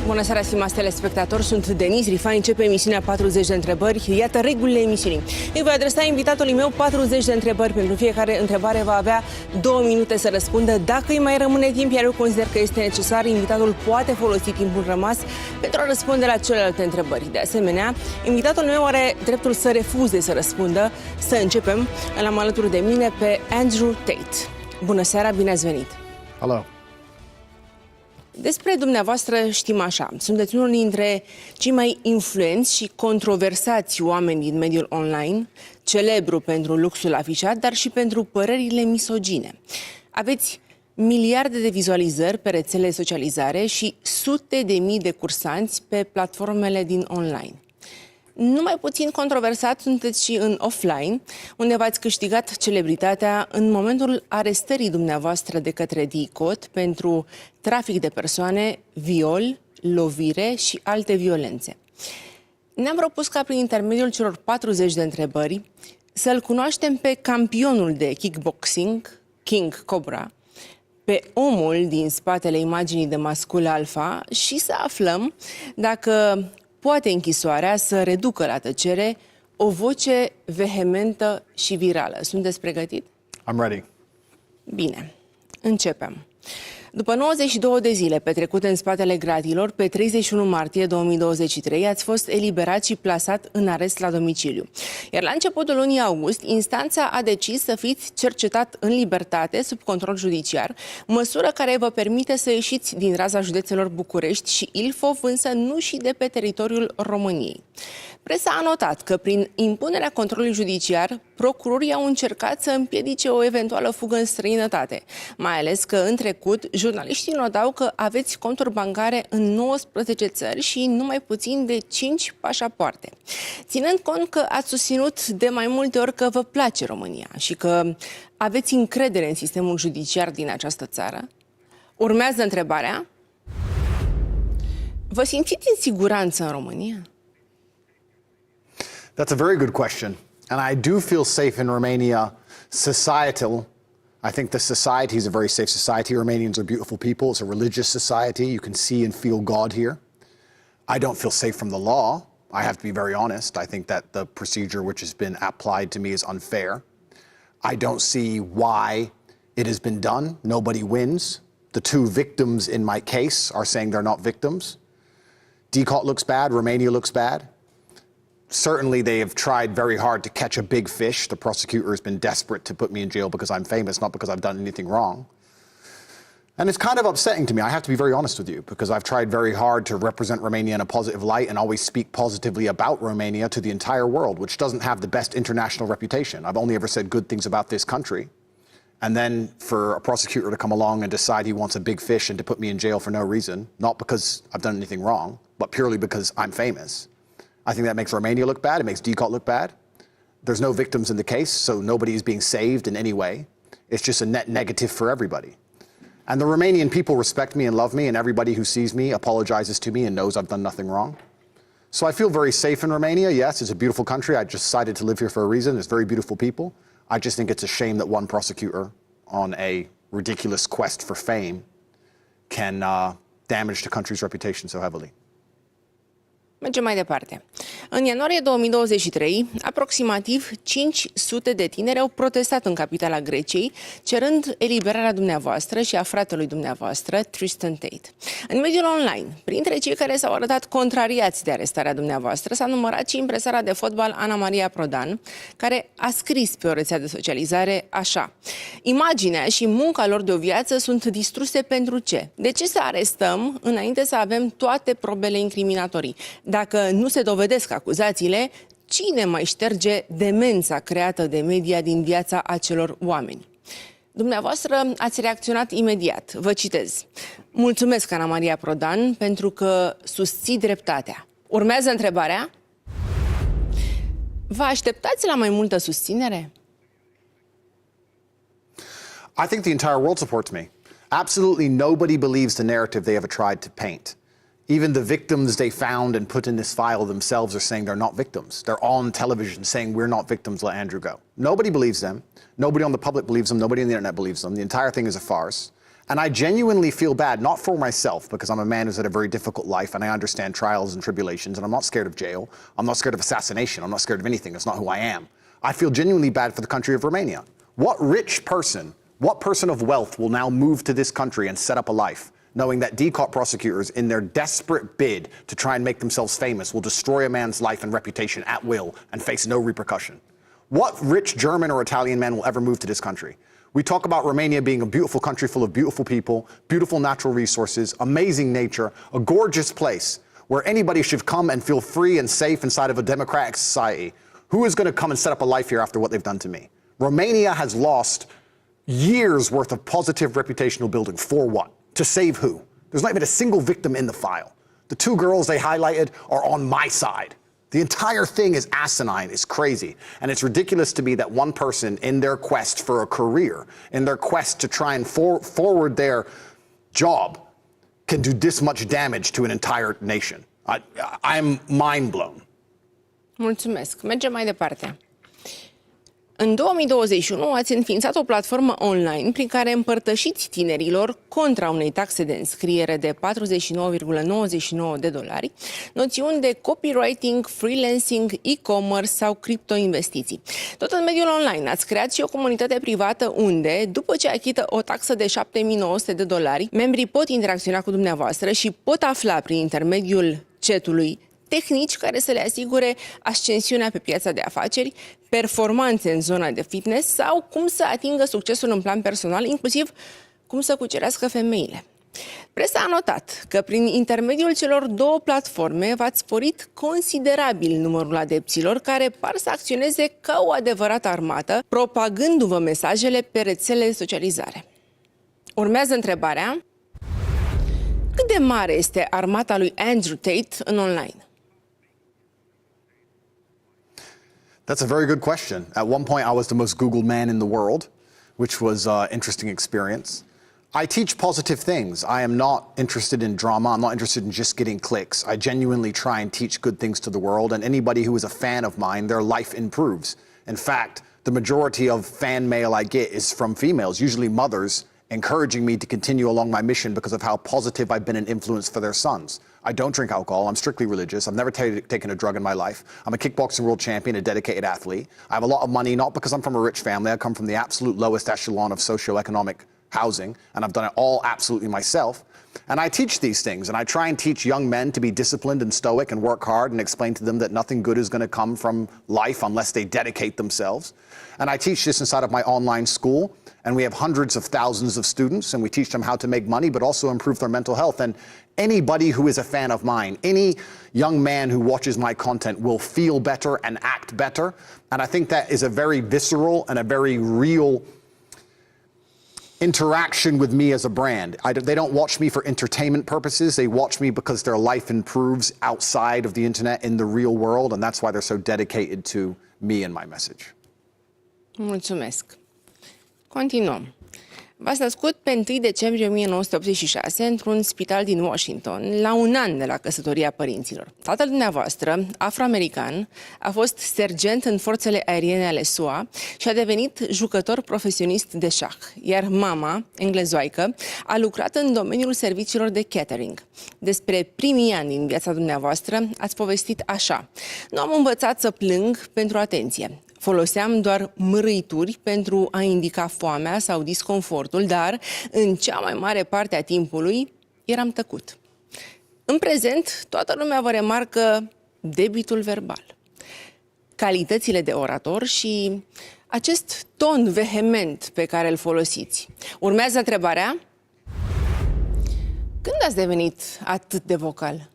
Bună seara, stimați telespectatori, sunt Denis Rifai, începe emisiunea 40 de întrebări. Iată regulile emisiunii. Îi voi adresa invitatului meu 40 de întrebări. Pentru fiecare întrebare va avea 2 minute să răspundă. Dacă îi mai rămâne timp, iar eu consider că este necesar, invitatul poate folosi timpul rămas pentru a răspunde la celelalte întrebări. De asemenea, invitatul meu are dreptul să refuze să răspundă. Să începem. Îl am alături de mine pe Andrew Tate. Bună seara, bine ați venit! Hello. Despre dumneavoastră știm așa, sunteți unul dintre cei mai influenți și controversați oameni din mediul online, celebru pentru luxul afișat, dar și pentru părerile misogine. Aveți miliarde de vizualizări pe rețele de socializare și sute de mii de cursanți pe platformele din online. Numai puțin controversat sunteți și în offline, unde v-ați câștigat celebritatea în momentul arestării dumneavoastră de către DICOT pentru trafic de persoane, viol, lovire și alte violențe. Ne-am propus ca prin intermediul celor 40 de întrebări să-l cunoaștem pe campionul de kickboxing, King Cobra, pe omul din spatele imaginii de mascul alfa și să aflăm dacă poate închisoarea să reducă la tăcere o voce vehementă și virală. Sunteți pregătit? I'm ready. Bine, începem. După 92 de zile petrecute în spatele gratilor, pe 31 martie 2023 ați fost eliberat și plasat în arest la domiciliu. Iar la începutul lunii august, instanța a decis să fiți cercetat în libertate, sub control judiciar, măsură care vă permite să ieșiți din raza județelor București și Ilfov, însă nu și de pe teritoriul României. Presa a notat că prin impunerea controlului judiciar, procurorii au încercat să împiedice o eventuală fugă în străinătate, mai ales că în trecut jurnaliștii notau că aveți conturi bancare în 19 țări și numai puțin de 5 pașapoarte. Ținând cont că ați susținut de mai multe ori că vă place România și că aveți încredere în sistemul judiciar din această țară, urmează întrebarea: vă simțiți în siguranță în România? That's a very good question. And I do feel safe in Romania. Societal, I think the society is a very safe society. Romanians are beautiful people. It's a religious society. You can see and feel God here. I don't feel safe from the law. I have to be very honest. I think that the procedure which has been applied to me is unfair. I don't see why it has been done. Nobody wins. The two victims in my case are saying they're not victims. DCOT looks bad. Romania looks bad. Certainly, they have tried very hard to catch a big fish. The prosecutor has been desperate to put me in jail because I'm famous, not because I've done anything wrong. And it's kind of upsetting to me. I have to be very honest with you, because I've tried very hard to represent Romania in a positive light and always speak positively about Romania to the entire world, which doesn't have the best international reputation. I've only ever said good things about this country. And then for a prosecutor to come along and decide he wants a big fish and to put me in jail for no reason, not because I've done anything wrong, but purely because I'm famous. I think that makes Romania look bad. It makes DCOT look bad. There's no victims in the case, so nobody is being saved in any way. It's just a net negative for everybody. And the Romanian people respect me and love me, and everybody who sees me apologizes to me and knows I've done nothing wrong. So I feel very safe in Romania. Yes, it's a beautiful country. I just decided to live here for a reason. There's very beautiful people. I just think it's a shame that one prosecutor on a ridiculous quest for fame can damage the country's reputation so heavily. Mergem mai departe. În ianuarie 2023, aproximativ 500 de tineri au protestat în capitala Greciei, cerând eliberarea dumneavoastră și a fratelui dumneavoastră, Tristan Tate. În mediul online, printre cei care s-au arătat contrariați de arestarea dumneavoastră, s-a numărat și impresara de fotbal Ana Maria Prodan, care a scris pe o rețea de socializare așa: imaginea și munca lor de o viață sunt distruse pentru ce? De ce să arestăm înainte să avem toate probele incriminatorii? Dacă nu se dovedesc acuzațiile, cine mai șterge demența creată de media din viața acelor oameni? Dumneavoastră ați reacționat imediat. Vă citez: mulțumesc, Ana Maria Prodan, pentru că susții dreptatea. Urmează întrebarea: vă așteptați la mai multă susținere? I think the entire world supports me. Absolutely nobody believes the narrative they ever tried to paint. Even the victims they found and put in this file themselves are saying they're not victims. They're on television saying we're not victims, let Andrew go. Nobody believes them. Nobody on the public believes them. Nobody on the internet believes them. The entire thing is a farce. And I genuinely feel bad, not for myself, because I'm a man who's had a very difficult life and I understand trials and tribulations, and I'm not scared of jail. I'm not scared of assassination. I'm not scared of anything. That's not who I am. I feel genuinely bad for the country of Romania. What rich person, what person of wealth will now move to this country and set up a life, knowing that DCOT prosecutors, in their desperate bid to try and make themselves famous, will destroy a man's life and reputation at will and face no repercussion? What rich German or Italian man will ever move to this country? We talk about Romania being a beautiful country full of beautiful people, beautiful natural resources, amazing nature, a gorgeous place where anybody should come and feel free and safe inside of a democratic society. Who is going to come and set up a life here after what they've done to me? Romania has lost years worth of positive reputational building. For what? To save who? There's not even a single victim in the file. The two girls they highlighted are on my side. The entire thing is asinine, it's crazy. And it's ridiculous to me that one person in their quest for a career, in their quest to try and forward their job, can do this much damage to an entire nation. I'm mind blown. Mulțumesc. Mergem mai departe. În 2021 ați înființat o platformă online prin care împărtășiți tinerilor, contra unei taxe de înscriere de $49,99, noțiuni de copywriting, freelancing, e-commerce sau criptoinvestiții. Tot în mediul online ați creat și o comunitate privată unde, după ce achită o taxă de $7.900, membrii pot interacționa cu dumneavoastră și pot afla prin intermediul chatului tehnici care să le asigure ascensiunea pe piața de afaceri, performanțe în zona de fitness sau cum să atingă succesul în plan personal, inclusiv cum să cucerească femeile. Presa a notat că prin intermediul celor două platforme v-ați sporit considerabil numărul adepților care par să acționeze ca o adevărată armată, propagându-vă mesajele pe rețelele de socializare. Urmează întrebarea: cât de mare este armata lui Andrew Tate în online? That's a very good question. At one point, I was the most Googled man in the world, which was an interesting experience. I teach positive things. I am not interested in drama. I'm not interested in just getting clicks. I genuinely try and teach good things to the world, and anybody who is a fan of mine, their life improves. In fact, the majority of fan mail I get is from females, usually mothers, encouraging me to continue along my mission because of how positive I've been an influence for their sons. I don't drink alcohol. I'm strictly religious. I've never taken a drug in my life. I'm a kickboxing world champion, a dedicated athlete. I have a lot of money, not because I'm from a rich family. I come from the absolute lowest echelon of socioeconomic housing, and I've done it all absolutely myself. And I teach these things, and I try and teach young men to be disciplined and stoic and work hard and explain to them that nothing good is going to come from life unless they dedicate themselves. And I teach this inside of my online school, and we have hundreds of thousands of students, and we teach them how to make money, but also improve their mental health. And anybody who is a fan of mine, any young man who watches my content will feel better and act better. And I think that is a very visceral and a very real interaction with me as a brand. They don't watch me for entertainment purposes. They watch me because their life improves outside of the internet in the real world, and that's why they're so dedicated to me and my message. Mulțumesc. Continuăm. V-ați născut pe 1 decembrie 1986 într-un spital din Washington, la un an de la căsătoria părinților. Tatăl dumneavoastră, afroamerican, a fost sergent în forțele aeriene ale SUA și a devenit jucător profesionist de șah, iar mama, englezoaică, a lucrat în domeniul serviciilor de catering. Despre primii ani din viața dumneavoastră ați povestit așa: nu am învățat să plâng pentru atenție. Foloseam doar mărâituri pentru a indica foamea sau disconfortul, dar în cea mai mare parte a timpului eram tăcut. În prezent, toată lumea vă remarcă debitul verbal, calitățile de orator și acest ton vehement pe care îl folosiți. Urmează întrebarea: când ați devenit atât de vocal?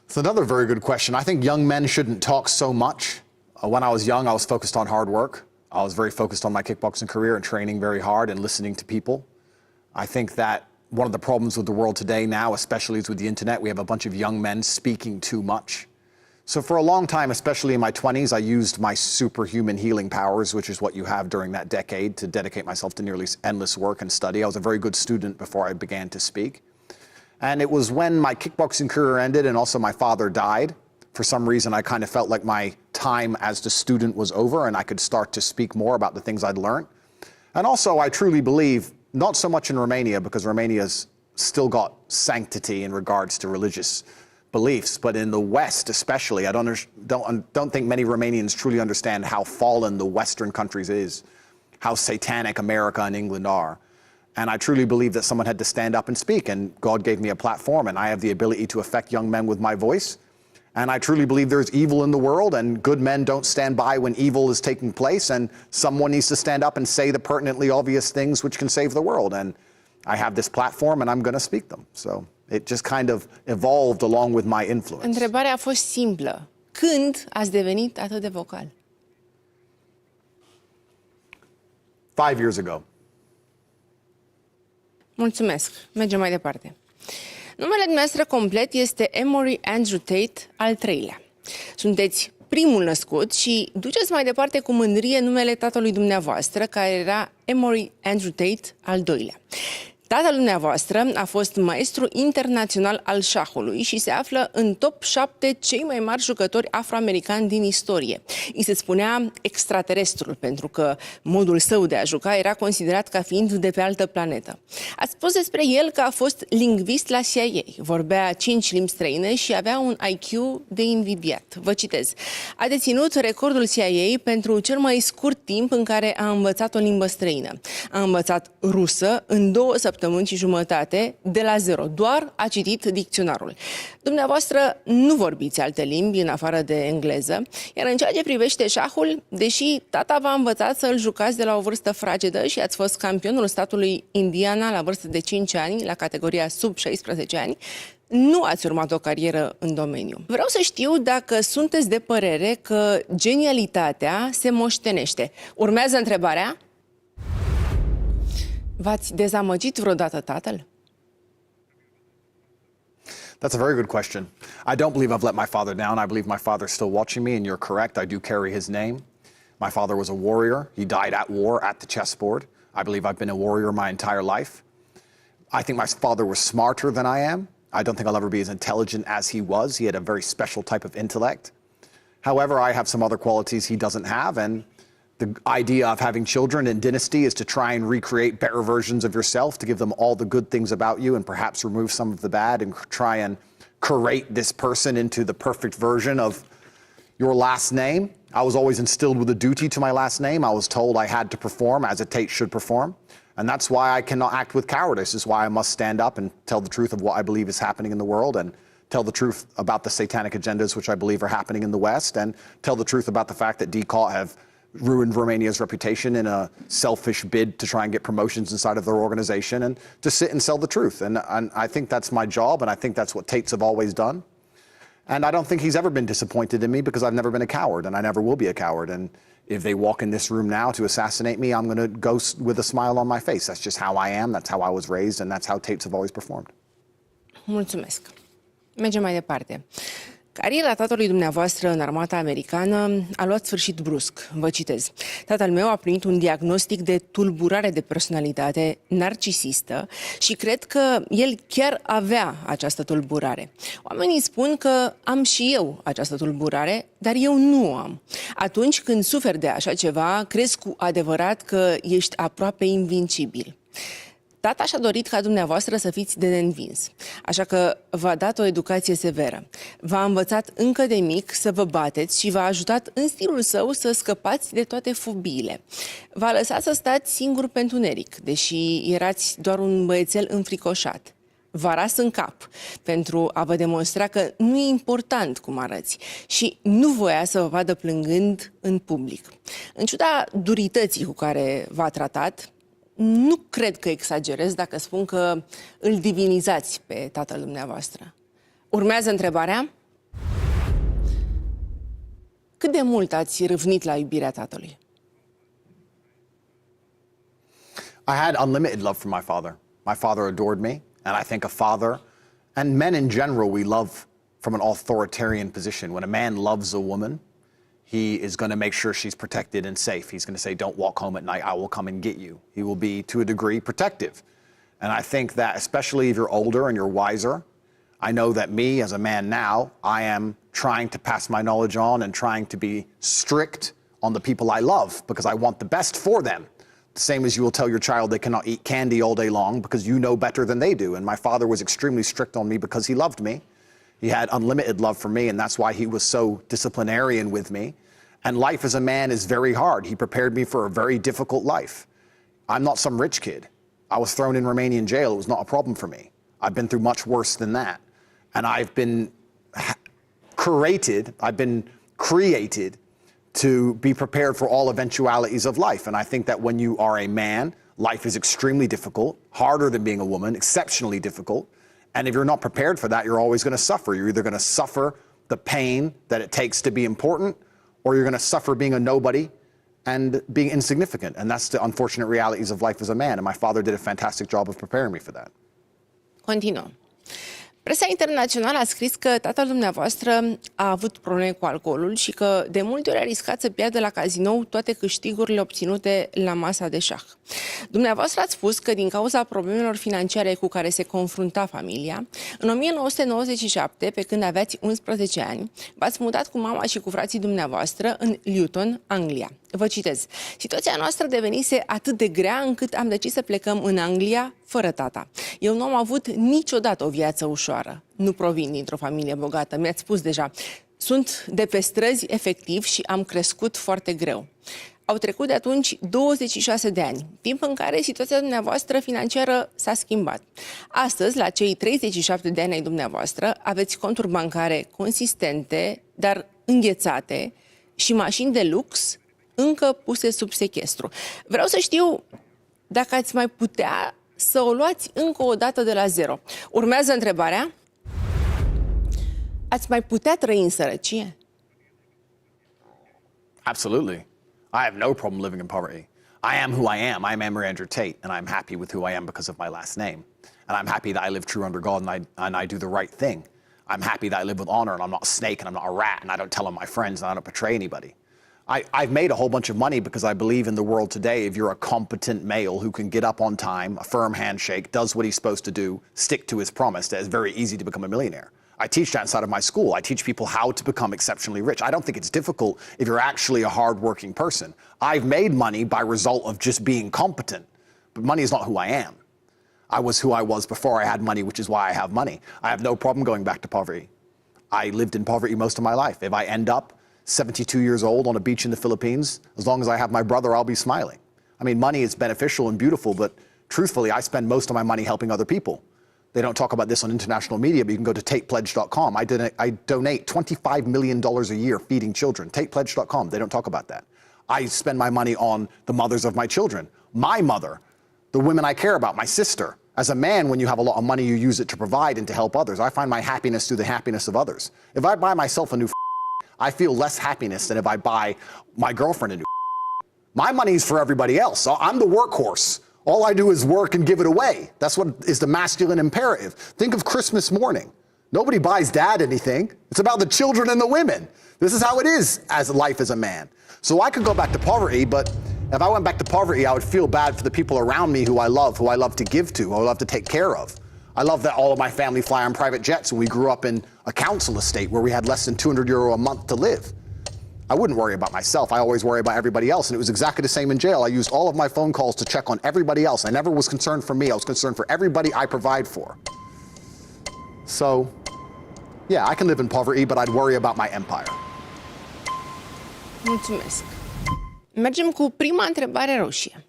It's another very good question. I think young men shouldn't talk so much. When I was young, I was focused on hard work. I was very focused on my kickboxing career and training very hard and listening to people. I think that one of the problems with the world today now, especially is with the internet, we have a bunch of young men speaking too much. So for a long time, especially in my 20s, I used my superhuman healing powers, which is what you have during that decade, to dedicate myself to nearly endless work and study. I was a very good student before I began to speak. And it was when my kickboxing career ended and also my father died. For some reason, I kind of felt like my time as the student was over and I could start to speak more about the things I'd learned. And also, I truly believe Not so much in Romania, because Romania's still got sanctity in regards to religious beliefs, but in the West especially, I don't think many Romanians truly understand how fallen the Western countries is, how satanic America and England are. And I truly believe that someone had to stand up and speak, and God gave me a platform, and I have the ability to affect young men with my voice. And I truly believe there's evil in the world, and good men don't stand by when evil is taking place, and someone needs to stand up and say the pertinently obvious things which can save the world. And I have this platform, and I'm going to speak them. So it just kind of evolved along with my influence. Întrebarea a fost simplă. Când ați devenit atât de vocal? 5 years ago. Mulțumesc. Mergem mai departe. Numele dumneavoastră complet este Emory Andrew Tate al treilea. Sunteți primul născut și duceți mai departe cu mândrie numele tatălui dumneavoastră, care era Emory Andrew Tate al doilea. Tatăl dumneavoastră a fost maestru internațional al șahului și se află în top 7 cei mai mari jucători afroamericani din istorie. Îi se spunea extraterestrul, pentru că modul său de a juca era considerat ca fiind de pe altă planetă. Ați spus despre el că a fost lingvist la CIA, vorbea 5 limbi străine și avea un IQ de invidiat. Vă citez. A deținut recordul CIA pentru cel mai scurt timp în care a învățat o limbă străină. A învățat rusă în 2 săptămâni și jumătate, de la zero. Doar a citit dicționarul. Dumneavoastră nu vorbiți alte limbi în afară de engleză, iar în ceea ce privește șahul, deși tata v-a învățat să-l jucați de la o vârstă fragedă și ați fost campionul statului Indiana la vârstă de 5 ani, la categoria sub 16 ani, nu ați urmat o carieră în domeniu. Vreau să știu dacă sunteți de părere că genialitatea se moștenește. Urmează întrebarea. V-ați dezamăgit vreodată tatăl? That's a very good question. I don't believe I've let my father down. I believe my father's still watching me, and you're correct. I do carry his name. My father was a warrior. He died at war at the chessboard. I believe I've been a warrior my entire life. I think my father was smarter than I am. I don't think I'll ever be as intelligent as he was. He had a very special type of intellect. However, I have some other qualities he doesn't have, and the idea of having children in dynasty is to try and recreate better versions of yourself, to give them all the good things about you and perhaps remove some of the bad and try and curate this person into the perfect version of your last name. I was always instilled with a duty to my last name. I was told I had to perform as a Tate should perform. And that's why I cannot act with cowardice. This is why I must stand up and tell the truth of what I believe is happening in the world, and tell the truth about the satanic agendas which I believe are happening in the West, and tell the truth about the fact that Tate have ruined Romania's reputation in a selfish bid to try and get promotions inside of their organization, and to sit and sell the truth. And I think that's my job, and I think that's what Tates have always done. And I don't think he's ever been disappointed in me, because I've never been a coward, and I never will be a coward. And if they walk in this room now to assassinate me, I'm going to go with a smile on my face. That's just how I am, that's how I was raised, and that's how Tates have always performed. Mulțumesc. Mergem mai departe. Cariera tatălui dumneavoastră în armata americană a luat sfârșit brusc. Vă citez. Tatăl meu a primit un diagnostic de tulburare de personalitate narcisistă și cred că el chiar avea această tulburare. Oamenii spun că am și eu această tulburare, dar eu nu o am. Atunci când suferi de așa ceva, crezi cu adevărat că ești aproape invincibil. Tata și-a dorit ca dumneavoastră să fiți de neînvins, așa că v-a dat o educație severă. V-a învățat încă de mic să vă bateți și v-a ajutat în stilul său să scăpați de toate fobiile. V-a lăsat să stați singur pe întuneric, deși erați doar un băiețel înfricoșat. V-a ras în cap pentru a vă demonstra că nu e important cum arăți și nu voia să vă vadă plângând în public. În ciuda durității cu care v-a tratat, nu cred că exagerez dacă spun că îl divinizați pe tatăl dumneavoastră. Urmează întrebarea. Cât de mult ați râvnit la iubirea tatălui? I had unlimited love for my father. My father adored me, and I think a father, and men in general, we love from an authoritarian position. When a man loves a woman, he is going to make sure she's protected and safe. He's going to say, don't walk home at night, I will come and get you. He will be, to a degree, protective. And I think that, especially if you're older and you're wiser, I know that me, as a man now, I am trying to pass my knowledge on and trying to be strict on the people I love, because I want the best for them, same as you will tell your child they cannot eat candy all day long because you know better than they do. And my father was extremely strict on me because he loved me. He had unlimited love for me, and that's why he was so disciplinarian with me. And life as a man is very hard. He prepared me for a very difficult life. I'm not some rich kid. I was thrown in Romanian jail. It was not a problem for me. I've been through much worse than that. And I've been created to be prepared for all eventualities of life. And I think that when you are a man, life is extremely difficult, harder than being a woman, exceptionally difficult. And if you're not prepared for that, you're always going to suffer. You're either going to suffer the pain that it takes to be important, or you're going to suffer being a nobody and being insignificant. And that's the unfortunate realities of life as a man. And my father did a fantastic job of preparing me for that. Continuăm. Presa internațională a scris că tatăl dumneavoastră a avut probleme cu alcoolul și că de multe ori a riscat să piardă la cazinou toate câștigurile obținute la masa de șah. Dumneavoastră ați spus că din cauza problemelor financiare cu care se confrunta familia, în 1997, pe când aveați 11 ani, v-ați mutat cu mama și cu frații dumneavoastră în Luton, Anglia. Vă citez: situația noastră devenise atât de grea încât am decis să plecăm în Anglia fără tata. Eu nu am avut niciodată o viață ușoară. Nu provin dintr-o familie bogată. Mi-ați spus deja. Sunt de pe străzi efectiv și am crescut foarte greu. Au trecut de atunci 26 de ani, timp în care situația dumneavoastră financiară s-a schimbat. Astăzi, la cei 37 de ani ai dumneavoastră, aveți conturi bancare consistente, dar înghețate și mașini de lux încă puse sub sechestru. Vreau să știu dacă ați mai putea să o luați încă o dată de la zero. Urmează întrebarea: ați mai putea trăi în sărăcie? Absolutely. I have no problem living in poverty. I am who I am. I am Andrew Tate, and I'm happy with who I am because of my last name. And I'm happy that I live true under God and I do the right thing. I'm happy that I live with honor and I'm not a snake and I'm not a rat and I don't tell on my friends and I don't betray anybody. I've made a whole bunch of money because I believe in the world today, if you're a competent male who can get up on time, a firm handshake, does what he's supposed to do, stick to his promise, that it's very easy to become a millionaire. I teach that inside of my school. I teach people how to become exceptionally rich. I don't think it's difficult if you're actually a hardworking person. I've made money by result of just being competent, but money is not who I am. I was who I was before I had money, which is why I have money. I have no problem going back to poverty. I lived in poverty most of my life. If I end up 72 years old on a beach in the Philippines, as long as I have my brother, I'll be smiling. I mean, money is beneficial and beautiful, but truthfully, I spend most of my money helping other people. They don't talk about this on international media, but you can go to tatepledge.com. I donate $25 million a year feeding children. Tatepledge.com. They don't talk about that. I spend my money on the mothers of my children. My mother, the women I care about, my sister. As a man, when you have a lot of money, you use it to provide and to help others. I find my happiness through the happiness of others. If I buy myself a new I feel less happiness than if I buy my girlfriend a new My money is for everybody else. So I'm the workhorse. All I do is work and give it away. That's what is the masculine imperative. Think of Christmas morning. Nobody buys dad anything. It's about the children and the women. This is how it is as life as a man. So I could go back to poverty, but if I went back to poverty, I would feel bad for the people around me who I love to give to, who I love to take care of. I love that all of my family fly on private jets, and we grew up in a council estate where we had less than €200 a month to live. I wouldn't worry about myself. I always worry about everybody else, and it was exactly the same in jail. I used all of my phone calls to check on everybody else. I never was concerned for me. I was concerned for everybody I provide for. So, yeah, I can live in poverty, but I'd worry about my empire. Mulțumesc. Mergem cu prima întrebare roșie.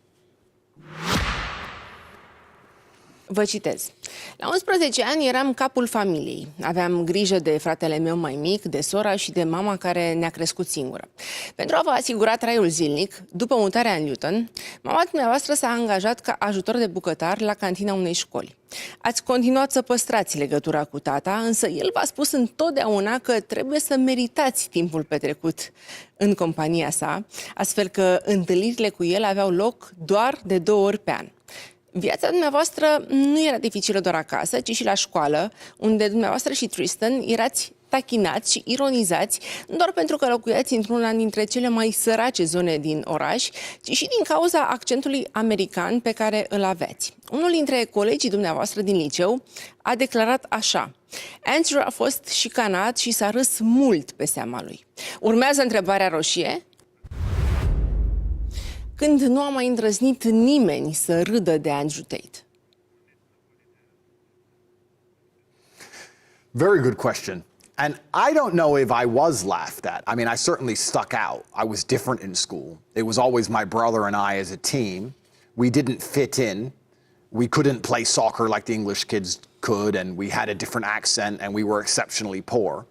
Vă citez. La 11 ani eram capul familiei. Aveam grijă de fratele meu mai mic, de sora și de mama care ne-a crescut singură. Pentru a vă asigura traiul zilnic, după mutarea în Luton, mama dumneavoastră s-a angajat ca ajutor de bucătar la cantina unei școli. Ați continuat să păstrați legătura cu tata, însă el v-a spus întotdeauna că trebuie să meritați timpul petrecut în compania sa, astfel că întâlnirile cu el aveau loc doar de 2 ori pe an. Viața dumneavoastră nu era dificilă doar acasă, ci și la școală, unde dumneavoastră și Tristan erați tachinați și ironizați, nu doar pentru că locuiați într-una dintre cele mai sărace zone din oraș, ci și din cauza accentului american pe care îl aveați. Unul dintre colegii dumneavoastră din liceu a declarat așa: Andrew a fost șicanat și s-a râs mult pe seama lui. Urmează întrebarea roșie. când nu a mai îndrăznit nimeni să râdă de Andrew Tate? Very good question. And I don't know if I was laughed at. I mean, I certainly stuck out. I was different in school. It was always my brother and I as a team. We didn't fit in. We couldn't play soccer like the English kids could, and we had a different accent, and we were exceptionally poor.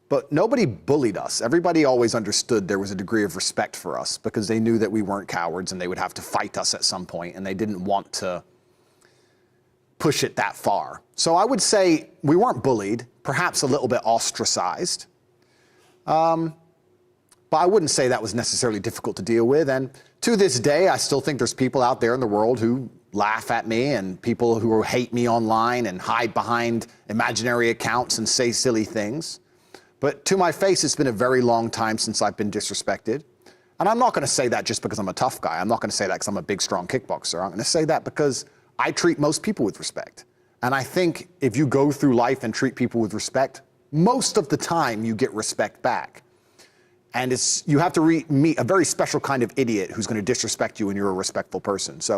But nobody bullied us. Everybody always understood there was a degree of respect for us because they knew that we weren't cowards and they would have to fight us at some point, and they didn't want to push it that far. So I would say we weren't bullied, perhaps a little bit ostracized. But I wouldn't say that was necessarily difficult to deal with. And to this day, I still think there's people out there in the world who laugh at me and people who hate me online and hide behind imaginary accounts and say silly things. But to my face, it's been a very long time since I've been disrespected. And I'm not going to say that just because I'm a tough guy. I'm not going to say that because I'm a big, strong kickboxer. I'm going to say that because I treat most people with respect. And I think if you go through life and treat people with respect, most of the time you get respect back. And you have to meet a very special kind of idiot who's going to disrespect you when you're a respectful person. So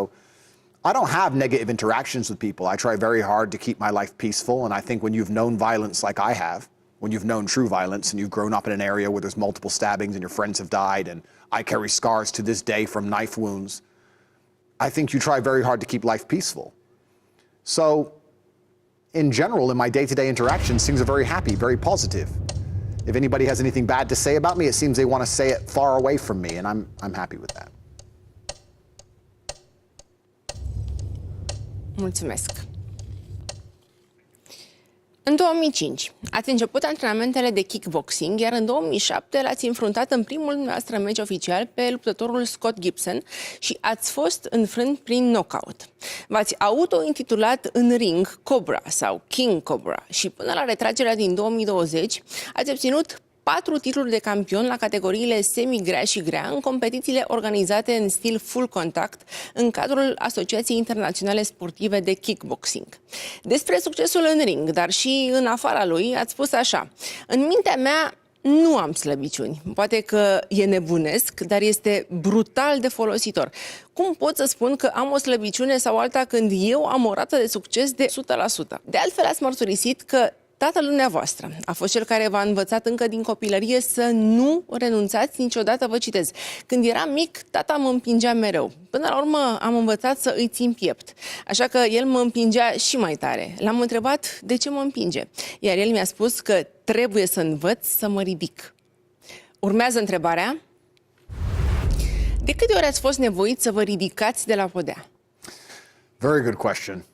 I don't have negative interactions with people. I try very hard to keep my life peaceful. And I think when you've known violence like I have, when you've known true violence and you've grown up in an area where there's multiple stabbings and your friends have died, and I carry scars to this day from knife wounds, I think you try very hard to keep life peaceful. So in general, in my day-to-day interactions, things are very happy, very positive. If anybody has anything bad to say about me, it seems they want to say it far away from me, and I'm happy with that. Mulțumesc. În 2005 ați început antrenamentele de kickboxing, iar în 2007 l-ați înfruntat în primul dumneavoastră meci oficial pe luptătorul Scott Gibson și ați fost înfrânt prin knockout. V-ați auto-intitulat în ring Cobra sau King Cobra și până la retragerea din 2020 ați obținut 4 titluri de campion la categoriile semi-grea și grea în competițiile organizate în stil full contact în cadrul Asociației Internaționale Sportive de Kickboxing. Despre succesul în ring, dar și în afara lui, ați spus așa: în mintea mea nu am slăbiciuni. Poate că e nebunesc, dar este brutal de folositor. Cum pot să spun că am o slăbiciune sau alta când eu am o rată de succes de 100%? De altfel, ați mărturisit că tatăl dumneavoastră a fost cel care v-a învățat încă din copilărie să nu renunțați niciodată, vă citez. Când eram mic, tata mă împingea mereu. Până la urmă am învățat să îi țin piept. Așa că el mă împingea și mai tare. L-am întrebat de ce mă împinge. Iar el mi-a spus că trebuie să învăț să mă ridic. Urmează întrebarea: de câte ori ați fost nevoiți să vă ridicați de la podea? Very good question.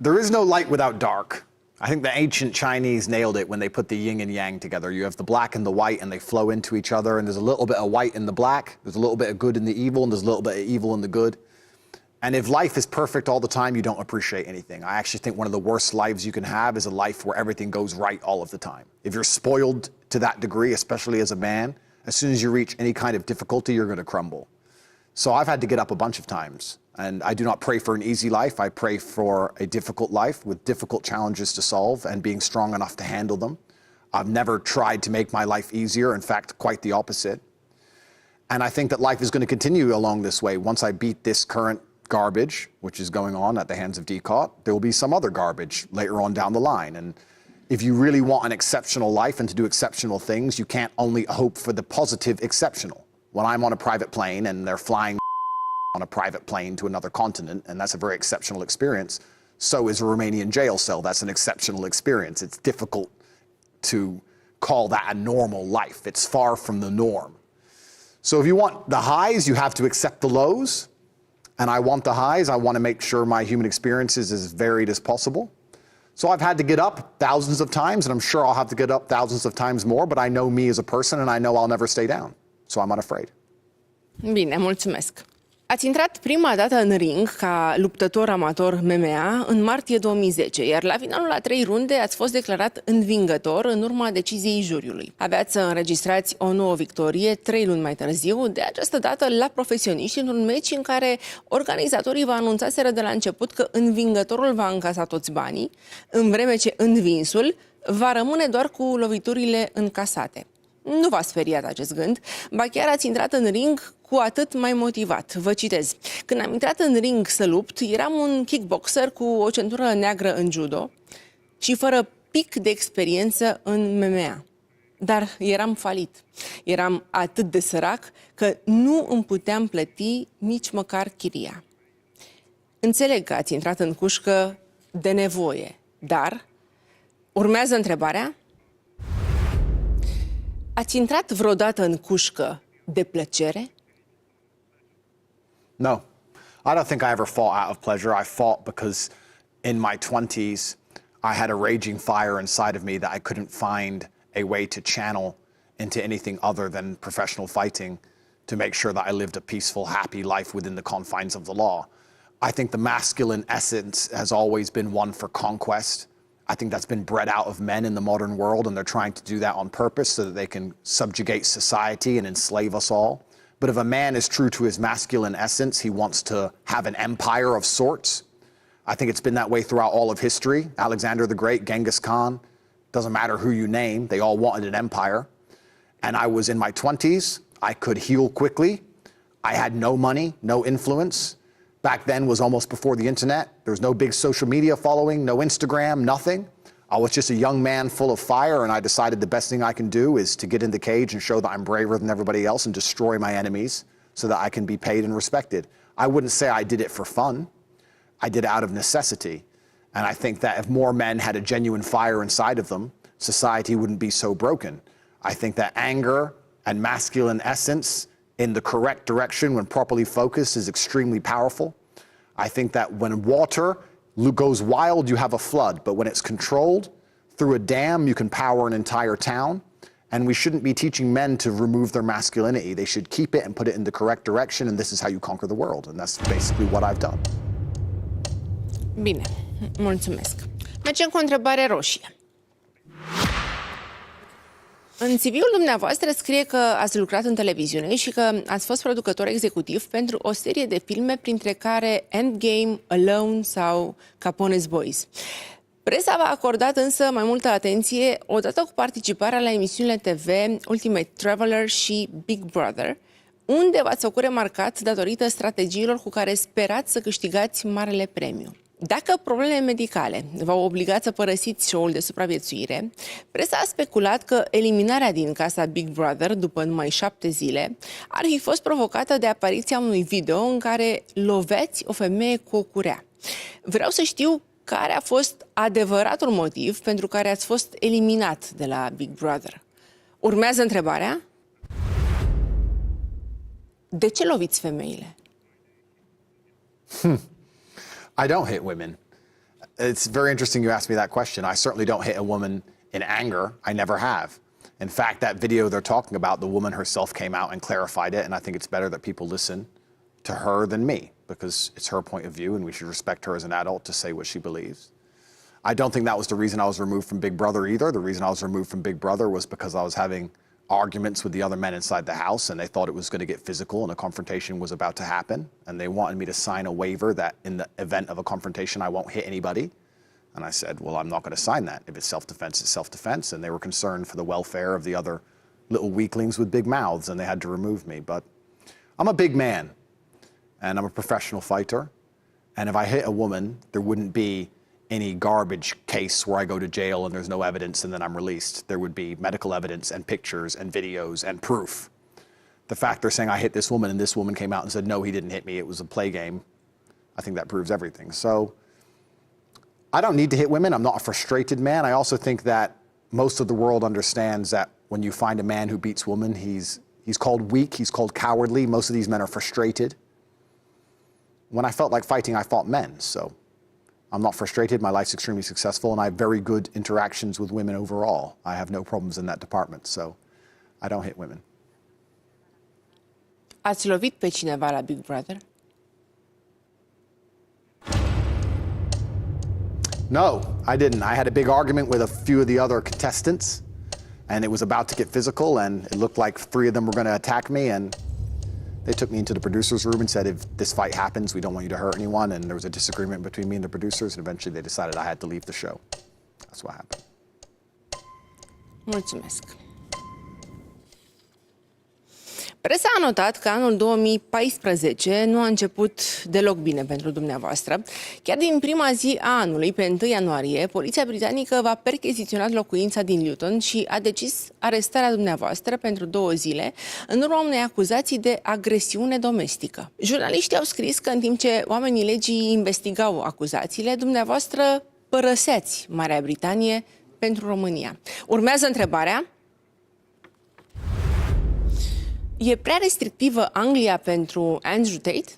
There is no light without dark. I think the ancient Chinese nailed it when they put the yin and yang together. You have the black and the white, and they flow into each other, and there's a little bit of white in the black, there's a little bit of good in the evil, and there's a little bit of evil in the good. And if life is perfect all the time, you don't appreciate anything. I actually think one of the worst lives you can have is a life where everything goes right all of the time. If you're spoiled to that degree, especially as a man, as soon as you reach any kind of difficulty, you're going to crumble. So I've had to get up a bunch of times. And I do not pray for an easy life. I pray for a difficult life with difficult challenges to solve and being strong enough to handle them. I've never tried to make my life easier. In fact, quite the opposite. And I think that life is going to continue along this way. Once I beat this current garbage, which is going on at the hands of DCOT, there will be some other garbage later on down the line. And if you really want an exceptional life and to do exceptional things, you can't only hope for the positive exceptional. When I'm on a private plane and they're flying on a private plane to another continent, and that's a very exceptional experience, so is a Romanian jail cell. That's an exceptional experience. It's difficult to call that a normal life. It's far from the norm. So if you want the highs, you have to accept the lows, and I want the highs. I want to make sure my human experience is as varied as possible. So I've had to get up thousands of times, and I'm sure I'll have to get up thousands of times more, but I know me as a person, and I know I'll never stay down. So I'm unafraid. Bine, mulțumesc. Ați intrat prima dată în ring ca luptător amator MMA în martie 2010, iar la finalul a 3 runde ați fost declarat învingător în urma deciziei juriului. Aveați să înregistrați o nouă victorie 3 luni mai târziu, de această dată la profesioniști, într-un meci în care organizatorii vă anunțaseră de la început că învingătorul va încasa toți banii, în vreme ce învinsul va rămâne doar cu loviturile încasate. Nu v-a speriat acest gând, ba chiar ați intrat în ring cu atât mai motivat. Vă citez. Când am intrat în ring să lupt, eram un kickboxer cu o centură neagră în judo și fără pic de experiență în MMA. Dar eram falit. Eram atât de sărac că nu îmi puteam plăti nici măcar chiria. Înțeleg că ați intrat în cușcă de nevoie, dar urmează întrebarea. Ați intrat vreodată în cușcă de plăcere? No, I don't think I ever fought out of pleasure. I fought because in my 20s, I had a raging fire inside of me that I couldn't find a way to channel into anything other than professional fighting to make sure that I lived a peaceful, happy life within the confines of the law. I think the masculine essence has always been one for conquest. I think that's been bred out of men in the modern world, and they're trying to do that on purpose so that they can subjugate society and enslave us all. But if a man is true to his masculine essence, he wants to have an empire of sorts. I think it's been that way throughout all of history. Alexander the Great, Genghis Khan, doesn't matter who you name, they all wanted an empire. And I was in my 20s, I could heal quickly. I had no money, no influence. Back then was almost before the internet. There was no big social media following, no Instagram, nothing. I was just a young man full of fire, and I decided the best thing I can do is to get in the cage and show that I'm braver than everybody else and destroy my enemies so that I can be paid and respected. I wouldn't say I did it for fun. I did it out of necessity. And I think that if more men had a genuine fire inside of them, society wouldn't be so broken. I think that anger and masculine essence in the correct direction when properly focused is extremely powerful. I think that when water goes wild, you have a flood, but when it's controlled through a dam, you can power an entire town. And we shouldn't be teaching men to remove their masculinity. They should keep it and put it in the correct direction, and this is how you conquer the world. And that's basically what I've done. Bine, mulțumesc. Mergem cu o întrebare roșie. În CV-ul dumneavoastră scrie că ați lucrat în televiziune și că ați fost producător executiv pentru o serie de filme, printre care Endgame, Alone sau Capone's Boys. Presa v-a acordat însă mai multă atenție odată cu participarea la emisiunile TV Ultimate Traveler și Big Brother, unde v-ați făcut remarcat datorită strategiilor cu care sperați să câștigați marele premiu. Dacă problemele medicale v-au obligat să părăsiți show-ul de supraviețuire, presa a speculat că eliminarea din casa Big Brother după numai 7 zile ar fi fost provocată de apariția unui video în care loveați o femeie cu o curea. Vreau să știu care a fost adevăratul motiv pentru care ați fost eliminat de la Big Brother. Urmează întrebarea. De ce loviți femeile? I don't hit women. It's very interesting you asked me that question. I certainly don't hit a woman in anger. I never have. In fact, that video they're talking about, the woman herself came out and clarified it, and I think it's better that people listen to her than me, because it's her point of view and we should respect her as an adult to say what she believes. I don't think that was the reason I was removed from Big Brother either. The reason I was removed from Big Brother was because I was having arguments with the other men inside the house, and they thought it was going to get physical and a confrontation was about to happen, and they wanted me to sign a waiver that in the event of a confrontation I won't hit anybody. And I said, well, I'm not going to sign that. If it's self-defense, it's self-defense. And they were concerned for the welfare of the other little weaklings with big mouths, and they had to remove me. But I'm a big man, and I'm a professional fighter, and if I hit a woman, there wouldn't be any garbage case where I go to jail and there's no evidence and then I'm released. There would be medical evidence and pictures and videos and proof. The fact they're saying I hit this woman and this woman came out and said, no, he didn't hit me, it was a play game, I think that proves everything. So I don't need to hit women. I'm not a frustrated man. I also think that most of the world understands that when you find a man who beats women, he's called weak, he's called cowardly. Most of these men are frustrated. When I felt like fighting, I fought men, so I'm not frustrated. My life's extremely successful, and I have very good interactions with women overall. I have no problems in that department, so I don't hit women. Ați lovit pe cineva la Big Brother? No, I didn't. I had a big argument with a few of the other contestants, and it was about to get physical, and it looked like 3 of them were going to attack me, and they took me into the producer's room and said, if this fight happens, we don't want you to hurt anyone. And there was a disagreement between me and the producers, and eventually they decided I had to leave the show. That's what happened. Mulțumesc. Presa a notat că anul 2014 nu a început deloc bine pentru dumneavoastră. Chiar din prima zi a anului, pe 1 ianuarie, poliția britanică v-a percheziționat locuința din Luton și a decis arestarea dumneavoastră pentru 2 zile, în urma unei acuzații de agresiune domestică. Jurnaliștii au scris că în timp ce oamenii legii investigau acuzațiile, dumneavoastră părăseați Marea Britanie pentru România. Urmează întrebarea: e prea restrictivă Anglia pentru Andrew Tate?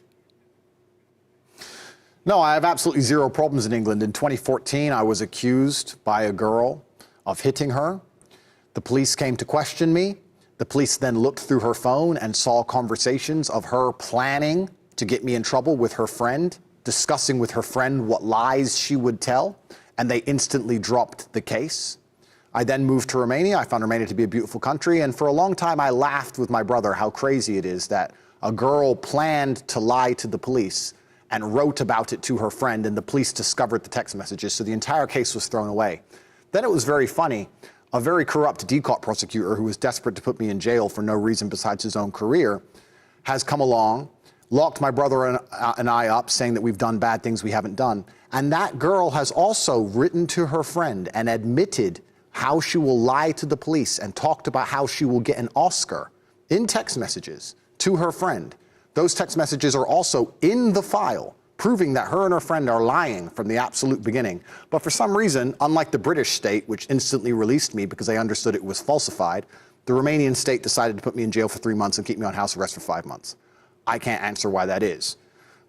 No, I have absolutely zero problems in England. In 2014, I was accused by a girl of hitting her. The police came to question me. The police then looked through her phone and saw conversations of her planning to get me in trouble with her friend, discussing with her friend what lies she would tell, and they instantly dropped the case. I then moved to Romania. I found Romania to be a beautiful country, and for a long time I laughed with my brother how crazy it is that a girl planned to lie to the police and wrote about it to her friend, and the police discovered the text messages, so the entire case was thrown away. Then it was very funny. A very corrupt DCOT prosecutor who was desperate to put me in jail for no reason besides his own career has come along, locked my brother and I up, saying that we've done bad things we haven't done. And that girl has also written to her friend and admitted how she will lie to the police and talked about how she will get an Oscar in text messages to her friend. Those text messages are also in the file, proving that her and her friend are lying from the absolute beginning. But for some reason, unlike the British state, which instantly released me because they understood it was falsified, the Romanian state decided to put me in jail for 3 months and keep me on house arrest for 5 months. I can't answer why that is.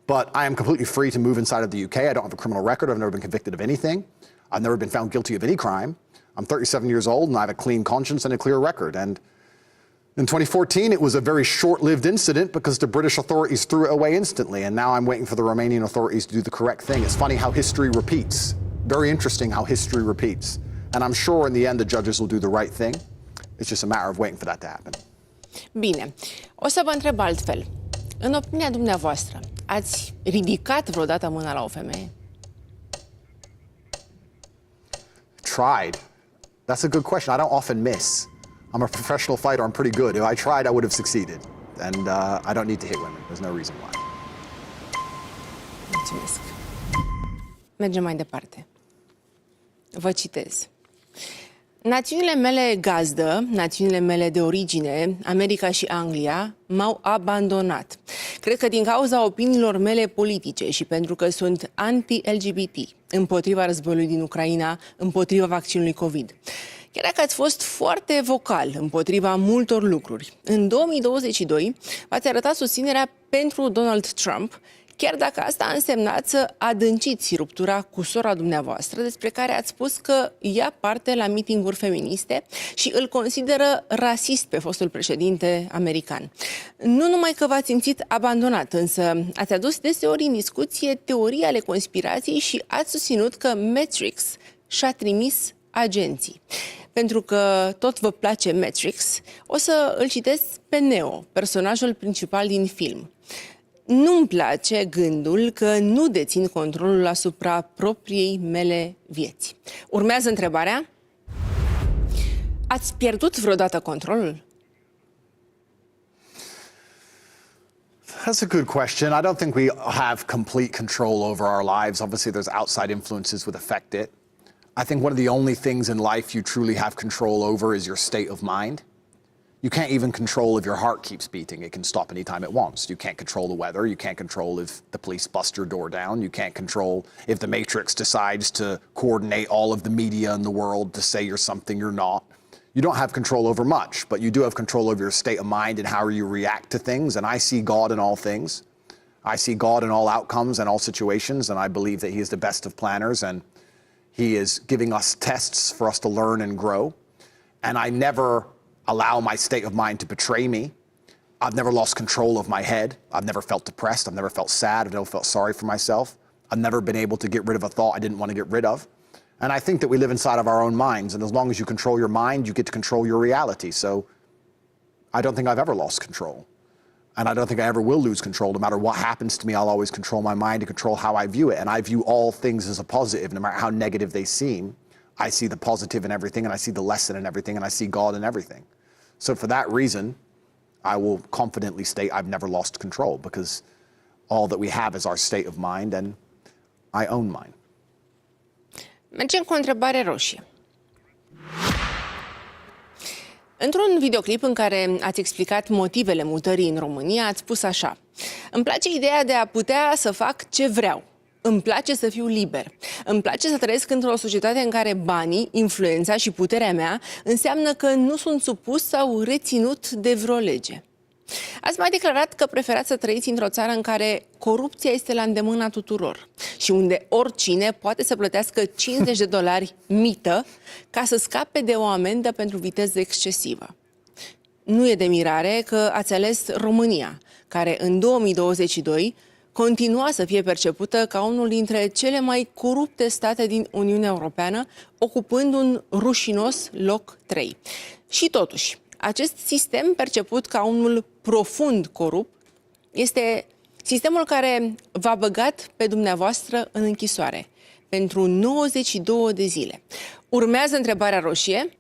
But I am completely free to move inside of the UK. I don't have a criminal record. I've never been convicted of anything. I've never been found guilty of any crime. I'm 37 years old and I have a clean conscience and a clear record. And in 2014, it was a very short-lived incident because the British authorities threw it away instantly. And now I'm waiting for the Romanian authorities to do the correct thing. It's funny how history repeats. Very interesting how history repeats. And I'm sure in the end the judges will do the right thing. It's just a matter of waiting for that to happen. Bine, o să vă întreb altfel. În opinia dumneavoastră, ați ridicat vreodată mâna la o femeie? Tried. That's a good question. I don't often miss. I'm a professional fighter. I'm pretty good. If I tried, I would have succeeded. And I don't need to hit women. There's no reason why. Mulțumesc. Mergem mai departe. Vă citez. Națiunile mele gazdă, națiunile mele de origine, America și Anglia, m-au abandonat. Cred că din cauza opiniilor mele politice și pentru că sunt anti-LGBT, împotriva războiului din Ucraina, împotriva vaccinului COVID. Chiar dacă ați fost foarte vocal împotriva multor lucruri, în 2022 v-ați arătat susținerea pentru Donald Trump, chiar dacă asta a însemnat să adânciți ruptura cu sora dumneavoastră, despre care ați spus că ia parte la mitinguri feministe și îl consideră rasist pe fostul președinte american. Nu numai că v-ați simțit abandonat, însă ați adus deseori în discuție teorii ale conspirației și ați susținut că Matrix și-a trimis agenții. Pentru că tot vă place Matrix, o să îl citesc pe Neo, personajul principal din film. Nu-mi place gândul că nu dețin controlul asupra propriei mele vieți. Urmează întrebarea: ați pierdut vreodată controlul? That's a good question. I don't think we have complete control over our lives. Obviously, there's outside influences that affect it. I think one of the only things in life you truly have control over is your state of mind. You can't even control if your heart keeps beating. It can stop anytime it wants. You can't control the weather. You can't control if the police bust your door down. You can't control if the Matrix decides to coordinate all of the media in the world to say you're something you're not. You don't have control over much, but you do have control over your state of mind and how you react to things. And I see God in all things. I see God in all outcomes and all situations, and I believe that He is the best of planners, and He is giving us tests for us to learn and grow. And I never allow my state of mind to betray me. I've never lost control of my head. I've never felt depressed. I've never felt sad. I've never felt sorry for myself. I've never been able to get rid of a thought I didn't want to get rid of. And I think that we live inside of our own minds, and as long as you control your mind, you get to control your reality. So I don't think I've ever lost control. And I don't think I ever will lose control. No matter what happens to me, I'll always control my mind and control how I view it. And I view all things as a positive, no matter how negative they seem. I see the positive in everything, and I see the lesson in everything, and I see God in everything. So for that reason, I will confidently state I've never lost control because all that we have is our state of mind and I own mine. Mergem cu o întrebare roșie. Într-un videoclip în care ați explicat motivele mutării în România, ați spus așa: îmi place ideea de a putea să fac ce vreau. Îmi place să fiu liber. Îmi place să trăiesc într-o societate în care banii, influența și puterea mea înseamnă că nu sunt supus sau reținut de vreo lege. Ați mai declarat că preferați să trăiți într-o țară în care corupția este la îndemâna tuturor și unde oricine poate să plătească $50 mită ca să scape de o amendă pentru viteză excesivă. Nu e de mirare că ați ales România, care în 2022 continua să fie percepută ca unul dintre cele mai corupte state din Uniunea Europeană, ocupând un rușinos loc 3. Și totuși, acest sistem perceput ca unul profund corupt este sistemul care v-a băgat pe dumneavoastră în închisoare pentru 92 de zile. Urmează întrebarea roșie: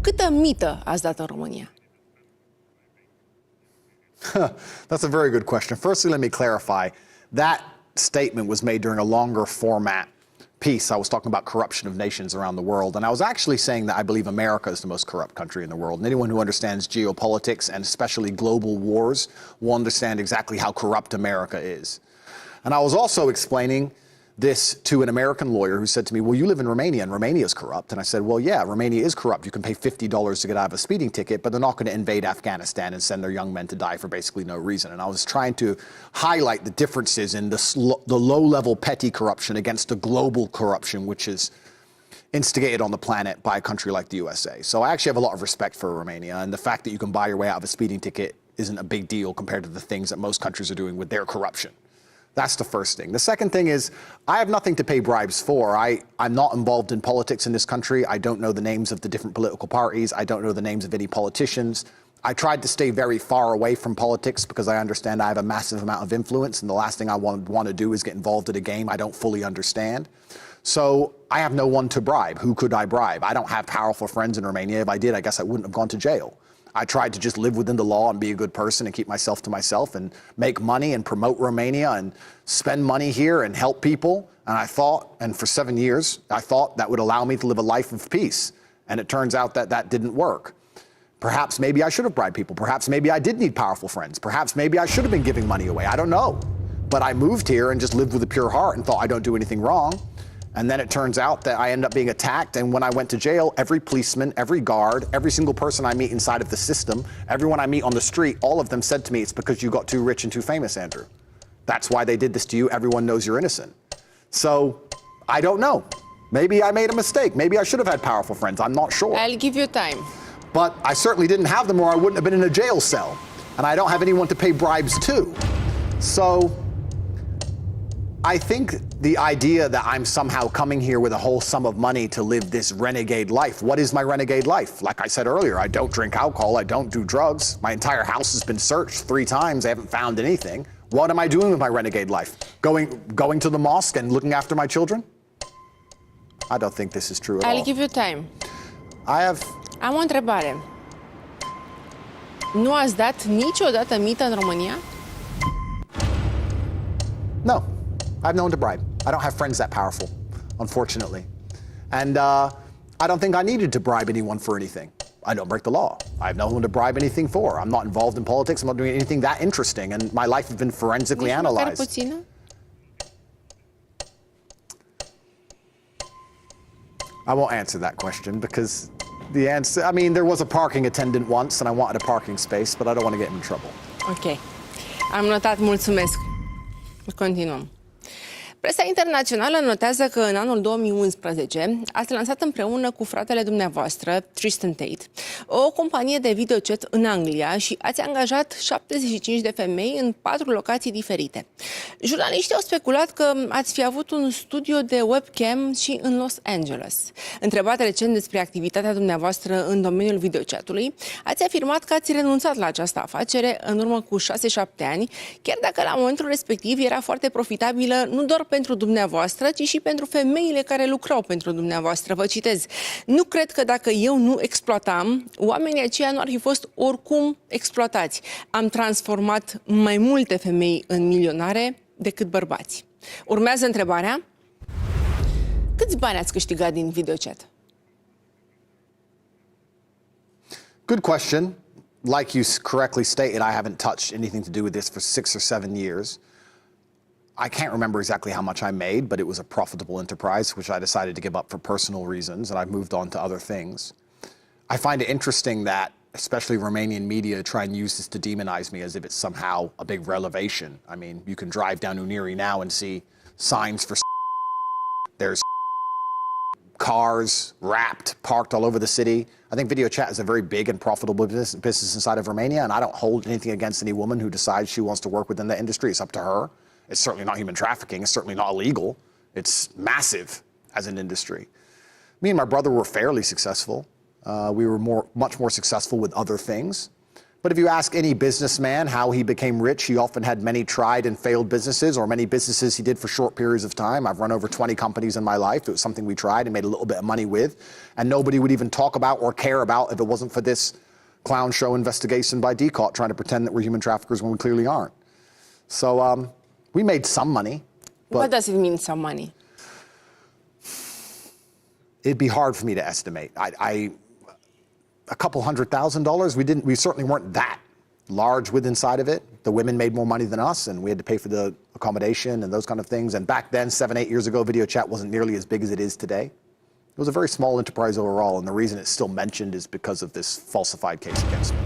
câtă mită ați dat în România? That's a very good question. Firstly, let me clarify. That statement was made during a longer format piece. I was talking about corruption of nations around the world, and I was actually saying that I believe America is the most corrupt country in the world. And anyone who understands geopolitics and especially global wars will understand exactly how corrupt America is. And I was also explaining this to an American lawyer who said to me, well, you live in Romania and Romania is corrupt. And I said, well, yeah, Romania is corrupt. You can pay $50 to get out of a speeding ticket, but they're not going to invade Afghanistan and send their young men to die for basically no reason. And I was trying to highlight the differences in the low-level petty corruption against the global corruption, which is instigated on the planet by a country like the USA. So I actually have a lot of respect for Romania, and the fact that you can buy your way out of a speeding ticket isn't a big deal compared to the things that most countries are doing with their corruption. That's the first thing. The second thing is, I have nothing to pay bribes for. I'm not involved in politics in this country. I don't know the names of the different political parties. I don't know the names of any politicians. I tried to stay very far away from politics because I understand I have a massive amount of influence, and the last thing I want to do is get involved in a game I don't fully understand. So I have no one to bribe. Who could I bribe? I don't have powerful friends in Romania. If I did, I guess I wouldn't have gone to jail. I tried to just live within the law and be a good person and keep myself to myself and make money and promote Romania and spend money here and help people. And I thought, and for 7 years, I thought that would allow me to live a life of peace. And it turns out that that didn't work. Perhaps maybe I should have bribed people. Perhaps maybe I did need powerful friends. Perhaps maybe I should have been giving money away. I don't know. But I moved here and just lived with a pure heart and thought I don't do anything wrong. And then it turns out that I end up being attacked. And when I went to jail, every policeman, every guard, every single person I meet inside of the system, everyone I meet on the street, all of them said to me, it's because you got too rich and too famous, Andrew. That's why they did this to you. Everyone knows you're innocent. So I don't know. Maybe I made a mistake. Maybe I should have had powerful friends. I'm not sure. I'll give you time. But I certainly didn't have them or I wouldn't have been in a jail cell. And I don't have anyone to pay bribes to. So I think the idea that I'm somehow coming here with a whole sum of money to live this renegade life. What is my renegade life? Like I said earlier, I don't drink alcohol. I don't do drugs. My entire house has been searched 3 times. I haven't found anything. What am I doing with my renegade life? Going to the mosque and looking after my children? I don't think this is true at all. I'll give you time. Am o întrebare. Nu ați dat niciodată mită în România? No. I have no one to bribe. I don't have friends that powerful, unfortunately. And I don't think I needed to bribe anyone for anything. I don't break the law. I have no one to bribe anything for. I'm not involved in politics. I'm not doing anything that interesting. And my life has been forensically analyzed. Puțină? I won't answer that question because the answer, I mean, there was a parking attendant once and I wanted a parking space, but I don't want to get him in trouble. Ok. Am notat, mulțumesc. Continuăm. Presa internațională notează că în anul 2011 ați lansat împreună cu fratele dumneavoastră, Tristan Tate, o companie de videochat în Anglia și ați angajat 75 de femei în 4 locații diferite. Jurnaliștii au speculat că ați fi avut un studio de webcam și în Los Angeles. Întrebat recent despre activitatea dumneavoastră în domeniul videochatului, ați afirmat că ați renunțat la această afacere în urmă cu 6-7 ani, chiar dacă la momentul respectiv era foarte profitabilă nu doar pentru dumneavoastră, ci și pentru femeile care lucrau pentru dumneavoastră. Vă citez: nu cred că dacă eu nu exploatam, oamenii aceia nu ar fi fost oricum exploatați. Am transformat mai multe femei în milionare decât bărbați. Urmează întrebarea: câți bani ați câștigat din videochat? Good question. Like you correctly stated, I haven't touched anything to do with this for 6 or 7 years. I can't remember exactly how much I made, but it was a profitable enterprise, which I decided to give up for personal reasons, and I've moved on to other things. I find it interesting that, especially Romanian media, try and use this to demonize me as if it's somehow a big revelation. I mean, you can drive down Unirii now and see signs for there's cars wrapped, parked all over the city. I think video chat is a very big and profitable business inside of Romania, and I don't hold anything against any woman who decides she wants to work within the industry. It's up to her. It's certainly not human trafficking. It's certainly not illegal. It's massive as an industry. Me and my brother were fairly successful. We were much more successful with other things. But if you ask any businessman how he became rich, he often had many tried and failed businesses, or many businesses he did for short periods of time. I've run over 20 companies in my life. It was something we tried and made a little bit of money with, and nobody would even talk about or care about if it wasn't for this clown show investigation by DCAUT trying to pretend that we're human traffickers when we clearly aren't. So we made some money. But What does it mean, some money? It'd be hard for me to estimate. A couple $100,000. We certainly weren't that large with inside of it. The women made more money than us, and we had to pay for the accommodation and those kind of things. And back then, 7, 8 years ago, video chat wasn't nearly as big as it is today. It was a very small enterprise overall, and the reason it's still mentioned is because of this falsified case against me.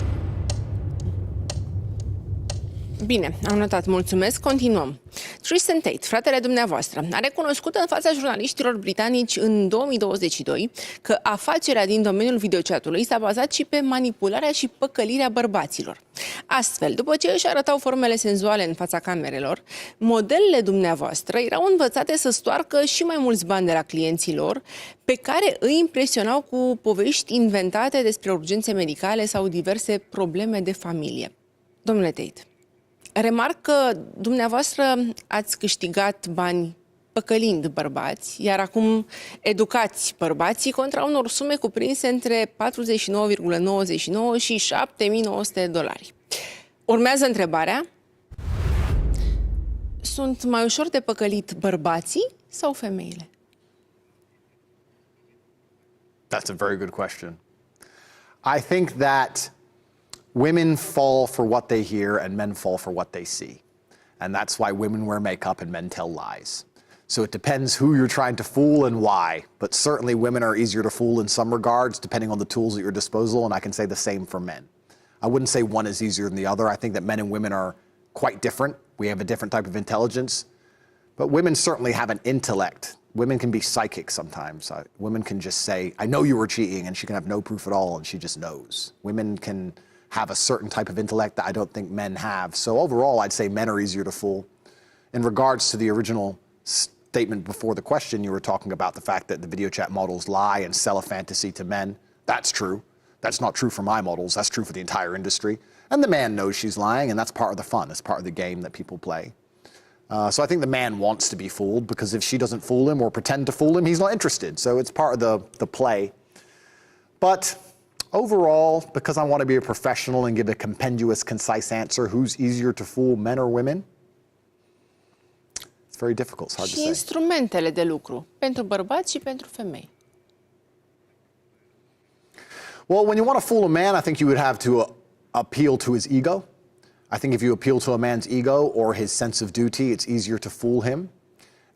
Bine, am notat, mulțumesc. Continuăm. Tristan Tate, fratele dumneavoastră, a recunoscut în fața jurnaliștilor britanici în 2022 că afacerea din domeniul videochatului s-a bazat și pe manipularea și păcălirea bărbaților. Astfel, după ce își arătau formele senzuale în fața camerelor, modelele dumneavoastră erau învățate să stoarcă și mai mulți bani de la clienții lor, pe care îi impresionau cu povești inventate despre urgențe medicale sau diverse probleme de familie. Domnule Tate, remarc că dumneavoastră ați câștigat bani păcălind bărbați, iar acum educați bărbații contra unor sume cuprinse între 49,99 și $7.900. Urmează întrebarea: sunt mai ușor de păcălit bărbații sau femeile? That's a very good question. I think that women fall for what they hear and men fall for what they see. And that's why women wear makeup and men tell lies. So it depends who you're trying to fool and why. But certainly women are easier to fool in some regards, depending on the tools at your disposal, and I can say the same for men. I wouldn't say one is easier than the other. I think that men and women are quite different. We have a different type of intelligence. But women certainly have an intellect. Women can be psychic sometimes. Women can just say, I know you were cheating, and she can have no proof at all, and she just knows. Women can have a certain type of intellect that I don't think men have. So overall, I'd say men are easier to fool. In regards to the original statement before the question, you were talking about the fact that the video chat models lie and sell a fantasy to men. That's true. That's not true for my models. That's true for the entire industry. And the man knows she's lying, and that's part of the fun. It's part of the game that people play. So I think the man wants to be fooled, because if she doesn't fool him or pretend to fool him, he's not interested. So it's part of the play. But overall, because I want to be a professional and give a compendious, concise answer, who's easier to fool, men or women? It's very difficult. It's hard to Și say. instrumentele de lucru pentru bărbați și pentru femei. Well, when you want to fool a man, I think you would have to appeal to his ego. I think if you appeal to a man's ego or his sense of duty, it's easier to fool him.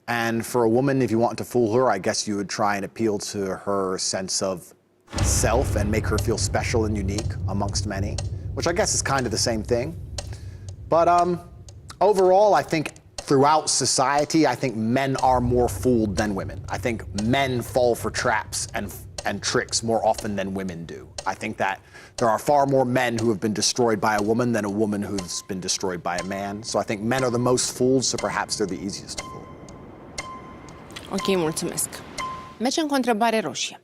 And for a woman, if you want to fool her, I guess you would try and appeal to her sense of self and make her feel special and unique amongst many, which I guess is kind of the same thing. But overall, I think throughout society, I think men are more fooled than women. I think men fall for traps and tricks more often than women do. I think that there are far more men who have been destroyed by a woman than a woman who's been destroyed by a man. So I think men are the most fooled, so perhaps they're the easiest to fool. Ok, mulțumesc. Mergem cu o întrebare roșie.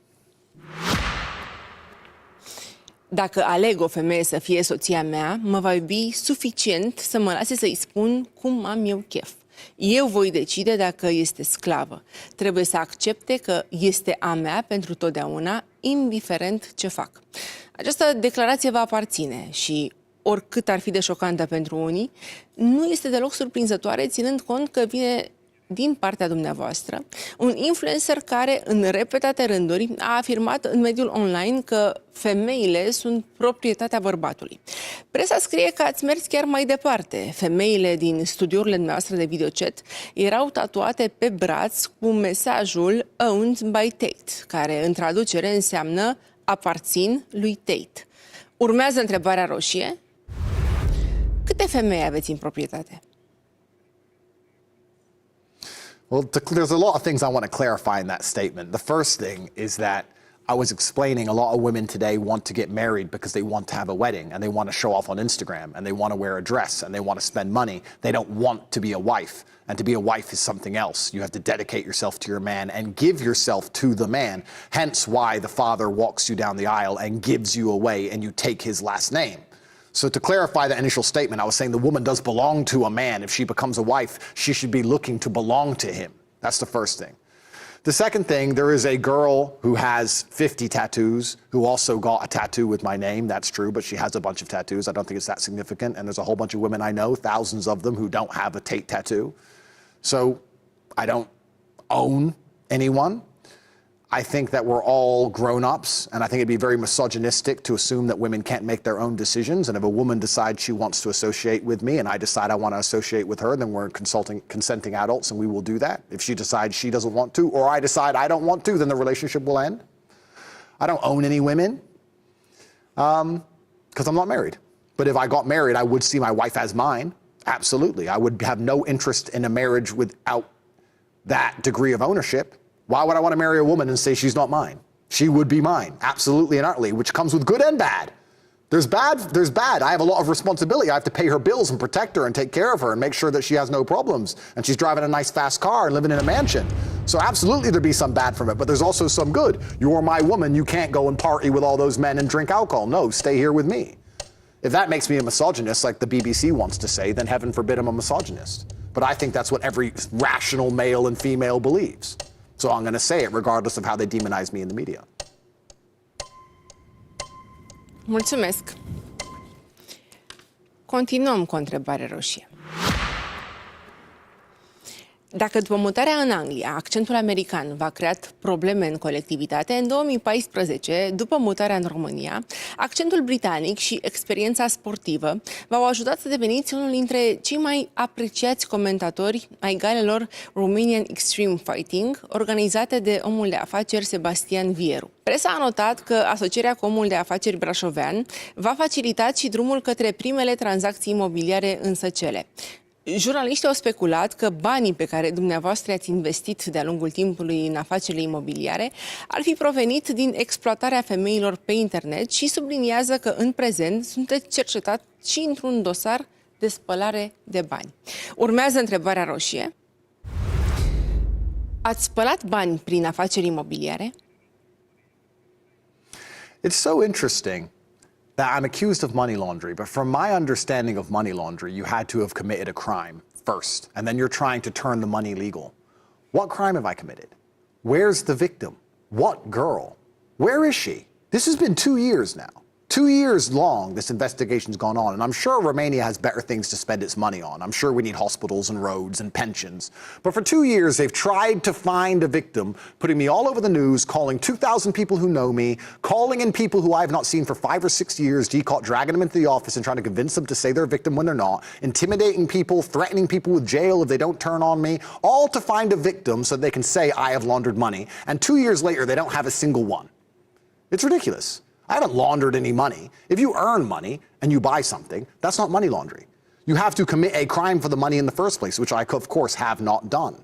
Dacă aleg o femeie să fie soția mea, mă va iubi suficient să mă lase să-i spun cum am eu chef. Eu voi decide dacă este sclavă. Trebuie să accepte că este a mea pentru totdeauna, indiferent ce fac. Această declarație va aparține și, oricât ar fi de șocantă pentru unii, nu este deloc surprinzătoare, ținând cont că vine din partea dumneavoastră, un influencer care în repetate rânduri a afirmat în mediul online că femeile sunt proprietatea bărbatului. Presa scrie că ați mers chiar mai departe. Femeile din studiourile noastre de videochat erau tatuate pe braț cu mesajul "Owned by Tate", care în traducere înseamnă "aparțin lui Tate". Urmează întrebarea roșie. Câte femei aveți în proprietate? Well, there's a lot of things I want to clarify in that statement. The first thing is that I was explaining a lot of women today want to get married because they want to have a wedding and they want to show off on Instagram and they want to wear a dress and they want to spend money. They don't want to be a wife. And to be a wife is something else. You have to dedicate yourself to your man and give yourself to the man. Hence why the father walks you down the aisle and gives you away and you take his last name. So to clarify the initial statement, I was saying the woman does belong to a man. If she becomes a wife, she should be looking to belong to him. That's the first thing. The second thing, there is a girl who has 50 tattoos who also got a tattoo with my name. That's true, but she has a bunch of tattoos. I don't think it's that significant. And there's a whole bunch of women I know, thousands of them, who don't have a Tate tattoo. So I don't own anyone. I think that we're all grown-ups, and I think it'd be very misogynistic to assume that women can't make their own decisions. And if a woman decides she wants to associate with me and I decide I want to associate with her, then we're consenting adults and we will do that. If she decides she doesn't want to, or I decide I don't want to, then the relationship will end. I don't own any women because I'm not married. But if I got married, I would see my wife as mine. Absolutely. I would have no interest in a marriage without that degree of ownership. Why would I want to marry a woman and say she's not mine? She would be mine, absolutely and utterly, which comes with good and bad. There's bad. I have a lot of responsibility. I have to pay her bills and protect her and take care of her and make sure that she has no problems. And she's driving a nice, fast car and living in a mansion. So absolutely there'd be some bad from it, but there's also some good. You're my woman. You can't go and party with all those men and drink alcohol. No, stay here with me. If that makes me a misogynist, like the BBC wants to say, then heaven forbid I'm a misogynist. But I think that's what every rational male and female believes. So I'm going to say it regardless of how they demonize me in the media. Mulțumesc. Continuăm cu o întrebare roșie. Dacă după mutarea în Anglia, accentul american v-a creat probleme în colectivitate, în 2014, după mutarea în România, accentul britanic și experiența sportivă v-au ajutat să deveniți unul dintre cei mai apreciați comentatori ai galelor Romanian Interivew, organizate de omul de afaceri Sebastian Vieru. Presa a notat că asocierea cu omul de afaceri brașovean v-a facilitat și drumul către primele tranzacții imobiliare în Săcele. Jurnaliștii au speculat că banii pe care dumneavoastră i-ați investit de-a lungul timpului în afacerile imobiliare ar fi provenit din exploatarea femeilor pe internet și subliniază că în prezent sunteți cercetat și într-un dosar de spălare de bani. Urmează întrebarea roșie. Ați spălat bani prin afaceri imobiliare? It's so interesting that I'm accused of money laundering, but from my understanding of money laundering, you had to have committed a crime first, and then you're trying to turn the money legal. What crime have I committed? Where's the victim? What girl? Where is she? This has been 2 years now. 2 years long this investigation's gone on, and I'm sure Romania has better things to spend its money on. I'm sure we need hospitals and roads and pensions. But for 2 years, they've tried to find a victim, putting me all over the news, calling 2,000 people who know me, calling in people who I've not seen for 5 or 6 years, dragging them into the office and trying to convince them to say they're a victim when they're not, intimidating people, threatening people with jail if they don't turn on me, all to find a victim so they can say I have laundered money. And 2 years later, they don't have a single one. It's ridiculous. I haven't laundered any money. If you earn money and you buy something, that's not money laundering. You have to commit a crime for the money in the first place, which I, of course, have not done.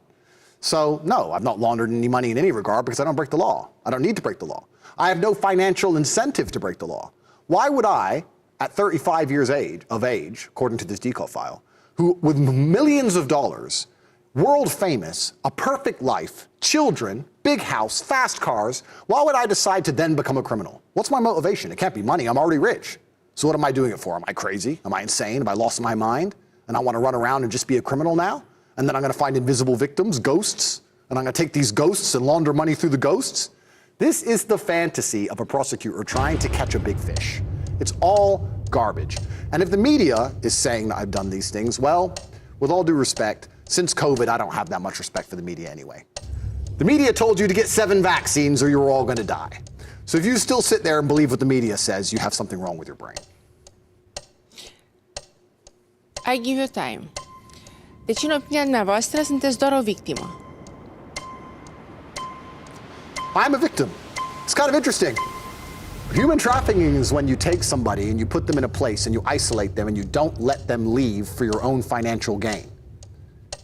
So, no, I've not laundered any money in any regard because I don't break the law. I don't need to break the law. I have no financial incentive to break the law. Why would I, at 35 years of age, according to this decal file, who with millions of dollars, world famous, a perfect life, children, big house, fast cars, why would I decide to then become a criminal? What's my motivation? It can't be money. I'm already rich. So what am I doing it for? Am I crazy? Am I insane? Have I lost my mind? And I want to run around and just be a criminal now? and then I'm going to find invisible victims, ghosts, and I'm going to take these ghosts and launder money through the ghosts. This is the fantasy of a prosecutor trying to catch a big fish. It's all garbage. And if the media is saying that I've done these things, well, with all due respect, since COVID, I don't have that much respect for the media anyway. The media told you to get 7 vaccines or you're all going to die. So if you still sit there and believe what the media says, you have something wrong with your brain. I give you time. Deci, în opinia dumneavoastră, sunteți doar o victimă. I'm a victim. It's kind of interesting. Human trafficking is when you take somebody and you put them in a place and you isolate them and you don't let them leave for your own financial gain.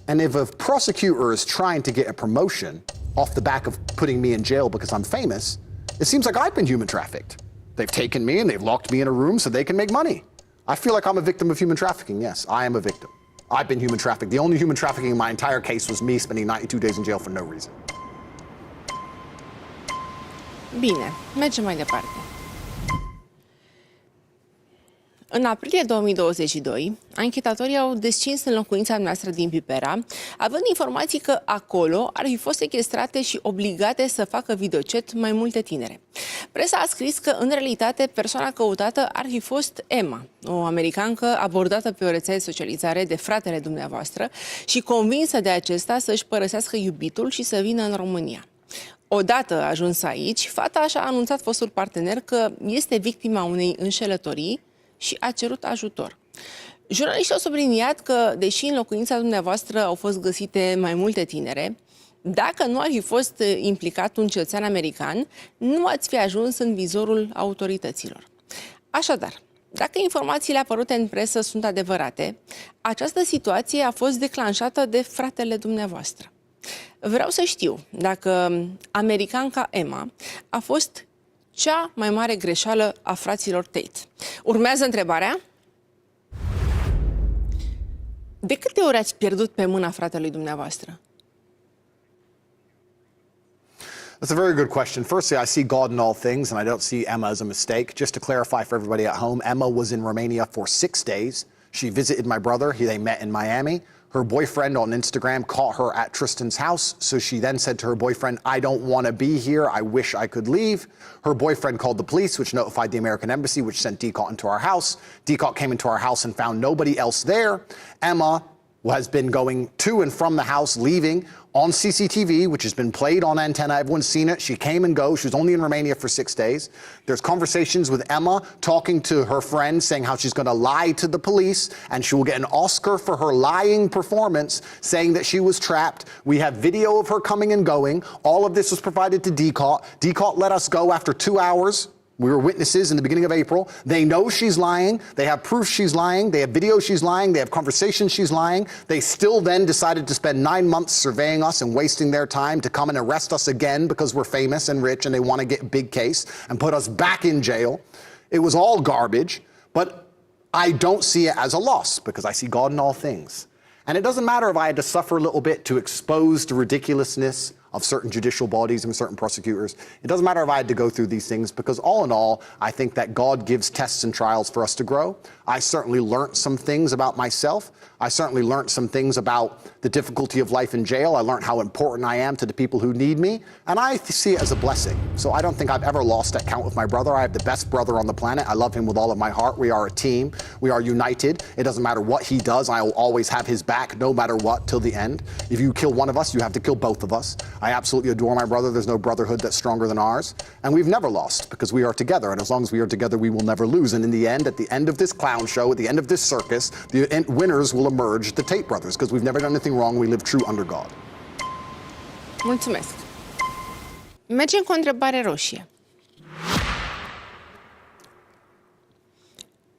And if a prosecutor is trying to get a promotion off the back of putting me in jail because I'm famous, it seems like I've been human trafficked. They've taken me and they've locked me in a room so they can make money. I feel like I'm a victim of human trafficking. Yes, I am a victim. I've been human trafficked. The only human trafficking in my entire case was me spending 92 days in jail for no reason. Bine, mergem mai departe. În aprilie 2022, anchetatorii au descins în locuința noastră din Pipera, având informații că acolo ar fi fost sechestrate și obligate să facă videochat mai multe tinere. Presa a scris că, în realitate, persoana căutată ar fi fost Emma, o americancă abordată pe o rețea de socializare de fratele dumneavoastră și convinsă de acesta să-și părăsească iubitul și să vină în România. Odată ajuns aici, fata și-a anunțat fostul partener că este victima unei înșelătorii și a cerut ajutor. Jurnaliștii au subliniat că, deși în locuința dumneavoastră au fost găsite mai multe tinere, dacă nu ar fi fost implicat un cetățean american, nu ați fi ajuns în vizorul autorităților. Așadar, dacă informațiile apărute în presă sunt adevărate, această situație a fost declanșată de fratele dumneavoastră. Vreau să știu dacă americanca Emma a fost cea mai mare greșeală a fraților Tate. Urmează întrebarea. De câte ori ați pierdut pe mâna fratelui dumneavoastră? That's a very good question. Firstly, I see God in all things, and I don't see Emma as a mistake. Just to clarify for everybody at home, Emma was in Romania for 6 days. She visited my brother. They met in Miami. Her boyfriend on Instagram caught her at Tristan's house, so she then said to her boyfriend, I don't want to be here, I wish I could leave. Her boyfriend called the police, which notified the American embassy, which sent Decot into our house. Decot came into our house and found nobody else there. Emma has been going to and from the house, leaving on CCTV, which has been played on antenna. Everyone's seen it. She came and goes. She was only in Romania for 6 days. There's conversations with Emma talking to her friend, saying how she's going to lie to the police and she will get an Oscar for her lying performance, saying that she was trapped. We have video of her coming and going. All of this was provided to Decot. Decot let us go after 2 hours. We were witnesses in the beginning of April. They know she's lying. They have proof she's lying. They have video she's lying. They have conversations she's lying. They still then decided to spend 9 months surveying us and wasting their time to come and arrest us again because we're famous and rich and they want to get a big case and put us back in jail. It was all garbage, but I don't see it as a loss because I see God in all things. And it doesn't matter if I had to suffer a little bit to expose the ridiculousness of certain judicial bodies and certain prosecutors. It doesn't matter if I had to go through these things because all in all, I think that God gives tests and trials for us to grow. I certainly learned some things about myself. I certainly learned some things about the difficulty of life in jail. I learned how important I am to the people who need me, and I see it as a blessing. So I don't think I've ever lost that count with my brother. I have the best brother on the planet. I love him with all of my heart. We are a team. We are united. It doesn't matter what he does. I will always have his back no matter what till the end. If you kill one of us, you have to kill both of us. I absolutely adore my brother. There's no brotherhood that's stronger than ours. And we've never lost because we are together. And as long as we are together, we will never lose. And in the end, at the end of this clown show, at the end of this circus, the winners will emerge, the Tate brothers, because we've never done anything wrong. We live true under God. Mulțumesc. Mergem cu o întrebare roșie.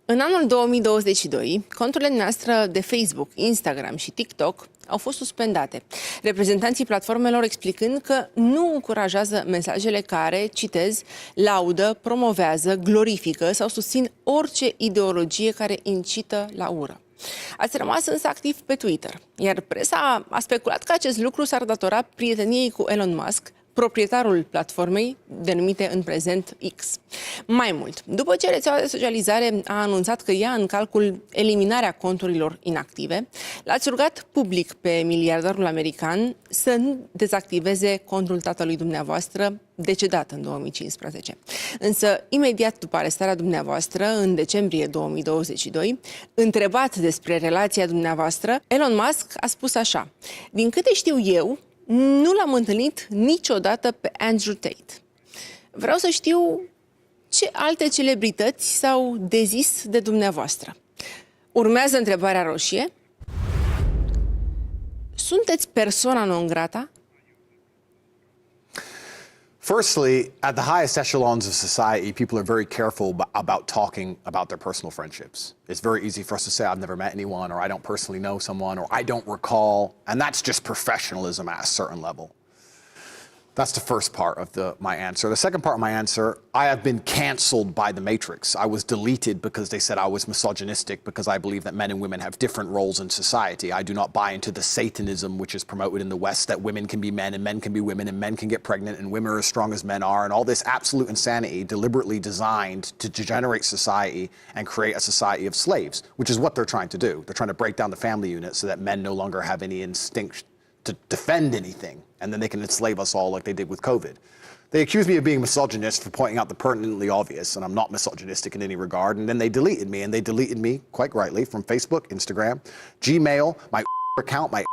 În anul 2022, conturile noastre de Facebook, Instagram și TikTok au fost suspendate. Reprezentanții platformelor explicând că nu încurajează mesajele care, citez, laudă, promovează, glorifică sau susțin orice ideologie care incită la ură. Ați rămas însă activ pe Twitter, iar presa a speculat că acest lucru s-ar datora prieteniei cu Elon Musk, proprietarul platformei denumite în prezent X. Mai mult, după ce rețeaua de socializare a anunțat că ia în calcul eliminarea conturilor inactive, l-ați rugat public pe miliardarul american să nu dezactiveze contul tatălui dumneavoastră, decedat în 2015. Însă, imediat după arestarea dumneavoastră, în decembrie 2022, întrebat despre relația dumneavoastră, Elon Musk a spus așa: din câte știu eu, nu l-am întâlnit niciodată pe Andrew Tate. Vreau să știu ce alte celebrități s-au dezis de dumneavoastră. Urmează întrebarea roșie. Sunteți persoana non grata? Firstly, at the highest echelons of society, people are very careful about talking about their personal friendships. It's very easy for us to say, I've never met anyone, or I don't personally know someone, or I don't recall, and that's just professionalism at a certain level. That's the first part of my answer. The second part of my answer, I have been canceled by the Matrix. I was deleted because they said I was misogynistic because I believe that men and women have different roles in society. I do not buy into the Satanism which is promoted in the West, that women can be men and men can be women and men can get pregnant and women are as strong as men are, and all this absolute insanity deliberately designed to degenerate society and create a society of slaves, which is what they're trying to do. They're trying to break down the family unit so that men no longer have any instinct to defend anything, and then they can enslave us all like they did with COVID. They accused me of being misogynist for pointing out the pertinently obvious, and I'm not misogynistic in any regard, and then they deleted me, and they deleted me, quite rightly, from Facebook, Instagram, Gmail, my account, my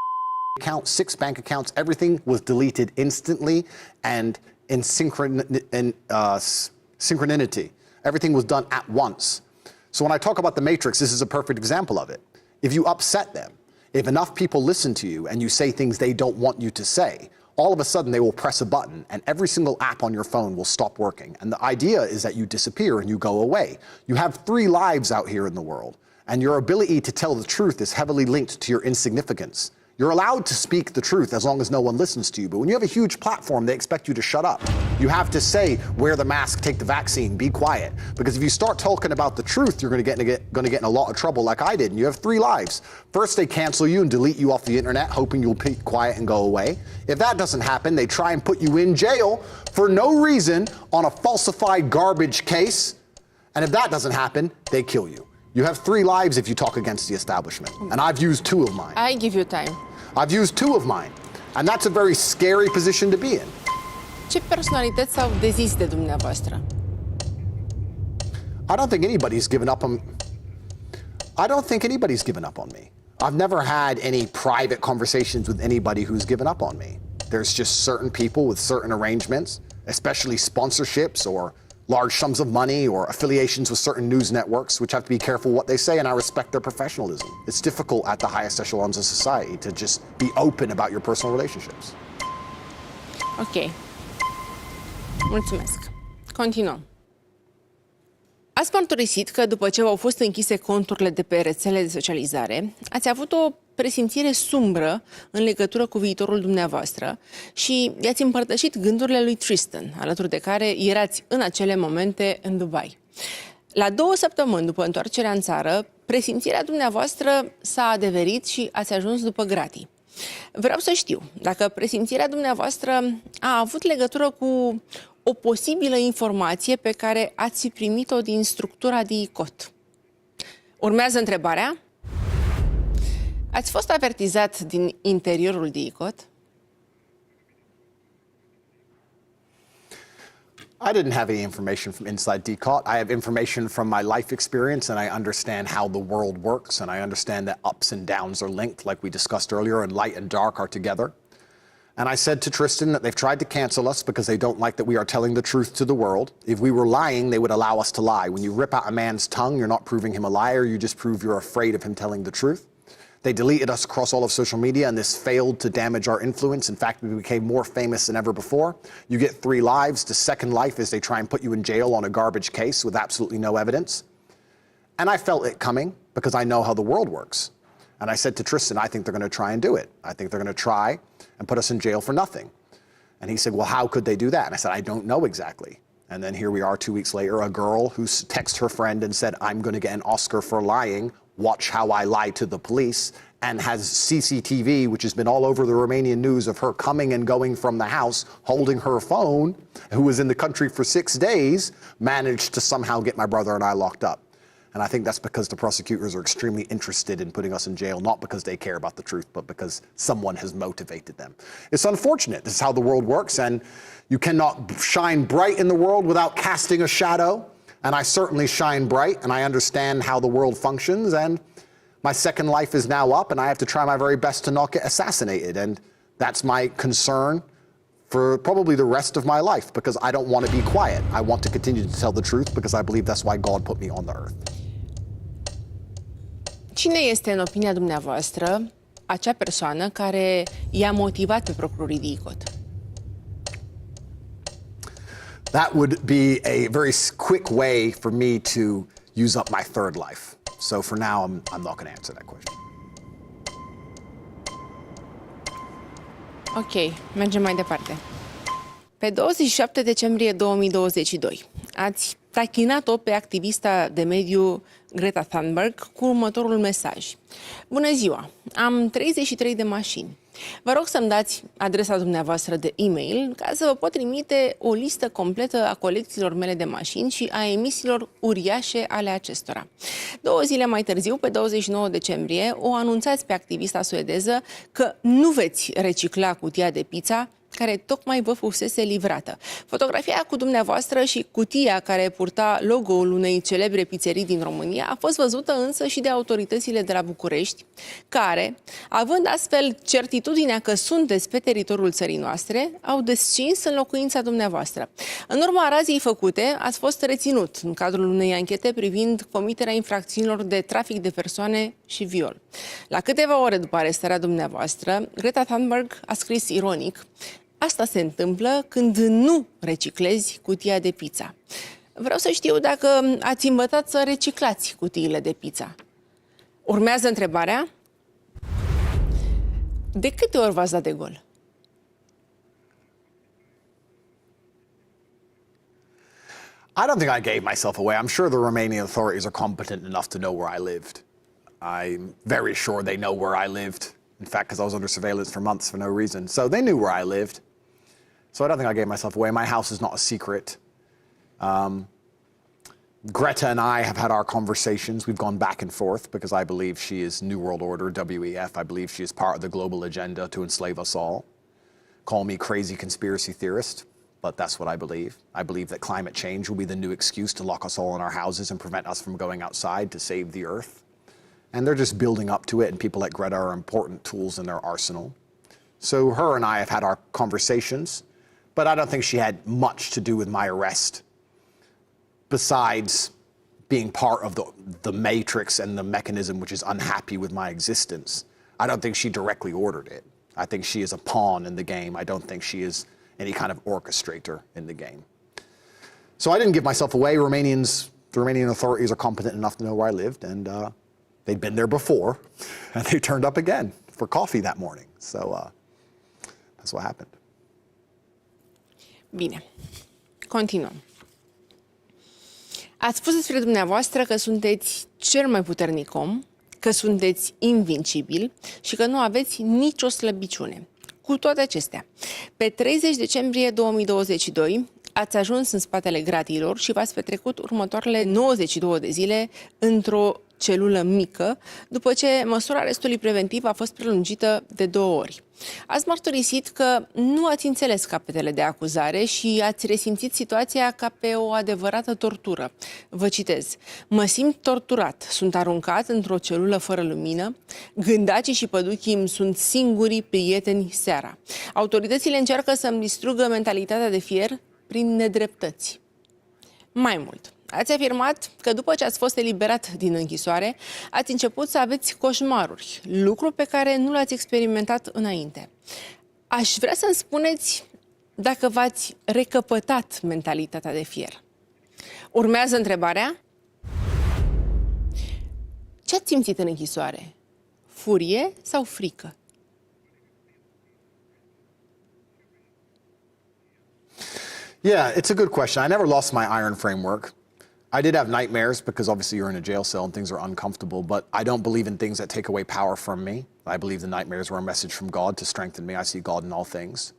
account, 6 bank accounts, everything was deleted instantly and in synchronity. Everything was done at once. So when I talk about the Matrix, this is a perfect example of it. If you upset them, if enough people listen to you and you say things they don't want you to say, all of a sudden they will press a button and every single app on your phone will stop working. And the idea is that you disappear and you go away. You have 3 lives out here in the world, and your ability to tell the truth is heavily linked to your insignificance. You're allowed to speak the truth as long as no one listens to you, but when you have a huge platform, they expect you to shut up. You have to say, wear the mask, take the vaccine, be quiet. Because if you start talking about the truth, you're going to get in a lot of trouble like I did, and you have 3 lives. First, they cancel you and delete you off the internet, hoping you'll be quiet and go away. If that doesn't happen, they try and put you in jail for no reason on a falsified garbage case. And if that doesn't happen, they kill you. You have 3 lives if you talk against the establishment. And I've used 2 of mine. I give you time. I've used 2 of mine. And that's a very scary position to be in. Ce personalități s-au dezis de dumneavoastră? I don't think anybody's given up on me. I've never had any private conversations with anybody who's given up on me. There's just certain people with certain arrangements, especially sponsorships or large sums of money or affiliations with certain news networks, which have to be careful what they say, and I respect their professionalism. It's difficult at the highest echelons of society to just be open about your personal relationships. Ok. Mulțumesc. Continuăm. Ați mărturisit că după ce au fost închise conturile de pe rețele de socializare, ați avut o presimțire sumbră în legătură cu viitorul dumneavoastră și i-ați împărtășit gândurile lui Tristan, alături de care erați în acele momente în Dubai. La 2 săptămâni după întoarcerea în țară, presimțirea dumneavoastră s-a adeverit și ați ajuns după gratii. Vreau să știu dacă presimțirea dumneavoastră a avut legătură cu o posibilă informație pe care ați primit-o din structura DICOT. Urmează întrebarea. Ați fost avertizat din interiorul DICOT? I didn't have any information from inside DCOT. I have information from my life experience, and I understand how the world works, and I understand that ups and downs are linked, like we discussed earlier, and light and dark are together. And I said to Tristan that they've tried to cancel us because they don't like that we are telling the truth to the world. If we were lying, they would allow us to lie. When you rip out a man's tongue, you're not proving him a liar, you just prove you're afraid of him telling the truth. They deleted us across all of social media, and this failed to damage our influence. In fact, we became more famous than ever before. You get 3 lives. The second life is they try and put you in jail on a garbage case with absolutely no evidence. And I felt it coming because I know how the world works. And I said to Tristan, I think they're going to try and do it. I think they're going to try and put us in jail for nothing. And he said, well, how could they do that? And I said, I don't know exactly. And then here we are 2 weeks later, a girl who texted her friend and said, I'm going to get an Oscar for lying. Watch how I lie to the police. and has CCTV, which has been all over the Romanian news of her coming and going from the house, holding her phone, who was in the country for 6 days, managed to somehow get my brother and I locked up. And I think that's because the prosecutors are extremely interested in putting us in jail, not because they care about the truth, but because someone has motivated them. It's unfortunate. This is how the world works, and you cannot shine bright in the world without casting a shadow. And I certainly shine bright, and I understand how the world functions, and my second life is now up, and I have to try my very best to not get assassinated. And that's my concern for probably the rest of my life, because I don't want to be quiet. I want to continue to tell the truth, because I believe that's why God put me on the earth. Cine este, în opinia dumneavoastră, acea persoană care i-a motivat pe procurorii DICOT? That would be a very quick way for me to use up my third life. So for now, I'm not going to answer that question. Ok, mergem mai departe. Pe 27 decembrie 2022, ați tachinat-o pe activista de mediu Greta Thunberg cu următorul mesaj. Bună ziua, am 33 de mașini. Vă rog să-mi dați adresa dumneavoastră de e-mail ca să vă pot trimite o listă completă a colecțiilor mele de mașini și a emisiilor uriașe ale acestora. 2 zile mai târziu, pe 29 decembrie, o anunțați pe activista suedeză că nu veți recicla cutia de pizza care tocmai vă fusese livrată. Fotografia cu dumneavoastră și cutia care purta logo-ul unei celebre pizzerii din România a fost văzută însă și de autoritățile de la București, care, având astfel certitudinea că sunteți pe teritoriul țării noastre, au descins în locuința dumneavoastră. În urma raziei făcute, ați fost reținut în cadrul unei anchete privind comiterea infracțiunilor de trafic de persoane și viol. La câteva ore după arestarea dumneavoastră, Greta Thunberg a scris ironic: asta se întâmplă când nu reciclezi cutia de pizza. Vreau să știu dacă ați învățat să reciclați cutiile de pizza. Urmează întrebarea: de câte ori v-ați dat de gol? I don't think I gave myself away. I'm sure the Romanian authorities are competent enough to know where I lived. I'm very sure they know where I lived. In fact, because I was under surveillance for months for no reason. So they knew where I lived. So I don't think I gave myself away. My house is not a secret. Greta and I have had our conversations. We've gone back and forth because I believe she is New World Order, WEF. I believe she is part of the global agenda to enslave us all. Call me crazy conspiracy theorist, but that's what I believe. I believe that climate change will be the new excuse to lock us all in our houses and prevent us from going outside to save the earth. And they're just building up to it, and people like Greta are important tools in their arsenal. So her and I have had our conversations, but I don't think she had much to do with my arrest, besides being part of the matrix and the mechanism which is unhappy with my existence. I don't think she directly ordered it. I think she is a pawn in the game. I don't think she is any kind of orchestrator in the game. So I didn't give myself away. The Romanian authorities are competent enough to know where I lived, and they'd been there before, and they turned up again for coffee that morning. So that's what happened. Bine, continuăm. Ați spus despre dumneavoastră că sunteți cel mai puternic om, că sunteți invincibil și că nu aveți nicio slăbiciune. Cu toate acestea, pe 30 decembrie 2022 ați ajuns în spatele gratiilor și v-ați petrecut următoarele 92 de zile într-o celulă mică, după ce măsura arestului preventiv a fost prelungită de 2 ori. Ați mărturisit că nu ați înțeles capetele de acuzare și ați resimțit situația ca pe o adevărată tortură. Vă citez: mă simt torturat, sunt aruncat într-o celulă fără lumină, gândacii și păduchii îmi sunt singurii prieteni seara. Autoritățile încearcă să-mi distrugă mentalitatea de fier prin nedreptăți. Mai mult, ați afirmat că după ce ați fost eliberat din închisoare, ați început să aveți coșmaruri, lucru pe care nu l-ați experimentat înainte. Aș vrea să-mi spuneți dacă v-ați recăpătat mentalitatea de fier. Urmează întrebarea: ce ați simțit în închisoare? Furie sau frică? Yeah, it's a good question. I never lost my iron framework. I did have nightmares because obviously you're in a jail cell and things are uncomfortable, but I don't believe in things that take away power from me. I believe the nightmares were a message from God to strengthen me. I see God in all things.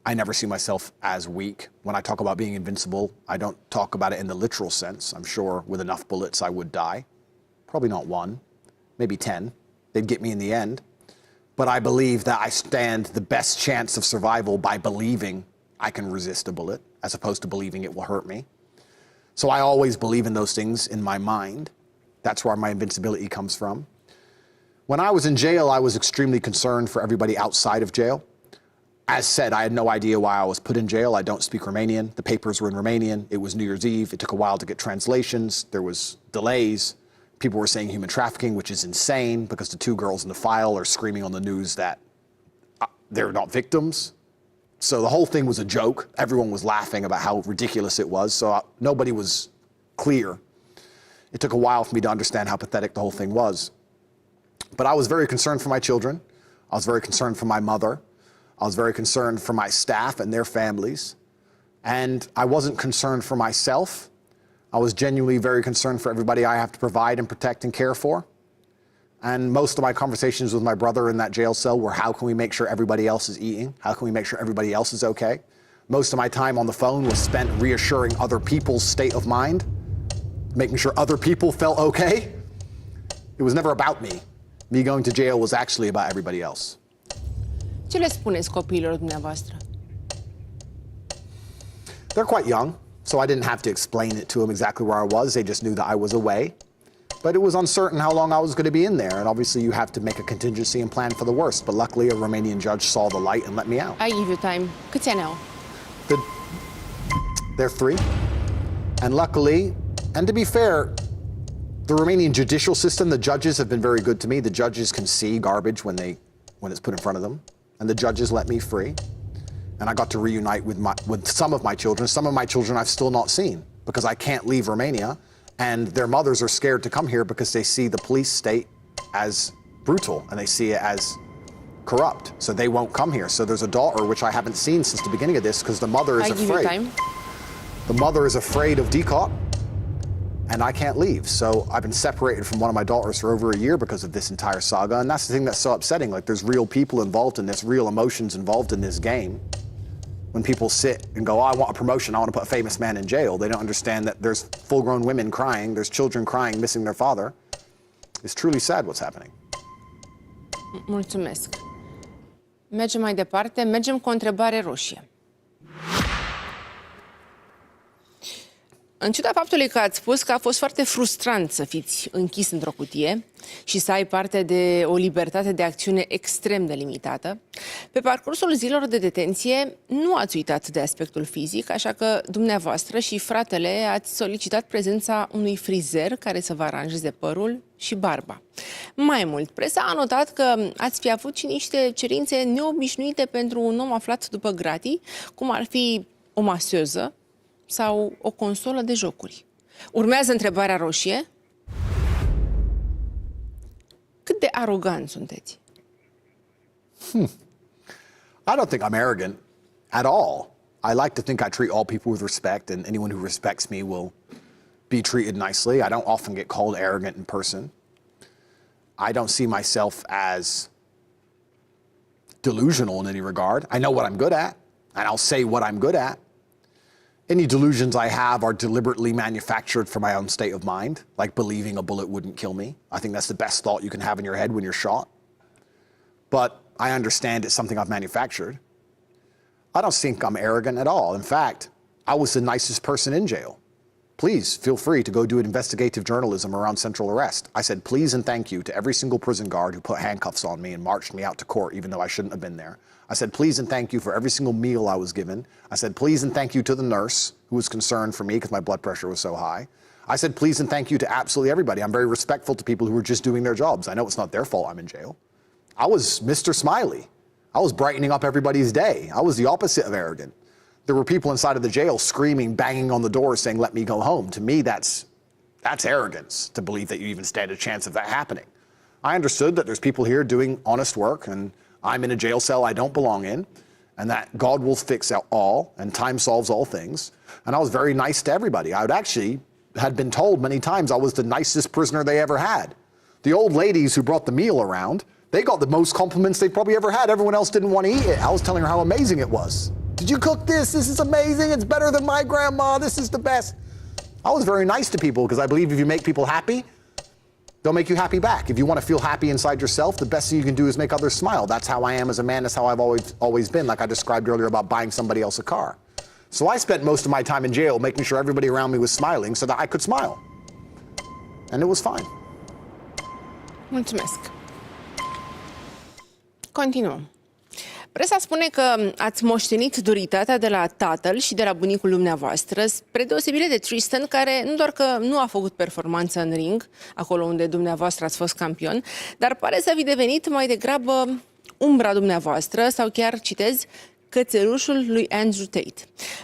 I never see myself as weak. When I talk about being invincible, I don't talk about it in the literal sense. I'm sure with enough bullets I would die. Probably not 1, maybe 10. They'd get me in the end. But I believe that I stand the best chance of survival by believing I can resist a bullet, as opposed to believing it will hurt me. So I always believe in those things in my mind. That's where my invincibility comes from. When I was in jail, I was extremely concerned for everybody outside of jail. As said, I had no idea why I was put in jail. I don't speak Romanian. The papers were in Romanian. It was New Year's Eve. It took a while to get translations. There was delays. People were saying human trafficking, which is insane because the 2 girls in the file are screaming on the news that they're not victims. So the whole thing was a joke. Everyone was laughing about how ridiculous it was. So nobody was clear. It took a while for me to understand how pathetic the whole thing was. But I was very concerned for my children. I was very concerned for my mother. I was very concerned for my staff and their families. And I wasn't concerned for myself. I was genuinely very concerned for everybody I have to provide and protect and care for. And most of my conversations with my brother in that jail cell were, how can we make sure everybody else is eating? How can we make sure everybody else is okay? Most of my time on the phone was spent reassuring other people's state of mind, making sure other people felt okay. It was never about me. Me going to jail was actually about everybody else. Ce le spuneți copiilor dumneavoastră? They're quite young, so I didn't have to explain it to them exactly where I was. They just knew that I was away. But it was uncertain how long I was going to be in there. And obviously you have to make a contingency and plan for the worst. But luckily a Romanian judge saw the light and let me out. I give you time. Câți ani au? They're 3. And luckily, and to be fair, the Romanian judicial system, the judges have been very good to me. The judges can see garbage when it's put in front of them. And the judges let me free. And I got to reunite with some of my children. Some of my children I've still not seen because I can't leave Romania. And their mothers are scared to come here because they see the police state as brutal and they see it as corrupt. So they won't come here. So there's a daughter, which I haven't seen since the beginning of this because the mother is afraid. I give you time. The mother is afraid of DCOT and I can't leave. So I've been separated from one of my daughters for over a year because of this entire saga. And that's the thing that's so upsetting. Like, there's real people involved in this, real emotions involved in this game. When people sit and go, oh, I want a promotion, I want to put a famous man in jail, they don't understand that there's full-grown women crying, there's children crying, missing their father. It's truly sad what's happening. Mulțumesc. Mergem mai departe, mergem cu o întrebare roșie. În ciuda faptului că ați spus că a fost foarte frustrant să fiți închis într-o cutie și să ai parte de o libertate de acțiune extrem de limitată, pe parcursul zilelor de detenție nu ați uitat de aspectul fizic, așa că dumneavoastră și fratele ați solicitat prezența unui frizer care să vă aranjeze părul și barba. Mai mult, presa a notat că ați fi avut și niște cerințe neobișnuite pentru un om aflat după gratii, cum ar fi o masöză sau o consolă de jocuri. Urmează întrebarea roșie. Cât de arogant sunteți? I don't think I'm arrogant at all. I like to think I treat all people with respect, and anyone who respects me will be treated nicely. I don't often get called arrogant in person. I don't see myself as delusional in any regard. I know what I'm good at, and I'll say what I'm good at. Any delusions I have are deliberately manufactured for my own state of mind, like believing a bullet wouldn't kill me. I think that's the best thought you can have in your head when you're shot. But I understand it's something I've manufactured. I don't think I'm arrogant at all. In fact, I was the nicest person in jail. Please feel free to go do investigative journalism around central arrest. I said please and thank you to every single prison guard who put handcuffs on me and marched me out to court even though I shouldn't have been there. I said please and thank you for every single meal I was given. I said please and thank you to the nurse who was concerned for me because my blood pressure was so high. I said please and thank you to absolutely everybody. I'm very respectful to people who are just doing their jobs. I know it's not their fault I'm in jail. I was Mr. Smiley. I was brightening up everybody's day. I was the opposite of arrogant. There were people inside of the jail screaming, banging on the door, saying, let me go home. To me, that's arrogance, to believe that you even stand a chance of that happening. I understood that there's people here doing honest work, and I'm in a jail cell I don't belong in, and that God will fix all, and time solves all things. And I was very nice to everybody. I would actually had been told many times I was the nicest prisoner they ever had. The old ladies who brought the meal around, they got the most compliments they probably ever had. Everyone else didn't want to eat it. I was telling her how amazing it was. Did you cook this? This is amazing. It's better than my grandma. This is the best. I was very nice to people because I believe if you make people happy, they'll make you happy back. If you want to feel happy inside yourself, the best thing you can do is make others smile. That's how I am as a man. That's how I've always been, like I described earlier about buying somebody else a car. So I spent most of my time in jail making sure everybody around me was smiling so that I could smile. And it was fine. Mulțumesc. Continuăm. Presa spune că ați moștenit duritatea de la tatăl și de la bunicul dumneavoastră, spre deosebire de Tristan, care nu doar că nu a făcut performanță în ring, acolo unde dumneavoastră ați fost campion, dar pare să fi devenit mai degrabă umbra dumneavoastră sau chiar, citez, cățelușul lui Andrew Tate.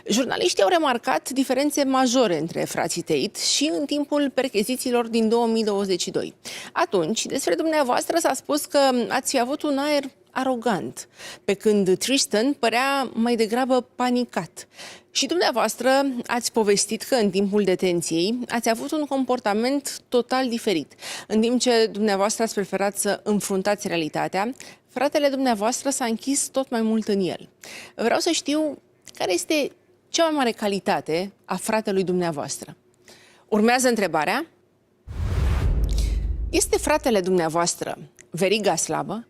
Jurnaliștii au remarcat diferențe majore între frații Tate și în timpul perchezițiilor din 2022. Atunci, despre dumneavoastră s-a spus că ați fi avut un aer arogant, pe când Tristan părea mai degrabă panicat. Și dumneavoastră ați povestit că în timpul detenției ați avut un comportament total diferit. În timp ce dumneavoastră ați preferat să înfruntați realitatea, fratele dumneavoastră s-a închis tot mai mult în el. Vreau să știu care este cea mai mare calitate a fratelui dumneavoastră. Urmează întrebarea. Este fratele dumneavoastră veriga slabă?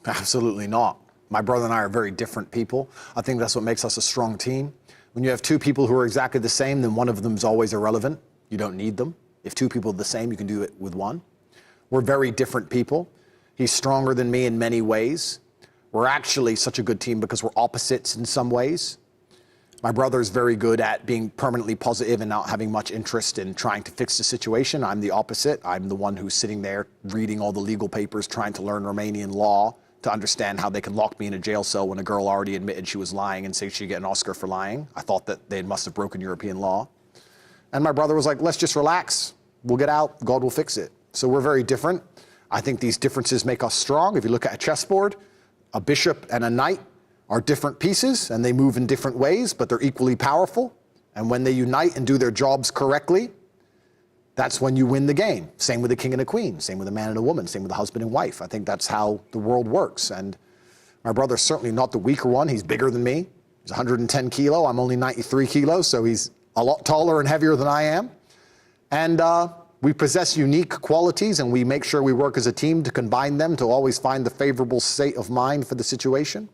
Absolutely not. My brother and I are very different people. I think that's what makes us a strong team. When you have two people who are exactly the same, then one of them is always irrelevant. You don't need them. If two people are the same, you can do it with one. We're very different people. He's stronger than me in many ways. We're actually such a good team because we're opposites in some ways. My brother is very good at being permanently positive and not having much interest in trying to fix the situation. I'm the opposite. I'm the one who's sitting there reading all the legal papers, trying to learn Romanian law to understand how they can lock me in a jail cell when a girl already admitted she was lying and say she'd get an Oscar for lying. I thought that they must have broken European law. And my brother was like, let's just relax. We'll get out. God will fix it. So we're very different. I think these differences make us strong. If you look at a chessboard, a bishop and a knight are different pieces and they move in different ways, but they're equally powerful. And when they unite and do their jobs correctly, that's when you win the game. Same with a king and a queen, same with a man and a woman, same with a husband and wife. I think that's how the world works. And my brother's certainly not the weaker one. He's bigger than me. He's 110 kilo. I'm only 93 kilos, so he's a lot taller and heavier than I am. And we possess unique qualities, and we make sure we work as a team to combine them to always find the favorable state of mind for the situation.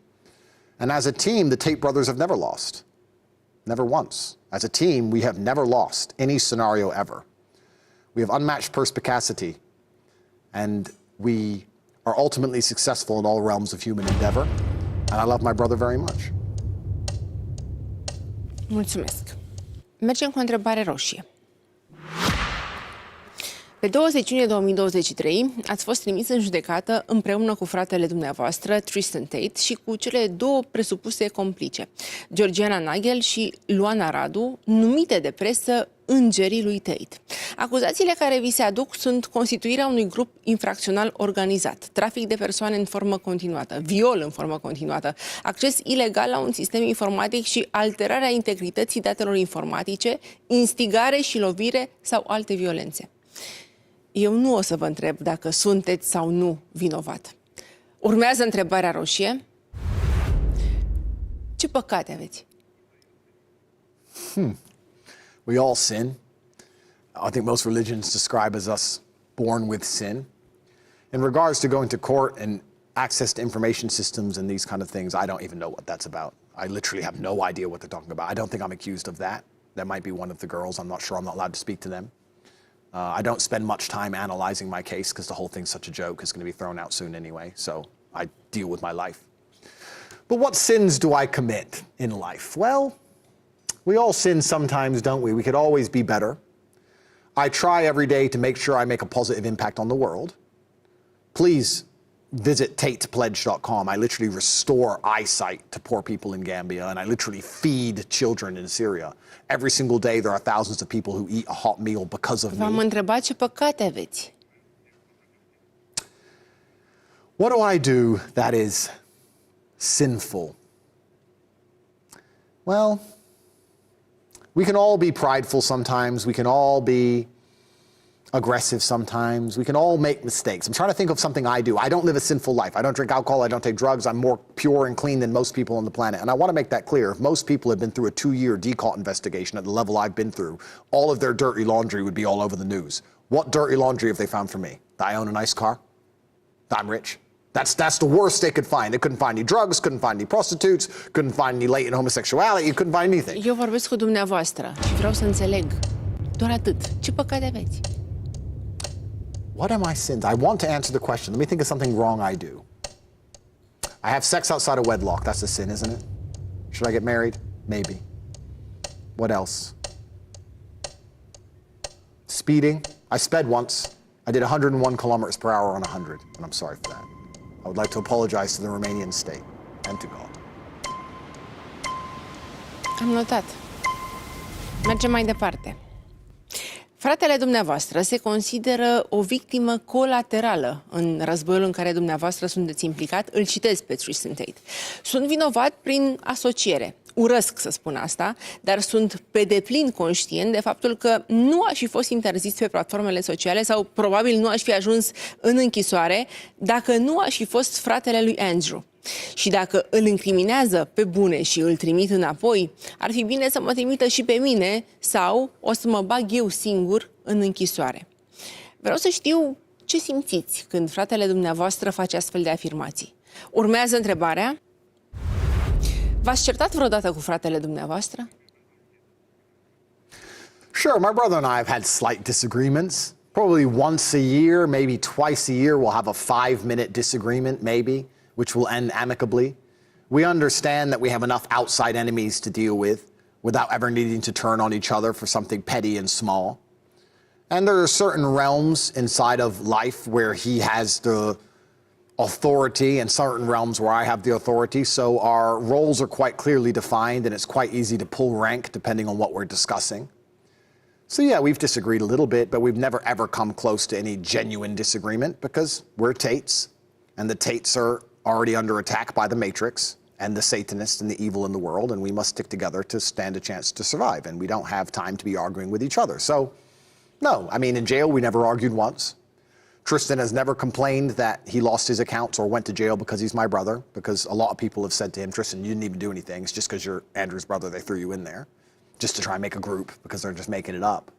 And as a team, the Tate brothers have never lost. Never once. As a team, we have never lost any scenario ever. We have unmatched perspicacity, and we are ultimately successful in all realms of human endeavor. And I love my brother very much. Mulțumesc. Mergem cu o întrebare roșie. Pe 20 iunie 2023 ați fost trimis în judecată împreună cu fratele dumneavoastră, Tristan Tate, și cu cele două presupuse complice, Georgiana Nagel și Luana Radu, numite de presă îngerii lui Tate. Acuzațiile care vi se aduc sunt constituirea unui grup infracțional organizat, trafic de persoane în formă continuată, viol în formă continuată, acces ilegal la un sistem informatic și alterarea integrității datelor informatice, instigare și lovire sau alte violențe. Eu nu o să vă întreb dacă sunteți sau nu vinovat. Urmează întrebarea roșie. Ce păcate aveți? We all sin. I think most religions describe as us born with sin. In regards to going to court and access to information systems and these kind of things, I don't even know what that's about. I literally have no idea what they're talking about. I don't think I'm accused of that. That might be one of the girls. I'm not sure. I'm not allowed to speak to them. I don't spend much time analyzing my case because the whole thing's such a joke. It's going to be thrown out soon anyway, so I deal with my life. But what sins do I commit in life? Well, we all sin sometimes, don't we? We could always be better. I try every day to make sure I make a positive impact on the world. Please visit tatepledge.com. I literally restore eyesight to poor people in Gambia, and I literally feed children in Syria. Every single day there are thousands of people who eat a hot meal because of me. V-am întrebat ce păcate aveți. What do I do that is sinful? Well, We can all be prideful sometimes. We can all be aggressive sometimes. We can all make mistakes. I'm trying to think of something I do. I don't live a sinful life. I don't drink alcohol. I don't take drugs. I'm more pure and clean than most people on the planet. And I want to make that clear. If most people had been through a 2-year decaut investigation at the level I've been through, all of their dirty laundry would be all over the news. What dirty laundry have they found from me? That I own a nice car? That I'm rich? That's the worst they could find. They couldn't find any drugs, couldn't find any prostitutes, couldn't find any latent homosexuality, couldn't find anything. Eu vorbesc cu dumneavoastră și vreau să înțeleg. Doar atât. Ce păcate aveți? What am I sins? I want to answer the question. Let me think of something wrong I do. I have sex outside of wedlock. That's a sin, isn't it? Should I get married? Maybe. What else? Speeding. I sped once. I did 101 kilometers per hour on 100, and I'm sorry for that. I would like to apologize to the Romanian state and to God. Am notat. Mergem mai departe. Fratele dumneavoastră se consideră o victimă colaterală în războiul în care dumneavoastră sunteți implicat. Îl citez pe Tristan Tate. Sunt vinovat prin asociere. Urăsc să spun asta, dar sunt pe deplin conștient de faptul că nu aș fi fost interzis pe platformele sociale sau probabil nu aș fi ajuns în închisoare dacă nu aș fi fost fratele lui Andrew. Și dacă îl incriminează pe bune și îl trimit înapoi, ar fi bine să mă trimită și pe mine sau o să mă bag eu singur în închisoare. Vreau să știu ce simțiți când fratele dumneavoastră face astfel de afirmații. Urmează întrebarea. V-ați certat vreodată cu fratele dumneavoastră? Sure, my brother and I have had slight disagreements. Probably once a year, maybe twice a year, we'll have a 5-minute disagreement, maybe, which will end amicably. We understand that we have enough outside enemies to deal with without ever needing to turn on each other for something petty and small. And there are certain realms inside of life where he has the authority and certain realms where I have the authority, so our roles are quite clearly defined and it's quite easy to pull rank depending on what we're discussing. So yeah, we've disagreed a little bit, but we've never ever come close to any genuine disagreement because we're Tates, and the Tates are already under attack by the Matrix and the Satanists and the evil in the world, and we must stick together to stand a chance to survive, and we don't have time to be arguing with each other. So, no, I mean, in jail we never argued once. Tristan has never complained that he lost his accounts or went to jail because he's my brother, because a lot of people have said to him, Tristan, you didn't even do anything. It's just because you're Andrew's brother, they threw you in there, just to try and make a group because they're just making it up.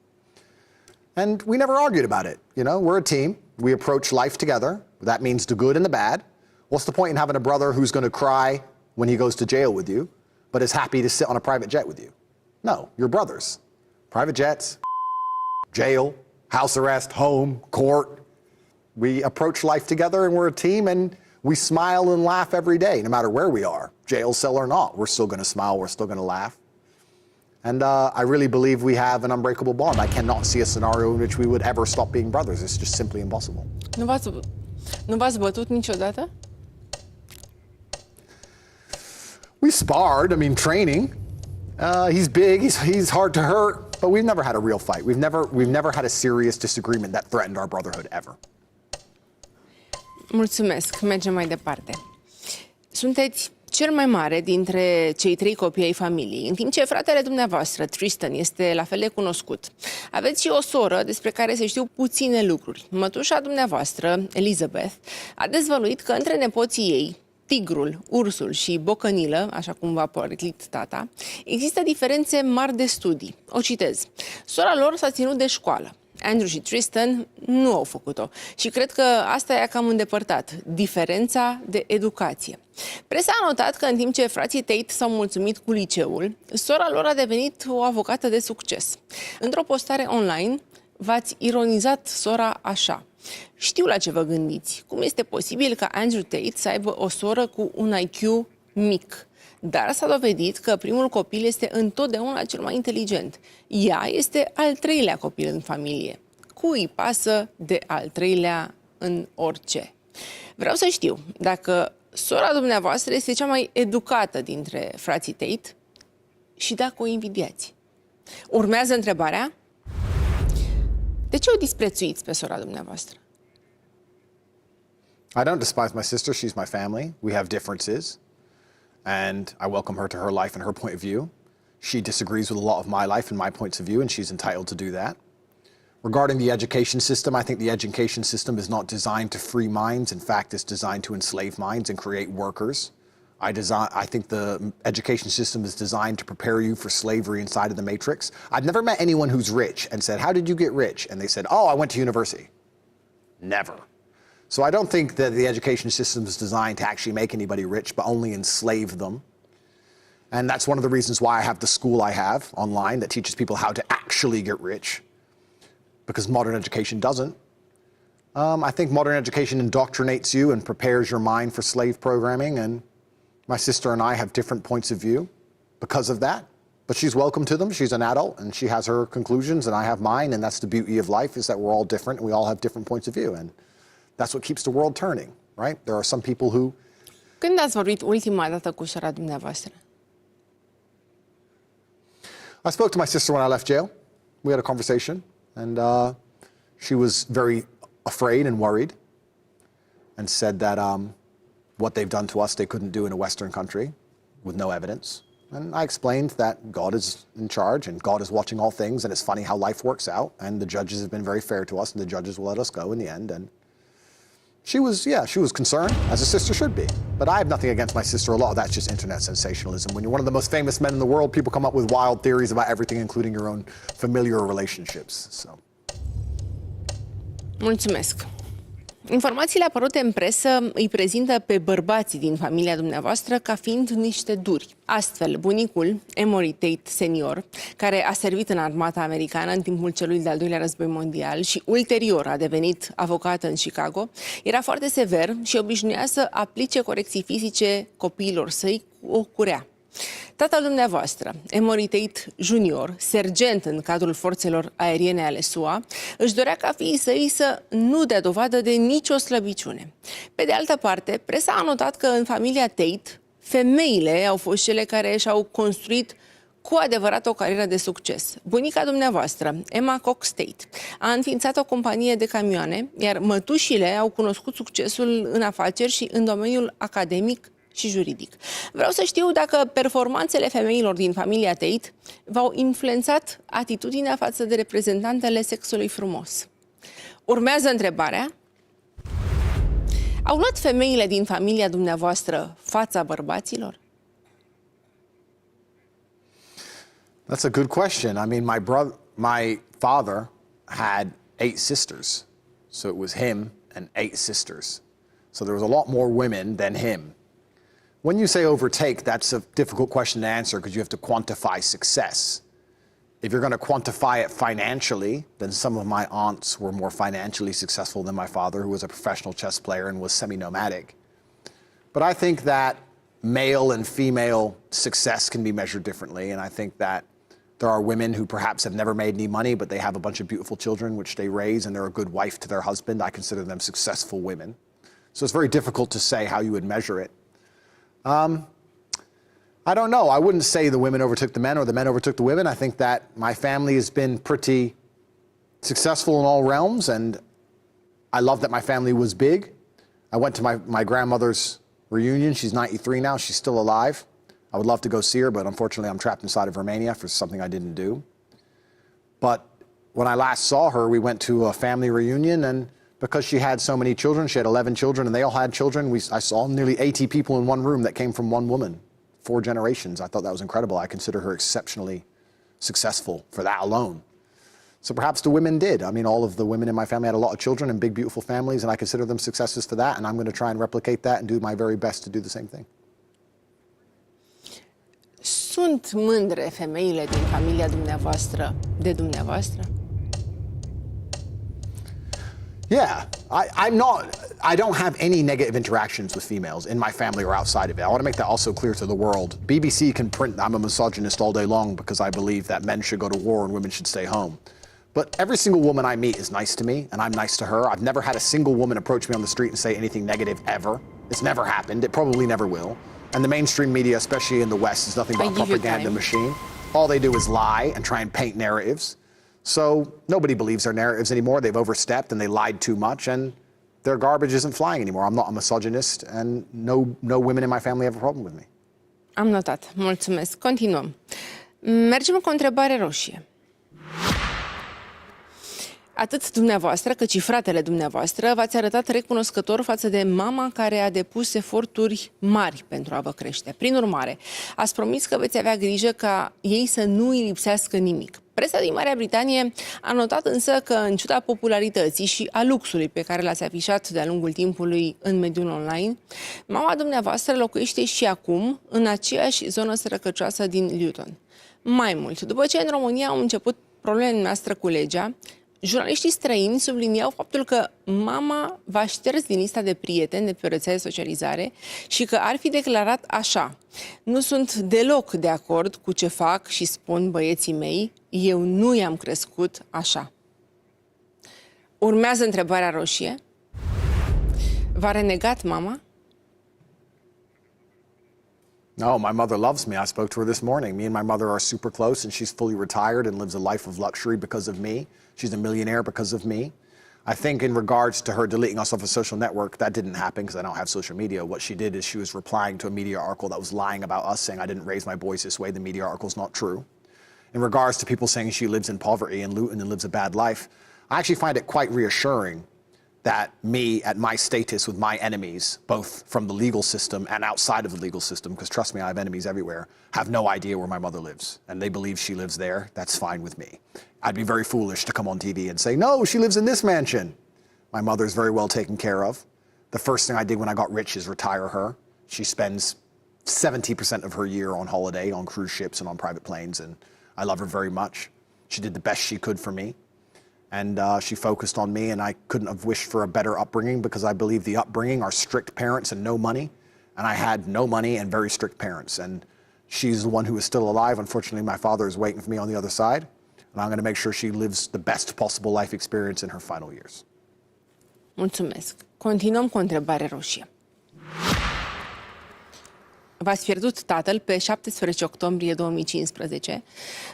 And we never argued about it. You know, we're a team. We approach life together. That means the good and the bad. What's the point in having a brother who's going to cry when he goes to jail with you, but is happy to sit on a private jet with you? No, you're brothers. Private jets, jail, house arrest, home, court. We approach life together and we're a team and we smile and laugh every day, no matter where we are, jail cell or not. We're still going to smile, we're still going to laugh. And I really believe we have an unbreakable bond. I cannot see a scenario in which we would ever stop being brothers. It's just simply impossible. Nu v-ați bătut niciodată? We sparred, I mean, training. He's big, he's hard to hurt, but we've never had a real fight. We've never had a serious disagreement that threatened our brotherhood ever. Mulțumesc. Mergem mai departe. Sunteți cel mai mare dintre cei 3 copii ai familiei, în timp ce fratele dumneavoastră, Tristan, este la fel de cunoscut. Aveți și o soră despre care se știu puține lucruri. Mătușa dumneavoastră, Elizabeth, a dezvăluit că între nepoții ei, tigrul, ursul și bocănilă, așa cum v-a poreclit tata, există diferențe mari de studii. O citez. Sora lor s-a ținut de școală. Andrew și Tristan nu au făcut-o și cred că asta i-a cam îndepărtat, diferența de educație. Presa a notat că în timp ce frații Tate s-au mulțumit cu liceul, sora lor a devenit o avocată de succes. Într-o postare online, v-ați ironizat sora așa. Știu la ce vă gândiți. Cum este posibil ca Andrew Tate să aibă o soră cu un IQ mic? Dar s-a dovedit că primul copil este întotdeauna cel mai inteligent. Ea este al 3-lea copil în familie. Cui îi pasă de al 3-lea în orice? Vreau să știu dacă sora dumneavoastră este cea mai educată dintre frații Tate și dacă o invidiați. Urmează întrebarea. De ce o disprețuiți pe sora dumneavoastră? I don't despise my sister, she's my family. We have differences. And I welcome her to her life and her point of view. She disagrees with a lot of my life and my points of view, and she's entitled to do that. Regarding the education system, I think the education system is not designed to free minds. In fact, it's designed to enslave minds and create workers. I think the education system is designed to prepare you for slavery inside of the matrix. I've never met anyone who's rich and said, "How did you get rich?" And they said, "Oh, I went to university." Never. So I don't think that the education system is designed to actually make anybody rich, but only enslave them. And that's one of the reasons why I have the school I have online that teaches people how to actually get rich, because modern education doesn't. I think modern education indoctrinates you and prepares your mind for slave programming, and my sister and I have different points of view because of that. But she's welcome to them. She's an adult, and she has her conclusions, and I have mine, and that's the beauty of life, is that we're all different, and we all have different points of view, and that's what keeps the world turning, right? There are some people who... Când ați vorbit ultima dată cu sora dumneavoastră? I spoke to my sister when I left jail. We had a conversation, and she was very afraid and worried, and said that what they've done to us they couldn't do in a Western country with no evidence. And I explained that God is in charge, and God is watching all things, and it's funny how life works out, and the judges have been very fair to us, and the judges will let us go in the end. And she was concerned, as a sister should be. But I have nothing against my sister. A lot of that's just internet sensationalism. When you're one of the most famous men in the world, people come up with wild theories about everything, including your own familiar relationships. So. Mulțumesc. Informațiile apărute în presă îi prezintă pe bărbații din familia dumneavoastră ca fiind niște duri. Astfel, bunicul, Andrew Tate senior, care a servit în armata americană în timpul celui de-al doilea război mondial și ulterior a devenit avocat în Chicago, era foarte sever și obișnuia să aplice corecții fizice copiilor săi cu o curea. Tatăl dumneavoastră, Andrew Tate Jr., sergent în cadrul forțelor aeriene ale SUA, își dorea ca fiii săi să nu dea dovadă de nicio slăbiciune. Pe de altă parte, presa a notat că în familia Tate, femeile au fost cele care și-au construit cu adevărat o carieră de succes. Bunica dumneavoastră, Emma Cox Tate, a înființat o companie de camioane, iar mătușile au cunoscut succesul în afaceri și în domeniul academic și juridic. Vreau să știu dacă performanțele femeilor din familia Tate v-au influențat atitudinea față de reprezentantele sexului frumos. Urmează întrebarea: au luat femeile din familia dumneavoastră fața bărbaților? That's a good question. I mean, my father had 8 sisters. So it was him and 8 sisters. So there was a lot more women than him. When you say overtake, that's a difficult question to answer because you have to quantify success. If you're going to quantify it financially, then some of my aunts were more financially successful than my father, who was a professional chess player and was semi-nomadic. But I think that male and female success can be measured differently, and I think that there are women who perhaps have never made any money, but they have a bunch of beautiful children which they raise, and they're a good wife to their husband. I consider them successful women. So it's very difficult to say how you would measure it. I don't know. I wouldn't say the women overtook the men or the men overtook the women. I think that my family has been pretty successful in all realms, and I love that my family was big. I went to my grandmother's reunion. She's 93 now. She's still alive. I would love to go see her, but unfortunately I'm trapped inside of Romania for something I didn't do. But when I last saw her, we went to a family reunion, and because she had so many children, she had 11 children, and they all had children. I saw nearly 80 people in one room that came from one woman, 4 generations. I thought that was incredible. I consider her exceptionally successful for that alone. So perhaps the women did. I mean, all of the women in my family had a lot of children and big, beautiful families, and I consider them successes for that, and I'm going to try and replicate that and do my very best to do the same thing. Sunt mândre femeile din familia dumneavoastră de dumneavoastră? Yeah, I don't have any negative interactions with females in my family or outside of it. I want to make that also clear to the world. BBC can print I'm a misogynist all day long because I believe that men should go to war and women should stay home. But every single woman I meet is nice to me, and I'm nice to her. I've never had a single woman approach me on the street and say anything negative ever. It's never happened. It probably never will. And the mainstream media, especially in the West, is nothing but a propaganda machine. All they do is lie and try and paint narratives. So nobody believes their narratives anymore. They've overstepped and they lied too much, and their garbage isn't flying anymore. I'm not a misogynist, and no women in my family have a problem with me. Am notat. Mulțumesc. Continuăm. Mergem cu o întrebare roșie. Atât dumneavoastră, cât și fratele dumneavoastră v-ați arătat recunoscător față de mama care a depus eforturi mari pentru a vă crește. Prin urmare, ați promis că veți avea grijă ca ei să nu îi lipsească nimic. Presa din Marea Britanie a notat însă că, în ciuda popularității și a luxului pe care l-ați afișat de-a lungul timpului în mediul online, mama dumneavoastră locuiește și acum în aceeași zonă sărăcăcioasă din Luton. Mai mult, după ce în România au început problemele noastre cu legea, jurnaliștii străini subliniau faptul că mama v-a șters din lista de prieteni de pe rețele de socializare și că ar fi declarat așa: nu sunt deloc de acord cu ce fac și spun băieții mei, eu nu i-am crescut așa. Urmează întrebarea roșie. V-a renegat mama? No, my mother loves me. I spoke to her this morning. Me and my mother are super close, and she's fully retired and lives a life of luxury because of me. She's a millionaire because of me. I think in regards to her deleting us off a social network, that didn't happen because I don't have social media. What she did is she was replying to a media article that was lying about us, saying I didn't raise my boys this way. The media article's not true. In regards to people saying she lives in poverty and Luton and lives a bad life, I actually find it quite reassuring that me, at my status with my enemies, both from the legal system and outside of the legal system, because trust me, I have enemies everywhere, have no idea where my mother lives. And they believe she lives there. That's fine with me. I'd be very foolish to come on TV and say, no, she lives in this mansion. My mother's very well taken care of. The first thing I did when I got rich is retire her. She spends 70% of her year on holiday, on cruise ships and on private planes, and I love her very much. She did the best she could for me. And she focused on me, and I couldn't have wished for a better upbringing because I believe the upbringing are strict parents and no money. And I had no money and very strict parents. And she's the one who is still alive. Unfortunately, my father is waiting for me on the other side. And I'm going to make sure she lives the best possible life experience in her final years. Mulțumesc. Continuăm cu o întrebare roșie. V-ați pierdut tatăl pe 17 octombrie 2015,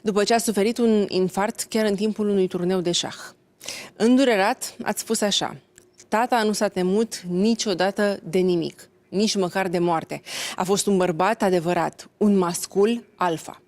după ce a suferit un infarct chiar în timpul unui turneu de șah. Îndurerat, ați spus așa: tata nu s-a temut niciodată de nimic, nici măcar de moarte. A fost un bărbat adevărat, un mascul alfa.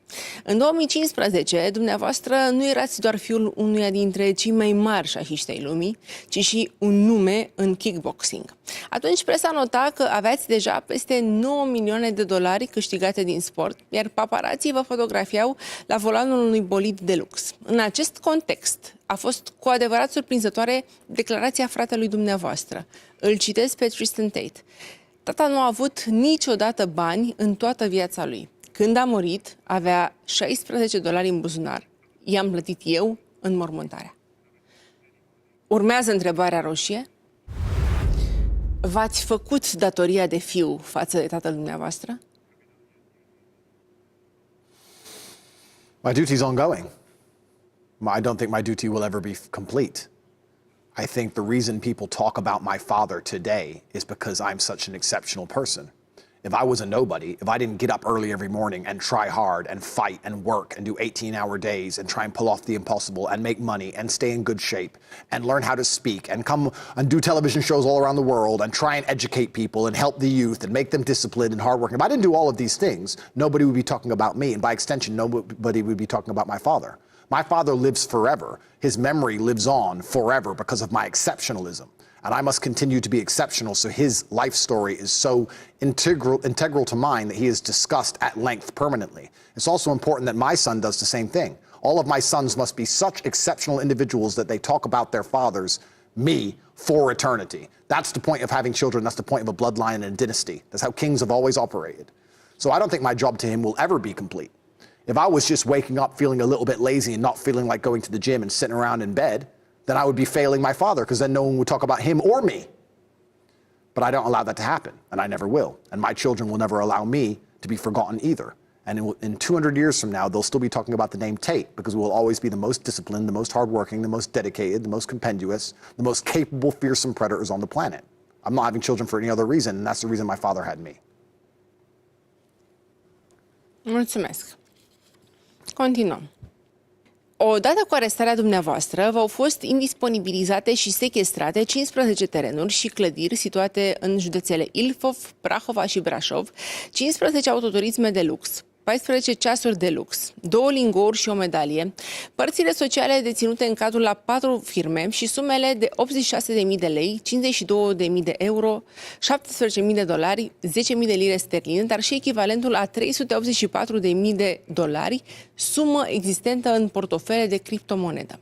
În 2015, dumneavoastră nu erați doar fiul unuia dintre cei mai mari șahiști ai lumii, ci și un nume în kickboxing. Atunci presa nota că aveați deja peste 9 milioane de dolari câștigate din sport, iar paparații vă fotografiau la volanul unui bolid de lux. În acest context, a fost cu adevărat surprinzătoare declarația fratelui dumneavoastră. Îl citez pe Tristan Tate. Tata nu a avut niciodată bani în toată viața lui. Când a murit, avea 16 dolari în buzunar. I-am plătit eu înmormântarea. Urmează întrebarea roșie. V-ați făcut datoria de fiu față de tatăl dumneavoastră? My duty is ongoing. I don't think my duty will ever be complete. I think the reason people talk about my father today is because I'm such an exceptional person. If I was a nobody, if I didn't get up early every morning and try hard and fight and work and do 18-hour days and try and pull off the impossible and make money and stay in good shape and learn how to speak and come and do television shows all around the world and try and educate people and help the youth and make them disciplined and hardworking, if I didn't do all of these things, nobody would be talking about me. And by extension, nobody would be talking about my father. My father lives forever. His memory lives on forever because of my exceptionalism. And I must continue to be exceptional, so his life story is so integral to mine that he is discussed at length permanently. It's also important that my son does the same thing. All of my sons must be such exceptional individuals that they talk about their fathers, me, for eternity. That's the point of having children. That's the point of a bloodline and a dynasty. That's how kings have always operated. So I don't think my job to him will ever be complete. If I was just waking up feeling a little bit lazy and not feeling like going to the gym and sitting around in bed, then I would be failing my father, because then no one would talk about him or me. But I don't allow that to happen, and I never will. And my children will never allow me to be forgotten either. And in 200 years from now, they'll still be talking about the name Tate, because we will always be the most disciplined, the most hardworking, the most dedicated, the most compendious, the most capable, fearsome predators on the planet. I'm not having children for any other reason, and that's the reason my father had me. Mulțumesc. Continuăm. Odată cu arestarea dumneavoastră, v-au fost indisponibilizate și sechestrate 15 terenuri și clădiri situate în județele Ilfov, Prahova și Brașov, 15 autoturisme de lux, 14 ceasuri de lux, 2 lingouri și o medalie, părțile sociale deținute în cadrul la 4 firme și sumele de 86.000 de lei, 52.000 de euro, 17.000 de dolari, 10.000 de lire sterline, dar și echivalentul a 384.000 de dolari, sumă existentă în portofele de criptomonedă.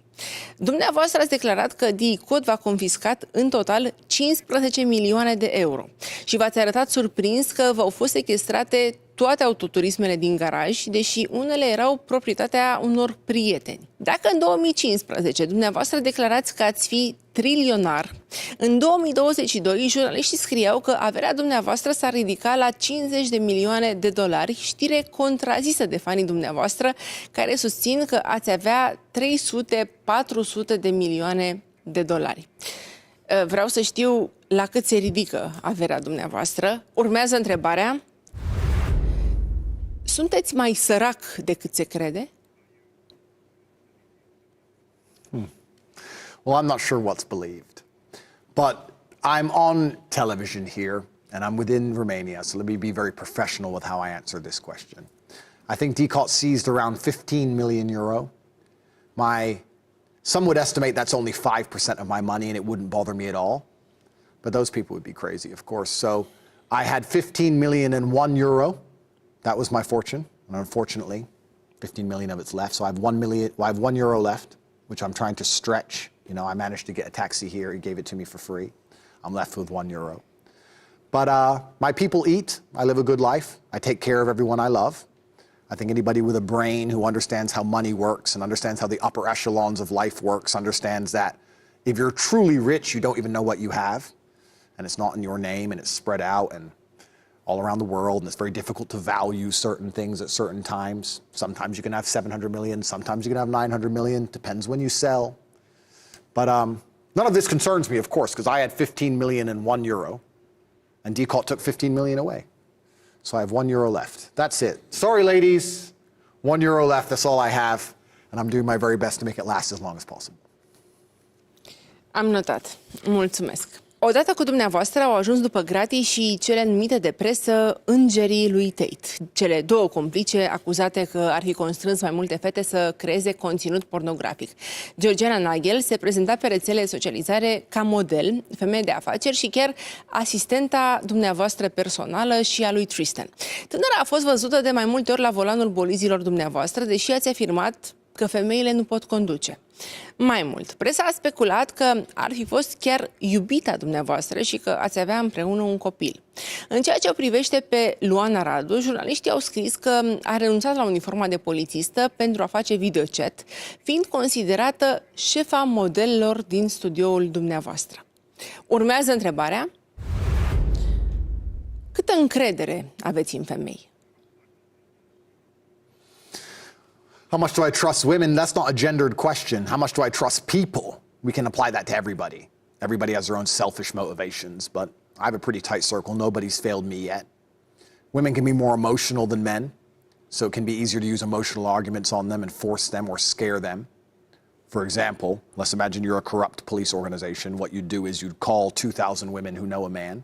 Dumneavoastră ați declarat că DI-Code v-a confiscat în total 15 milioane de euro și v-ați arătat surprins că v-au fost sechestrate toate autoturismele din garaj, deși unele erau proprietatea unor prieteni. Dacă în 2015 dumneavoastră declarați că ați fi trilionar, în 2022 jurnaliștii scriau că averea dumneavoastră s-ar ridica la 50 de milioane de dolari, știre contrazisă de fanii dumneavoastră care susțin că ați avea 300-400 de milioane de dolari. Vreau să știu la cât se ridică averea dumneavoastră. Urmează întrebarea: sunteți mai sărac decât se crede? Well, I'm not sure what's believed. But I'm on television here, and I'm within Romania, so let me be very professional with how I answer this question. I think DCOT seized around 15 million euro. Some would estimate that's only 5% of my money, and it wouldn't bother me at all. But those people would be crazy, of course. So I had 15 million and 1 euro. That was my fortune, and unfortunately, 15 million of it's left. So I have 1 euro left, which I'm trying to stretch. You know, I managed to get a taxi here. He gave it to me for free. I'm left with 1 euro. But my people eat. I live a good life. I take care of everyone I love. I think anybody with a brain who understands how money works and understands how the upper echelons of life works understands that if you're truly rich, you don't even know what you have, and it's not in your name, and it's spread out and all around the world, and it's very difficult to value certain things at certain times. Sometimes you can have 700 million, sometimes you can have 900 million, depends when you sell. But none of this concerns me, of course, because I had 15 million and 1 euro, and DCOT took 15 million away. So I have 1 euro left. That's it. Sorry, ladies. 1 euro left, that's all I have, and I'm doing my very best to make it last as long as possible. Am notat. Mulțumesc. Odată cu dumneavoastră au ajuns după gratii și cele numite de presă îngerii lui Tate, cele 2 complice acuzate că ar fi constrâns mai multe fete să creeze conținut pornografic. Georgiana Nagel se prezenta pe rețele de socializare ca model, femeie de afaceri și chiar asistenta dumneavoastră personală și a lui Tristan. Tânăra a fost văzută de mai multe ori la volanul bolizilor dumneavoastră, deși ați afirmat că femeile nu pot conduce. Mai mult, presa a speculat că ar fi fost chiar iubita dumneavoastră și că ați avea împreună un copil. În ceea ce o privește pe Luana Radu, jurnaliștii au scris că a renunțat la uniforma de polițistă pentru a face videochat, fiind considerată șefa modelelor din studioul dumneavoastră. Urmează întrebarea: câtă încredere aveți în femei? How much do I trust women? That's not a gendered question. How much do I trust people? We can apply that to everybody. Everybody has their own selfish motivations, but I have a pretty tight circle. Nobody's failed me yet. Women can be more emotional than men, so it can be easier to use emotional arguments on them and force them or scare them. For example, let's imagine you're a corrupt police organization. What you'd do is you'd call 2,000 women who know a man.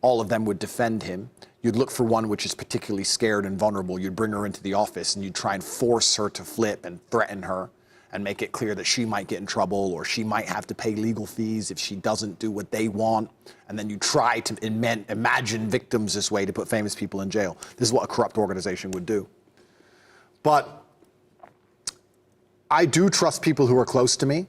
All of them would defend him. You'd look for one which is particularly scared and vulnerable. You'd bring her into the office and you'd try and force her to flip and threaten her and make it clear that she might get in trouble or she might have to pay legal fees if she doesn't do what they want. And then you try to imagine victims this way to put famous people in jail. This is what a corrupt organization would do. But I do trust people who are close to me.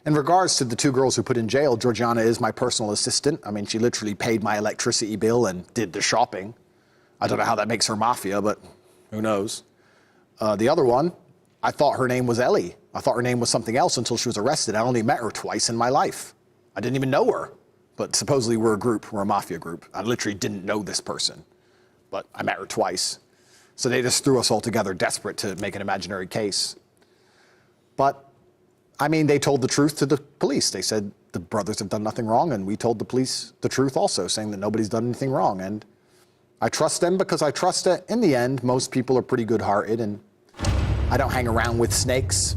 In regards to the 2 girls who put in jail, Georgiana is my personal assistant. I mean, she literally paid my electricity bill and did the shopping. I don't know how that makes her mafia, but who knows. The other one, I thought her name was Ellie. I thought her name was something else until she was arrested. I only met her twice in my life. I didn't even know her. But supposedly we're a group, we're a mafia group. I literally didn't know this person, but I met her twice. So they just threw us all together, desperate to make an imaginary case. But I mean, they told the truth to the police. They said the brothers have done nothing wrong, and we told the police the truth also, saying that nobody's done anything wrong. And I trust them because I trust that in the end, most people are pretty good-hearted, and I don't hang around with snakes.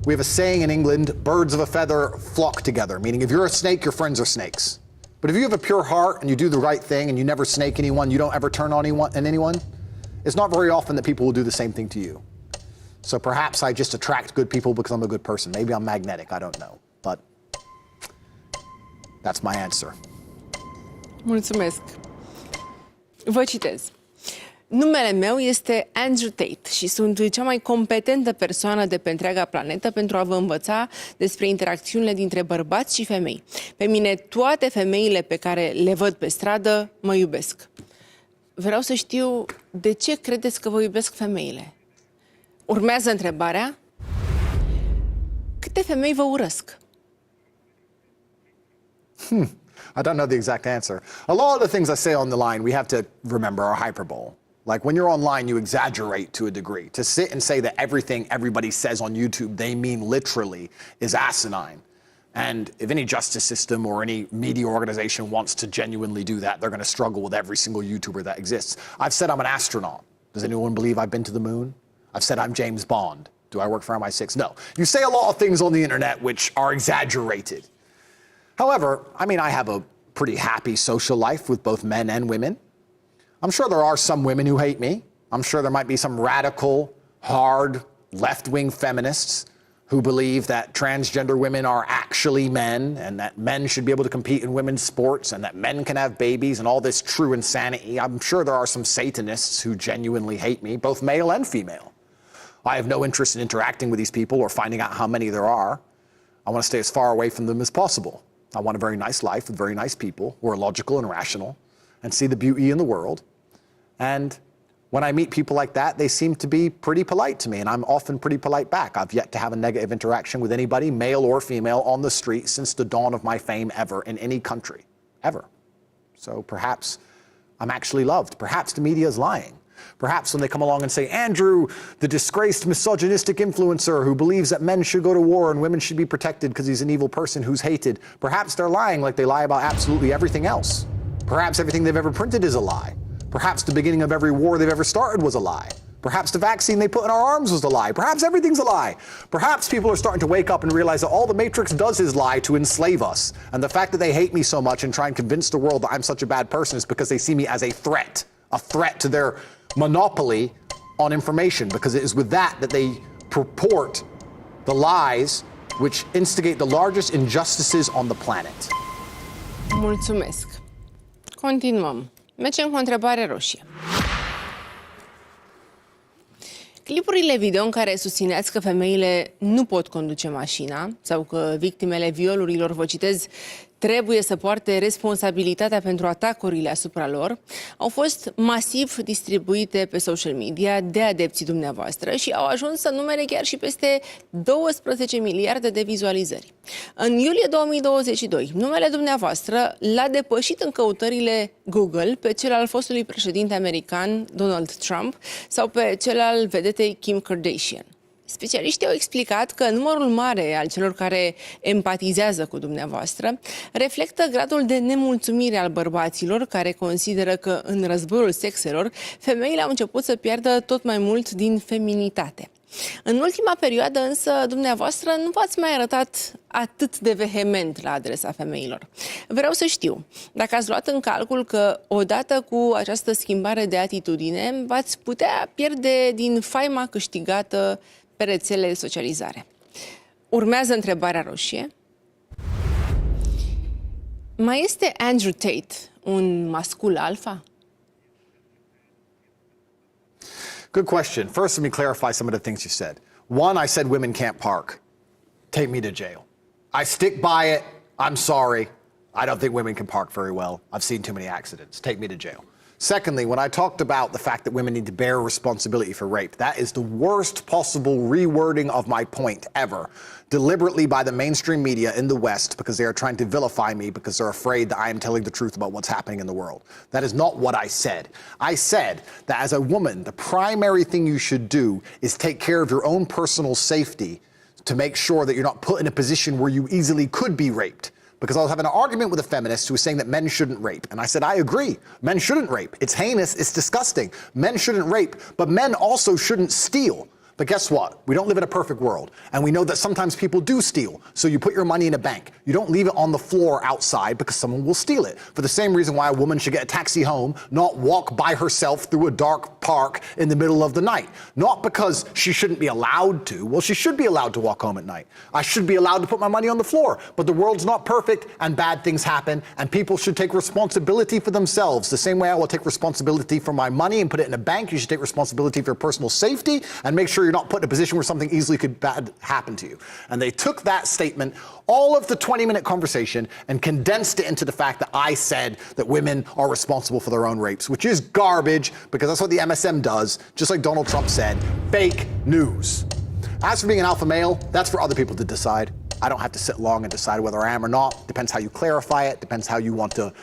We have a saying in England, birds of a feather flock together, meaning if you're a snake, your friends are snakes. But if you have a pure heart and you do the right thing and you never snake anyone, you don't ever turn on anyone, it's not very often that people will do the same thing to you. So perhaps I just attract good people because I'm a good person. Maybe I'm magnetic, I don't know. But that's my answer. Mulțumesc. Vă citez. Numele meu este Andrew Tate și sunt cea mai competentă persoană de pe întreaga planetă pentru a vă învăța despre interacțiunile dintre bărbați și femei. Pe mine toate femeile pe care le văd pe stradă mă iubesc. Vreau să știu de ce credeți că vă iubesc femeile. Urmează întrebarea: câte femei vă urăsc? I don't know the exact answer. A lot of the things I say on the line, we have to remember, are hyperbole. Like when you're online, you exaggerate to a degree. To sit and say that everything everybody says on YouTube, they mean literally, is asinine. And if any justice system or any media organization wants to genuinely do that, they're going to struggle with every single YouTuber that exists. I've said I'm an astronaut. Does anyone believe I've been to the moon? I've said I'm James Bond. Do I work for MI6? No. You say a lot of things on the internet which are exaggerated. However, I mean, I have a pretty happy social life with both men and women. I'm sure there are some women who hate me. I'm sure there might be some radical, hard, left-wing feminists who believe that transgender women are actually men and that men should be able to compete in women's sports and that men can have babies and all this true insanity. I'm sure there are some Satanists who genuinely hate me, both male and female. I have no interest in interacting with these people or finding out how many there are. I want to stay as far away from them as possible. I want a very nice life with very nice people who are logical and rational and see the beauty in the world. And when I meet people like that, they seem to be pretty polite to me, and I'm often pretty polite back. I've yet to have a negative interaction with anybody, male or female, on the street since the dawn of my fame ever in any country, ever. So perhaps I'm actually loved. Perhaps the media is lying. Perhaps when they come along and say, Andrew, the disgraced misogynistic influencer who believes that men should go to war and women should be protected because he's an evil person who's hated, perhaps they're lying like they lie about absolutely everything else. Perhaps everything they've ever printed is a lie. Perhaps the beginning of every war they've ever started was a lie. Perhaps the vaccine they put in our arms was a lie. Perhaps everything's a lie. Perhaps people are starting to wake up and realize that all the Matrix does is lie to enslave us. And the fact that they hate me so much and try and convince the world that I'm such a bad person is because they see me as a threat to their monopoly on information, because it is with that they purport the lies which instigate the largest injustices on the planet. Mulțumesc. Continuăm. Mergem cu o întrebare roșie. Clipurile video în care susțineați că femeile nu pot conduce mașina sau că victimele violurilor, vă citez, trebuie să poarte responsabilitatea pentru atacurile asupra lor, au fost masiv distribuite pe social media de adepții dumneavoastră și au ajuns să numere chiar și peste 12 miliarde de vizualizări. În iulie 2022, numele dumneavoastră l-a depășit în căutările Google pe cel al fostului președinte american Donald Trump sau pe cel al vedetei Kim Kardashian. Specialiștii au explicat că numărul mare al celor care empatizează cu dumneavoastră reflectă gradul de nemulțumire al bărbaților care consideră că în războiul sexelor femeile au început să piardă tot mai mult din feminitate. În ultima perioadă însă dumneavoastră nu v-ați mai arătat atât de vehement la adresa femeilor. Vreau să știu dacă ați luat în calcul că odată cu această schimbare de atitudine v-ați putea pierde din faima câștigată pe rețelele de socializare. Urmează întrebarea roșie. Mai este Andrew Tate un mascul alfa? Good question. First, let me clarify some of the things you said. One, I said women can't park. Take me to jail. I stick by it. I'm sorry. I don't think women can park very well. I've seen too many accidents. Take me to jail. Secondly, when I talked about the fact that women need to bear responsibility for rape, that is the worst possible rewording of my point ever, deliberately by the mainstream media in the West, because they are trying to vilify me because they're afraid that I am telling the truth about what's happening in the world. That is not what I said. I said that as a woman, the primary thing you should do is take care of your own personal safety to make sure that you're not put in a position where you easily could be raped. Because I was having an argument with a feminist who was saying that men shouldn't rape. And I said, I agree. Men shouldn't rape. It's heinous. It's disgusting. Men shouldn't rape. But men also shouldn't steal. But guess what? We don't live in a perfect world. And we know that sometimes people do steal. So you put your money in a bank. You don't leave it on the floor outside because someone will steal it. For the same reason why a woman should get a taxi home, not walk by herself through a dark park in the middle of the night. Not because she shouldn't be allowed to. Well, she should be allowed to walk home at night. I should be allowed to put my money on the floor. But the world's not perfect and bad things happen. And people should take responsibility for themselves. The same way I will take responsibility for my money and put it in a bank, you should take responsibility for your personal safety and make sure you're not put in a position where something easily could bad happen to you. And they took that statement, all of the 20-minute conversation, and condensed it into the fact that I said that women are responsible for their own rapes, which is garbage because that's what the MSM does, just like Donald Trump said, fake news. As for being an alpha male, that's for other people to decide. I don't have to sit long and decide whether I am or not. Depends how you clarify it, depends how you want to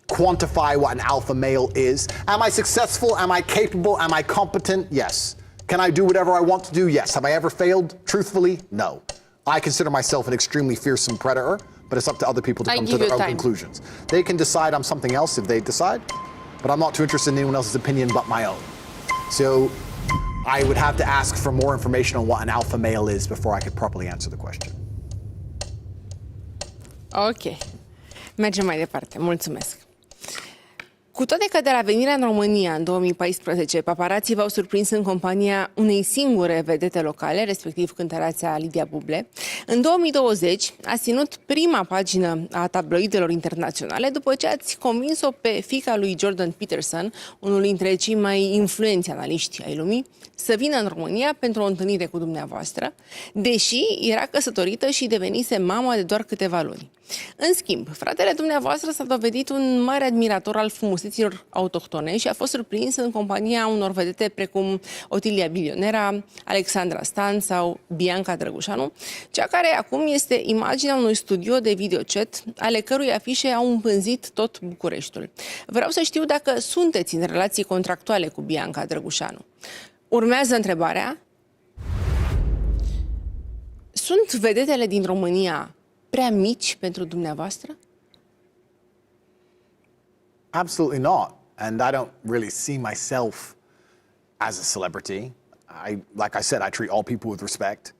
quantify what an alpha male is. Am I successful? Am I capable? Am I competent? Yes. Can I do whatever I want to do? Yes. Have I ever failed? Truthfully, no. I consider myself an extremely fearsome predator, but it's up to other people to come to their own conclusions. They can decide I'm something else if they decide, but I'm not too interested in anyone else's opinion but my own. So I would have to ask for more information on what an alpha male is before I could properly answer the question. Ok. Mergem mai departe. Mulțumesc. Cu toate că de la venirea în România în 2014, paparații v-au surprins în compania unei singure vedete locale, respectiv cântăreața Lidia Buble, în 2020 ați ținut prima pagină a tabloidelor internaționale după ce ați convins-o pe fiica lui Jordan Peterson, unul dintre cei mai influenți analiști ai lumii, să vină în România pentru o întâlnire cu dumneavoastră, deși era căsătorită și devenise mamă de doar câteva luni. În schimb, fratele dumneavoastră s-a dovedit un mare admirator al frumuseților autohtone și a fost surprins în compania unor vedete precum Otilia Bilionera, Alexandra Stan sau Bianca Drăgușanu, cea care acum este imaginea unui studio de videochat, ale cărui afișe au împânzit tot Bucureștiul. Vreau să știu dacă sunteți în relații contractuale cu Bianca Drăgușanu. Urmează întrebarea. Sunt vedetele din România prea mici pentru dumneavoastră? Absolutely not. And I don't really see myself as a celebrity. Like I said, I treat all people with respect.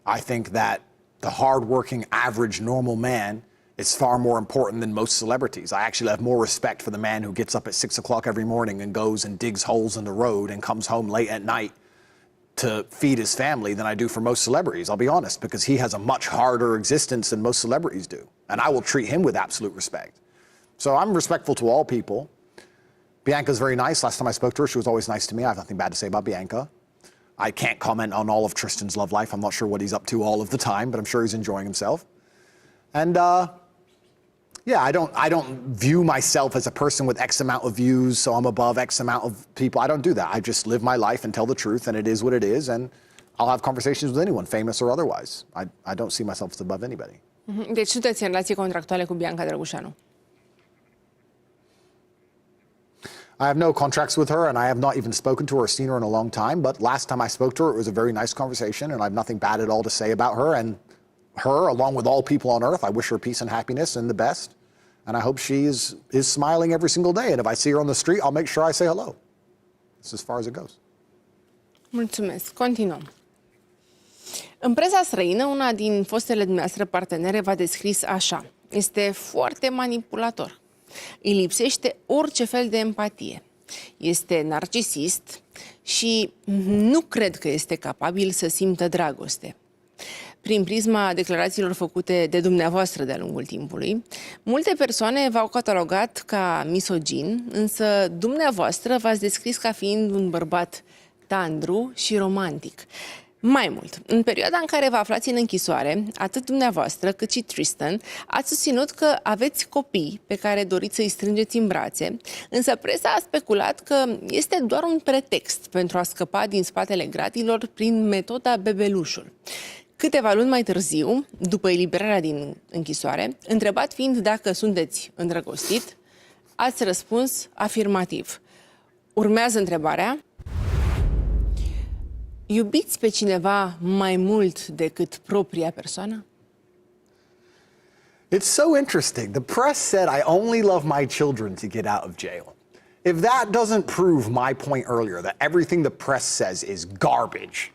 I think that the hardworking, average, normal man is far more important than most celebrities. I actually have more respect for the man who gets up at 6 o'clock every morning and goes and digs holes in the road and comes home late at night to feed his family than I do for most celebrities, I'll be honest, because he has a much harder existence than most celebrities do. And I will treat him with absolute respect. So I'm respectful to all people. Bianca's very nice. Last time I spoke to her, she was always nice to me. I have nothing bad to say about Bianca. I can't comment on all of Tristan's love life. I'm not sure what he's up to all of the time, but I'm sure he's enjoying himself. And yeah, I don't view myself as a person with X amount of views, so I'm above X amount of people. I don't do that. I just live my life and tell the truth, and it is what it is, and I'll have conversations with anyone, famous or otherwise. I don't see myself as above anybody. Deci sunteți în relații contractuale cu Bianca Drăgușanu? I have no contracts with her, and I have not even spoken to her or seen her in a long time, but last time I spoke to her, it was a very nice conversation, and I have nothing bad at all to say about her, and her, along with all people on earth, I wish her peace and happiness and the best. And I hope she is smiling every single day. And if I see her on the street, I'll make sure I say hello. That's as far as it goes. Mulțumesc. Continuăm. În presa străină, una din fostele dumneavoastră partenere v-a descris așa. Este foarte manipulator. Îi lipsește orice fel de empatie. Este narcisist și nu cred că este capabil să simtă dragoste. Prin prisma declarațiilor făcute de dumneavoastră de-a lungul timpului, multe persoane v-au catalogat ca misogin, însă dumneavoastră v-ați descris ca fiind un bărbat tandru și romantic. Mai mult, în perioada în care vă aflați în închisoare, atât dumneavoastră cât și Tristan ați susținut că aveți copii pe care doriți să-i strângeți în brațe, însă presa a speculat că este doar un pretext pentru a scăpa din spatele gratilor prin metoda bebelușul. Câteva luni mai târziu, după eliberarea din închisoare, întrebat fiind dacă sunteți îndrăgostit, ați răspuns afirmativ. Urmează întrebarea. Iubiți pe cineva mai mult decât propria persoană? It's so interesting. The press said I only love my children to get out of jail. If that doesn't prove my point earlier, that everything the press says is garbage,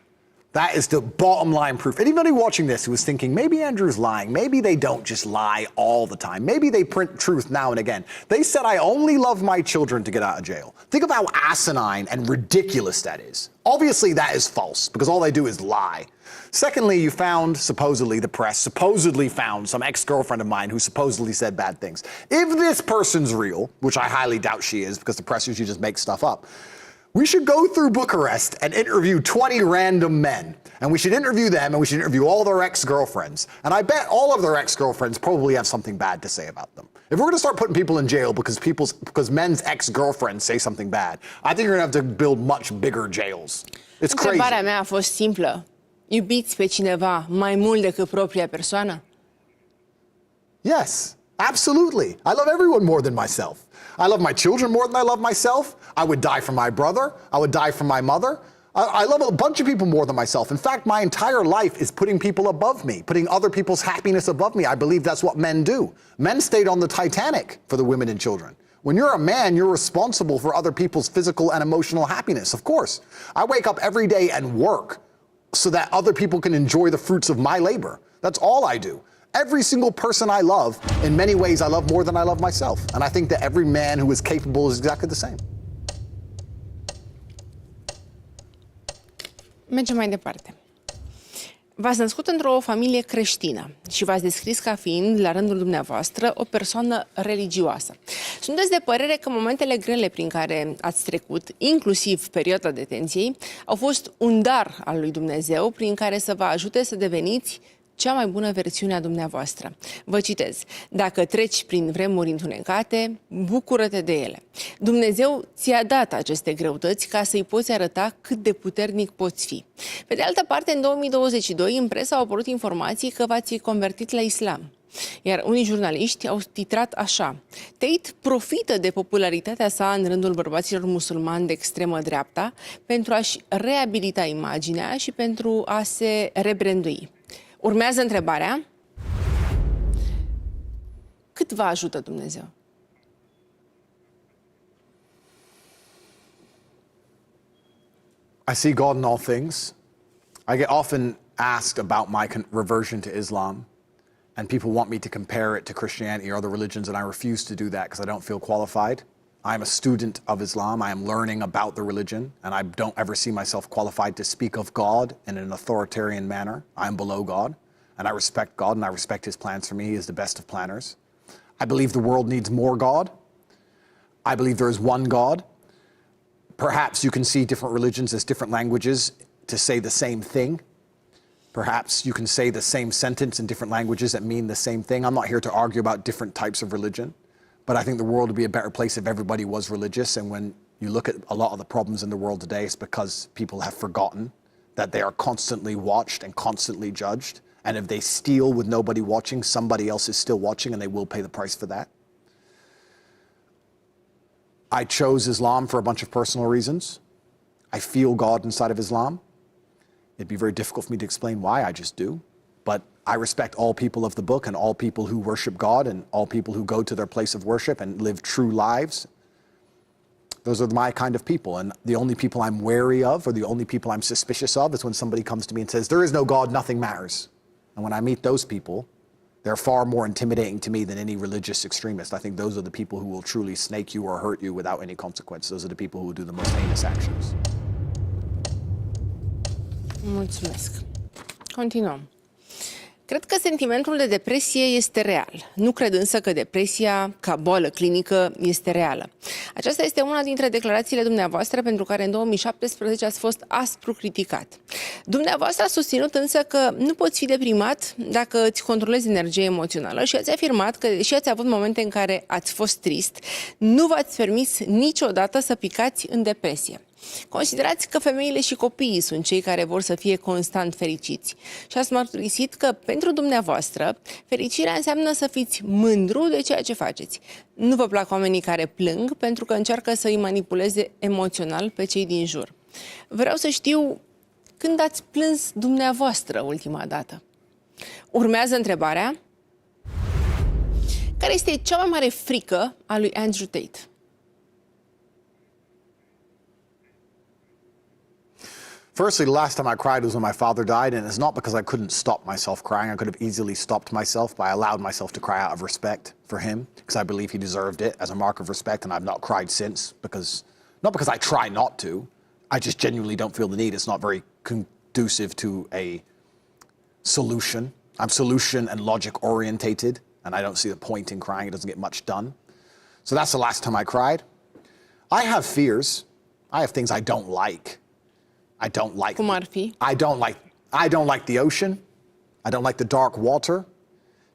That is the bottom line proof. Anybody watching this who is thinking, maybe Andrew's lying, maybe they don't just lie all the time, maybe they print truth now and again. They said, I only love my children to get out of jail. Think of how asinine and ridiculous that is. Obviously, that is false, because all they do is lie. Secondly, you found, supposedly, the press supposedly found some ex-girlfriend of mine who supposedly said bad things. If this person's real, which I highly doubt she is, because the press usually just makes stuff up, we should go through Bucharest and interview 20 random men. And we should interview them, and we should interview all their ex-girlfriends. And I bet all of their ex-girlfriends probably have something bad to say about them. If we're going to start putting people in jail because men's ex-girlfriends say something bad, I think you're going to have to build much bigger jails. It's crazy. Întrebarea mea a fost simplă. Iubiți pe cineva mai mult decât propria persoană? Yes, absolutely. I love everyone more than myself. I love my children more than I love myself. I would die for my brother. I would die for my mother. I love a bunch of people more than myself. In fact, my entire life is putting people above me, putting other people's happiness above me. I believe that's what men do. Men stayed on the Titanic for the women and children. When you're a man, you're responsible for other people's physical and emotional happiness, of course. I wake up every day and work so that other people can enjoy the fruits of my labor. That's all I do. Every single person I love, in many ways, I love more than I love myself. And I think that every man who is capable is exactly the same. Mergem mai departe. V-ați născut într-o familie creștină și v-ați descris ca fiind, la rândul dumneavoastră, o persoană religioasă. Sunteți de părere că momentele grele prin care ați trecut, inclusiv perioada detenției, au fost un dar al lui Dumnezeu prin care să vă ajute să deveniți cea mai bună versiune a dumneavoastră. Vă citez: dacă treci prin vremuri întunecate, bucură-te de ele. Dumnezeu ți-a dat aceste greutăți ca să-i poți arăta cât de puternic poți fi. Pe de altă parte, în 2022, în presă au apărut informații că v-ați convertit la islam. Iar unii jurnaliști au titrat așa: Tate profită de popularitatea sa în rândul bărbaților musulmani de extremă dreapta pentru a-și reabilita imaginea și pentru a se rebrandui. Urmează întrebarea: cât vă ajută Dumnezeu? I see God in all things. I get often asked about my reversion to Islam, and people want me to compare it to Christianity or other religions, and I refuse to do that because I don't feel qualified. I am a student of Islam. I am learning about the religion, and I don't ever see myself qualified to speak of God in an authoritarian manner. I am below God, and I respect God, and I respect His plans for me. He is the best of planners. I believe the world needs more God. I believe there is one God. Perhaps you can see different religions as different languages to say the same thing. Perhaps you can say the same sentence in different languages that mean the same thing. I'm not here to argue about different types of religion. But I think the world would be a better place if everybody was religious. And when you look at a lot of the problems in the world today, it's because people have forgotten that they are constantly watched and constantly judged. And if they steal with nobody watching, somebody else is still watching, and they will pay the price for that. I chose Islam for a bunch of personal reasons. I feel God inside of Islam. It'd be very difficult for me to explain why, I just do. But I respect all people of the book and all people who worship God and all people who go to their place of worship and live true lives. Those are my kind of people. And the only people I'm wary of, or the only people I'm suspicious of, is when somebody comes to me and says, there is no God, nothing matters. And when I meet those people, they're far more intimidating to me than any religious extremist. I think those are the people who will truly snake you or hurt you without any consequence. Those are the people who will do the most heinous actions. Mulțumesc. Continuăm. Cred că sentimentul de depresie este real. Nu cred însă că depresia, ca boală clinică, este reală. Aceasta este una dintre declarațiile dumneavoastră pentru care în 2017 ați fost aspru criticat. Dumneavoastră ați susținut însă că nu poți fi deprimat dacă îți controlezi energia emoțională și ați afirmat că, deși ați avut momente în care ați fost trist, nu v-ați permis niciodată să picați în depresie. Considerați că femeile și copiii sunt cei care vor să fie constant fericiți și ați mărturisit că pentru dumneavoastră fericirea înseamnă să fiți mândru de ceea ce faceți. Nu vă plac oamenii care plâng pentru că încearcă să îi manipuleze emoțional pe cei din jur. Vreau să știu când ați plâns dumneavoastră ultima dată. Urmează întrebarea: care este cea mai mare frică a lui Andrew Tate? Firstly, the last time I cried was when my father died, and it's not because I couldn't stop myself crying. I could have easily stopped myself, but I allowed myself to cry out of respect for him, because I believe he deserved it as a mark of respect, and I've not cried since, not because I try not to. I just genuinely don't feel the need. It's not very conducive to a solution. I'm solution and logic orientated, and I don't see the point in crying. It doesn't get much done. So that's the last time I cried. I have fears. I have things I don't like. I don't like. Cum ar fi? I don't like the ocean. I don't like the dark water.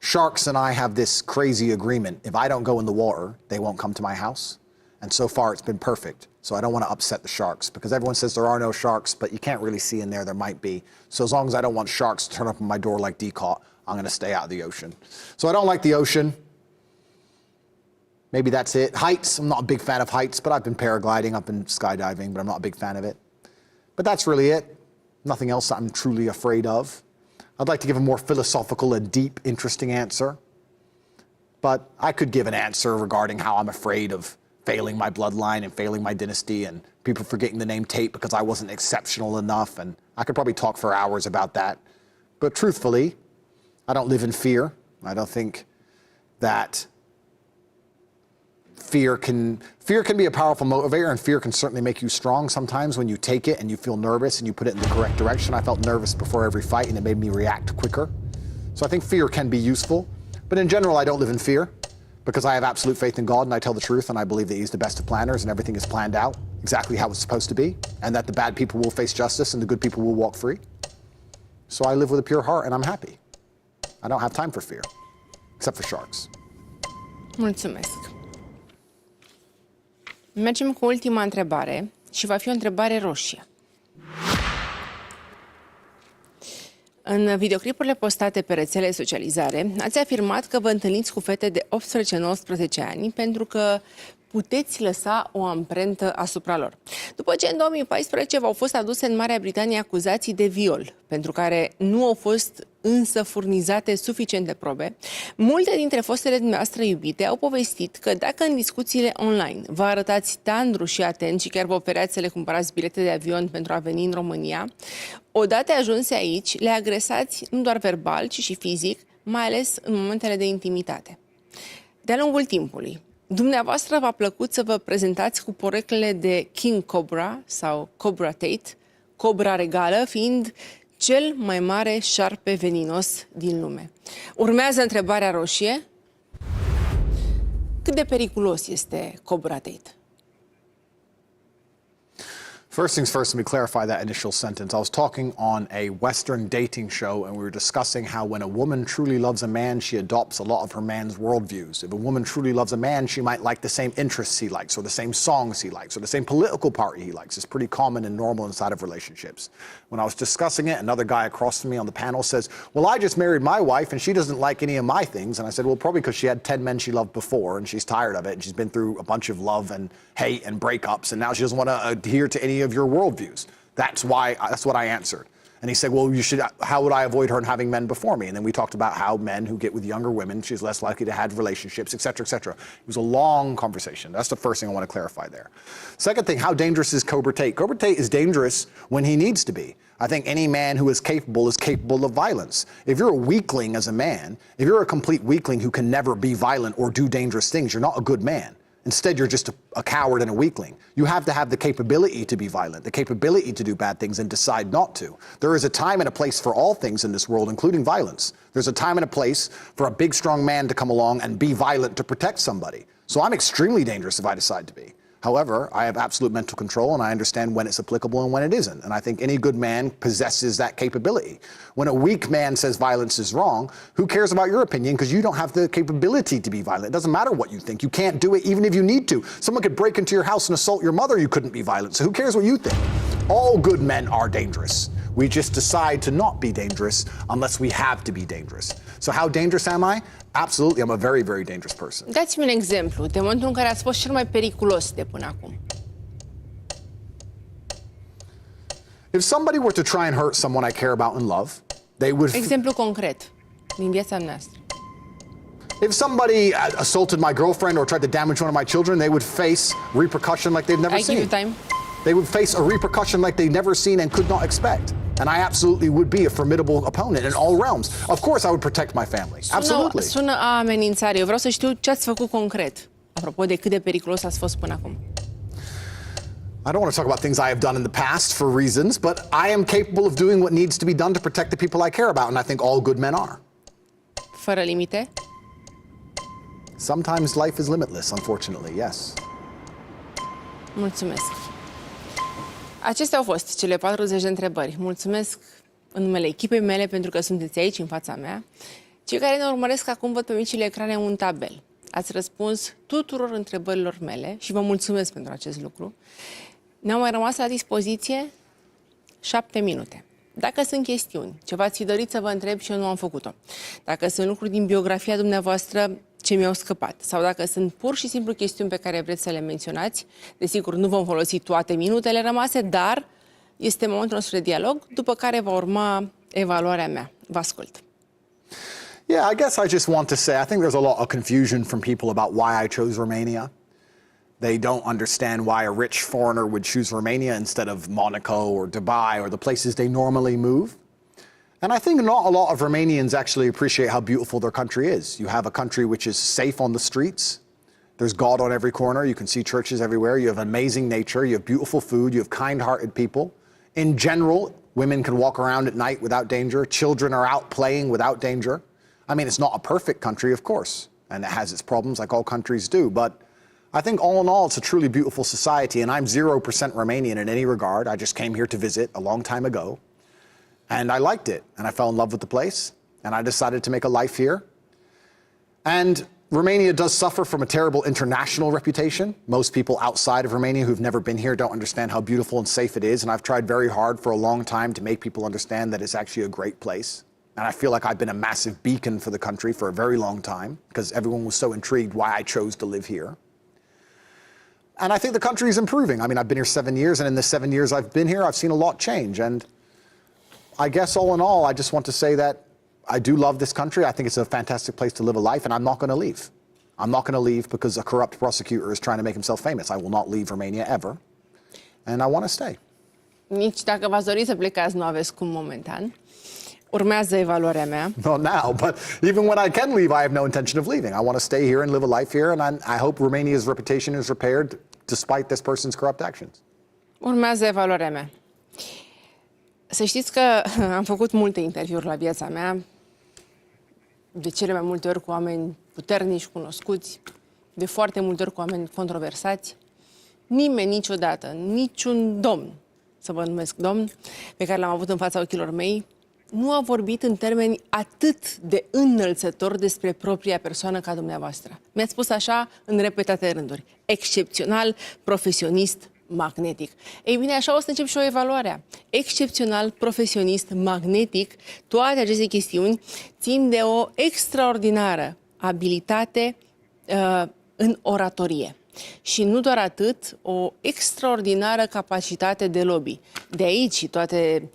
Sharks and I have this crazy agreement. If I don't go in the water, they won't come to my house. And so far it's been perfect. So I don't want to upset the sharks, because everyone says there are no sharks, but you can't really see in there. There might be. So as long as I don't want sharks to turn up on my door like Decaught, I'm going to stay out of the ocean. So I don't like the ocean. Maybe that's it. Heights. I'm not a big fan of heights, but I've been paragliding, I've been skydiving, but I'm not a big fan of it. But that's really it. Nothing else I'm truly afraid of. I'd like to give a more philosophical and deep, interesting answer. But I could give an answer regarding how I'm afraid of failing my bloodline and failing my dynasty and people forgetting the name Tate because I wasn't exceptional enough. And I could probably talk for hours about that. But truthfully, I don't live in fear. I don't think that fear can be a powerful motivator, and fear can certainly make you strong sometimes when you take it and you feel nervous and you put it in the correct direction. I felt nervous before every fight, and it made me react quicker. So I think fear can be useful. But in general, I don't live in fear, because I have absolute faith in God, and I tell the truth, and I believe that He's the best of planners, and everything is planned out exactly how it's supposed to be, and that the bad people will face justice and the good people will walk free. So I live with a pure heart, and I'm happy. I don't have time for fear, except for sharks. Mulțumesc. Mergem cu ultima întrebare și va fi o întrebare roșie. În videoclipurile postate pe rețelele socializare, ați afirmat că vă întâlniți cu fete de 18-19 ani pentru că puteți lăsa o amprentă asupra lor. După ce în 2014 v-au fost aduse în Marea Britanie acuzații de viol, pentru care nu au fost însă furnizate suficiente probe, multe dintre fostele dumneavoastră iubite au povestit că dacă în discuțiile online vă arătați tandru și atent și chiar vă operați să le cumpărați bilete de avion pentru a veni în România, odată ajunse aici, le agresați nu doar verbal, ci și fizic, mai ales în momentele de intimitate. De-a lungul timpului, dumneavoastră v-a plăcut să vă prezentați cu poreclele de King Cobra sau Cobra Tate, cobra regală fiind cel mai mare șarpe veninos din lume. Urmează întrebarea roșie. Cât de periculos este Cobra Tate? First things first, let me clarify that initial sentence. I was talking on a Western dating show, and we were discussing how when a woman truly loves a man, she adopts a lot of her man's worldviews. If a woman truly loves a man, she might like the same interests he likes, or the same songs he likes, or the same political party he likes. It's pretty common and normal inside of relationships. When I was discussing it, another guy across from me on the panel says, well, I just married my wife, and she doesn't like any of my things. And I said, well, probably because she had 10 men she loved before, and she's tired of it, and she's been through a bunch of love and hate and breakups, and now she doesn't want to adhere to any of your worldviews. That's what I answered. And he said, well, how would I avoid her having men before me? And then we talked about how men who get with younger women, she's less likely to have relationships, et cetera, et cetera. It was a long conversation. That's the first thing I want to clarify there. Second thing, how dangerous is Cobra Tate? Cobra Tate is dangerous when he needs to be. I think any man who is capable of violence. If you're a weakling as a man, if you're a complete weakling who can never be violent or do dangerous things, you're not a good man. Instead, you're just a coward and a weakling. You have to have the capability to be violent, the capability to do bad things and decide not to. There is a time and a place for all things in this world, including violence. There's a time and a place for a big, strong man to come along and be violent to protect somebody. So I'm extremely dangerous if I decide to be. However, I have absolute mental control, and I understand when it's applicable and when it isn't. And I think any good man possesses that capability. When a weak man says violence is wrong, who cares about your opinion? Because you don't have the capability to be violent. It doesn't matter what you think. You can't do it even if you need to. Someone could break into your house and assault your mother. You couldn't be violent. So who cares what you think? All good men are dangerous. We just decide to not be dangerous unless we have to be dangerous. So how dangerous am I? Absolutely, I'm a very, very dangerous person. Dați-mi un exemplu de momentul în care ați fost cel mai periculos de până acum. If somebody were to try and hurt someone I care about in love, they would... Exemplu concret din viața noastră. If somebody assaulted my girlfriend or tried to damage one of my children, they would face repercussion like they've never seen. I give you time. They would face a repercussion like they'd never seen and could not expect. And I absolutely would be a formidable opponent in all realms. Of course I would protect my family. Absolutely. Sună a amenințare. Eu vreau să știu ce ați făcut concret, apropo de cât de periculos ați fost până acum. I don't want to talk about things I have done in the past for reasons, but I am capable of doing what needs to be done to protect the people I care about, and I think all good men are. Fără limite? Sometimes life is limitless, unfortunately, yes. Mulțumesc. Acestea au fost cele 40 de întrebări. Mulțumesc în numele echipei mele pentru că sunteți aici în fața mea. Cei care ne urmăresc acum văd pe micile ecrane un tabel. Ați răspuns tuturor întrebărilor mele și vă mulțumesc pentru acest lucru. Ne-au mai rămas la dispoziție 7 minute. Dacă sunt chestiuni ce v-ați fi dorit să vă întreb și eu nu am făcut-o, dacă sunt lucruri din biografia dumneavoastră ce mi-au scăpat, sau dacă sunt pur și simplu chestiuni pe care vreți să le menționați, desigur nu vom folosi toate minutele rămase, dar este momentul nostru de dialog, după care va urma evaluarea mea. Vă ascult. Yeah, I guess I just want to say, I think there's a lot of confusion from people about why I chose Romania. They don't understand why a rich foreigner would choose Romania instead of Monaco or Dubai or the places they normally move. And I think not a lot of Romanians actually appreciate how beautiful their country is. You have a country which is safe on the streets. There's God on every corner. You can see churches everywhere. You have amazing nature. You have beautiful food. You have kind-hearted people. In general, women can walk around at night without danger. Children are out playing without danger. I mean, it's not a perfect country, of course, and it has its problems like all countries do, but I think all in all, it's a truly beautiful society, and I'm 0% Romanian in any regard. I just came here to visit a long time ago, and I liked it, and I fell in love with the place, and I decided to make a life here. And Romania does suffer from a terrible international reputation. Most people outside of Romania who've never been here don't understand how beautiful and safe it is, and I've tried very hard for a long time to make people understand that it's actually a great place. And I feel like I've been a massive beacon for the country for a very long time because everyone was so intrigued why I chose to live here. And I think the country is improving. I mean, I've been here 7 years, and in the 7 years I've been here, I've seen a lot change. And I guess all in all, I just want to say that I do love this country. I think it's a fantastic place to live a life, and I'm not going to leave. I'm not going to leave because a corrupt prosecutor is trying to make himself famous. I will not leave Romania ever. And I want to stay. Nici dacă v-ați dori să plecați, nu aveți cum momentan. Urmează evaluarea mea. Not now, but even when I can leave, I have no intention of leaving. I want to stay here and live a life here, and I hope Romania's reputation is repaired despite this person's corrupt actions. Urmează evaluarea mea. Să știți că am făcut multe interviuri la viața mea, de cele mai multe ori cu oameni puternici, cunoscuți, de foarte multe ori cu oameni controversați. Nimeni niciodată, niciun domn, să vă numesc domn, pe care l-am avut în fața ochilor mei, nu a vorbit în termeni atât de înălțători despre propria persoană ca dumneavoastră. Mi-ați spus așa în repetate rânduri. Excepțional, profesionist, magnetic. Ei bine, așa o să încep și o evaluare. Excepțional, profesionist, magnetic, toate aceste chestiuni țin de o extraordinară abilitate în oratorie. Și nu doar atât, o extraordinară capacitate de lobby. De aici toate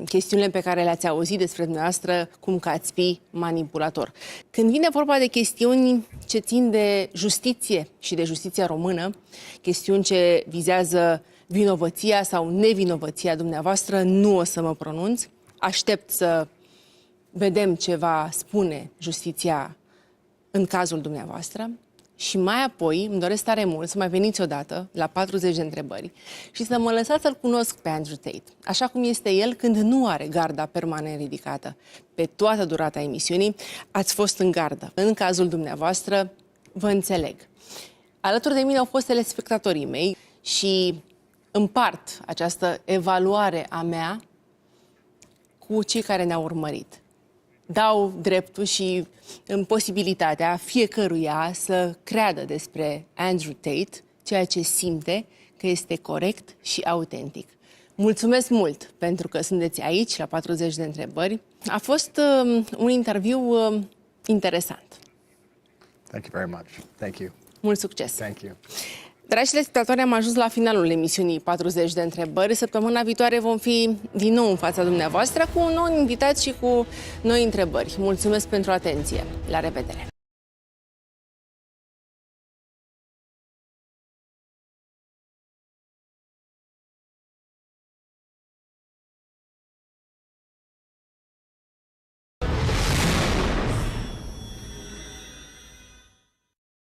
chestiunile pe care le-ați auzit despre dumneavoastră, cum că ați fi manipulator. Când vine vorba de chestiuni ce țin de justiție și de justiția română, chestiuni ce vizează vinovăția sau nevinovăția dumneavoastră, nu o să mă pronunț. Aștept să vedem ce va spune justiția în cazul dumneavoastră. Și mai apoi îmi doresc tare mult să mai veniți odată la 40 de întrebări și să mă lăsați să-l cunosc pe Andrew Tate, așa cum este el când nu are garda permanent ridicată. Pe toată durata emisiunii ați fost în gardă. În cazul dumneavoastră, vă înțeleg. Alături de mine au fost telespectatorii mei și împart această evaluare a mea cu cei care ne-au urmărit. Dau dreptul și posibilitatea fiecăruia să creadă despre Andrew Tate ceea ce simte că este corect și autentic. Mulțumesc mult pentru că sunteți aici la 40 de întrebări. A fost un interviu interesant. Thank you very much. Thank you. Mult succes! Thank you. Dragi telespectatori, am ajuns la finalul emisiunii 40 de întrebări. Săptămâna viitoare vom fi din nou în fața dumneavoastră cu un nou invitat și cu noi întrebări. Mulțumesc pentru atenție. La revedere!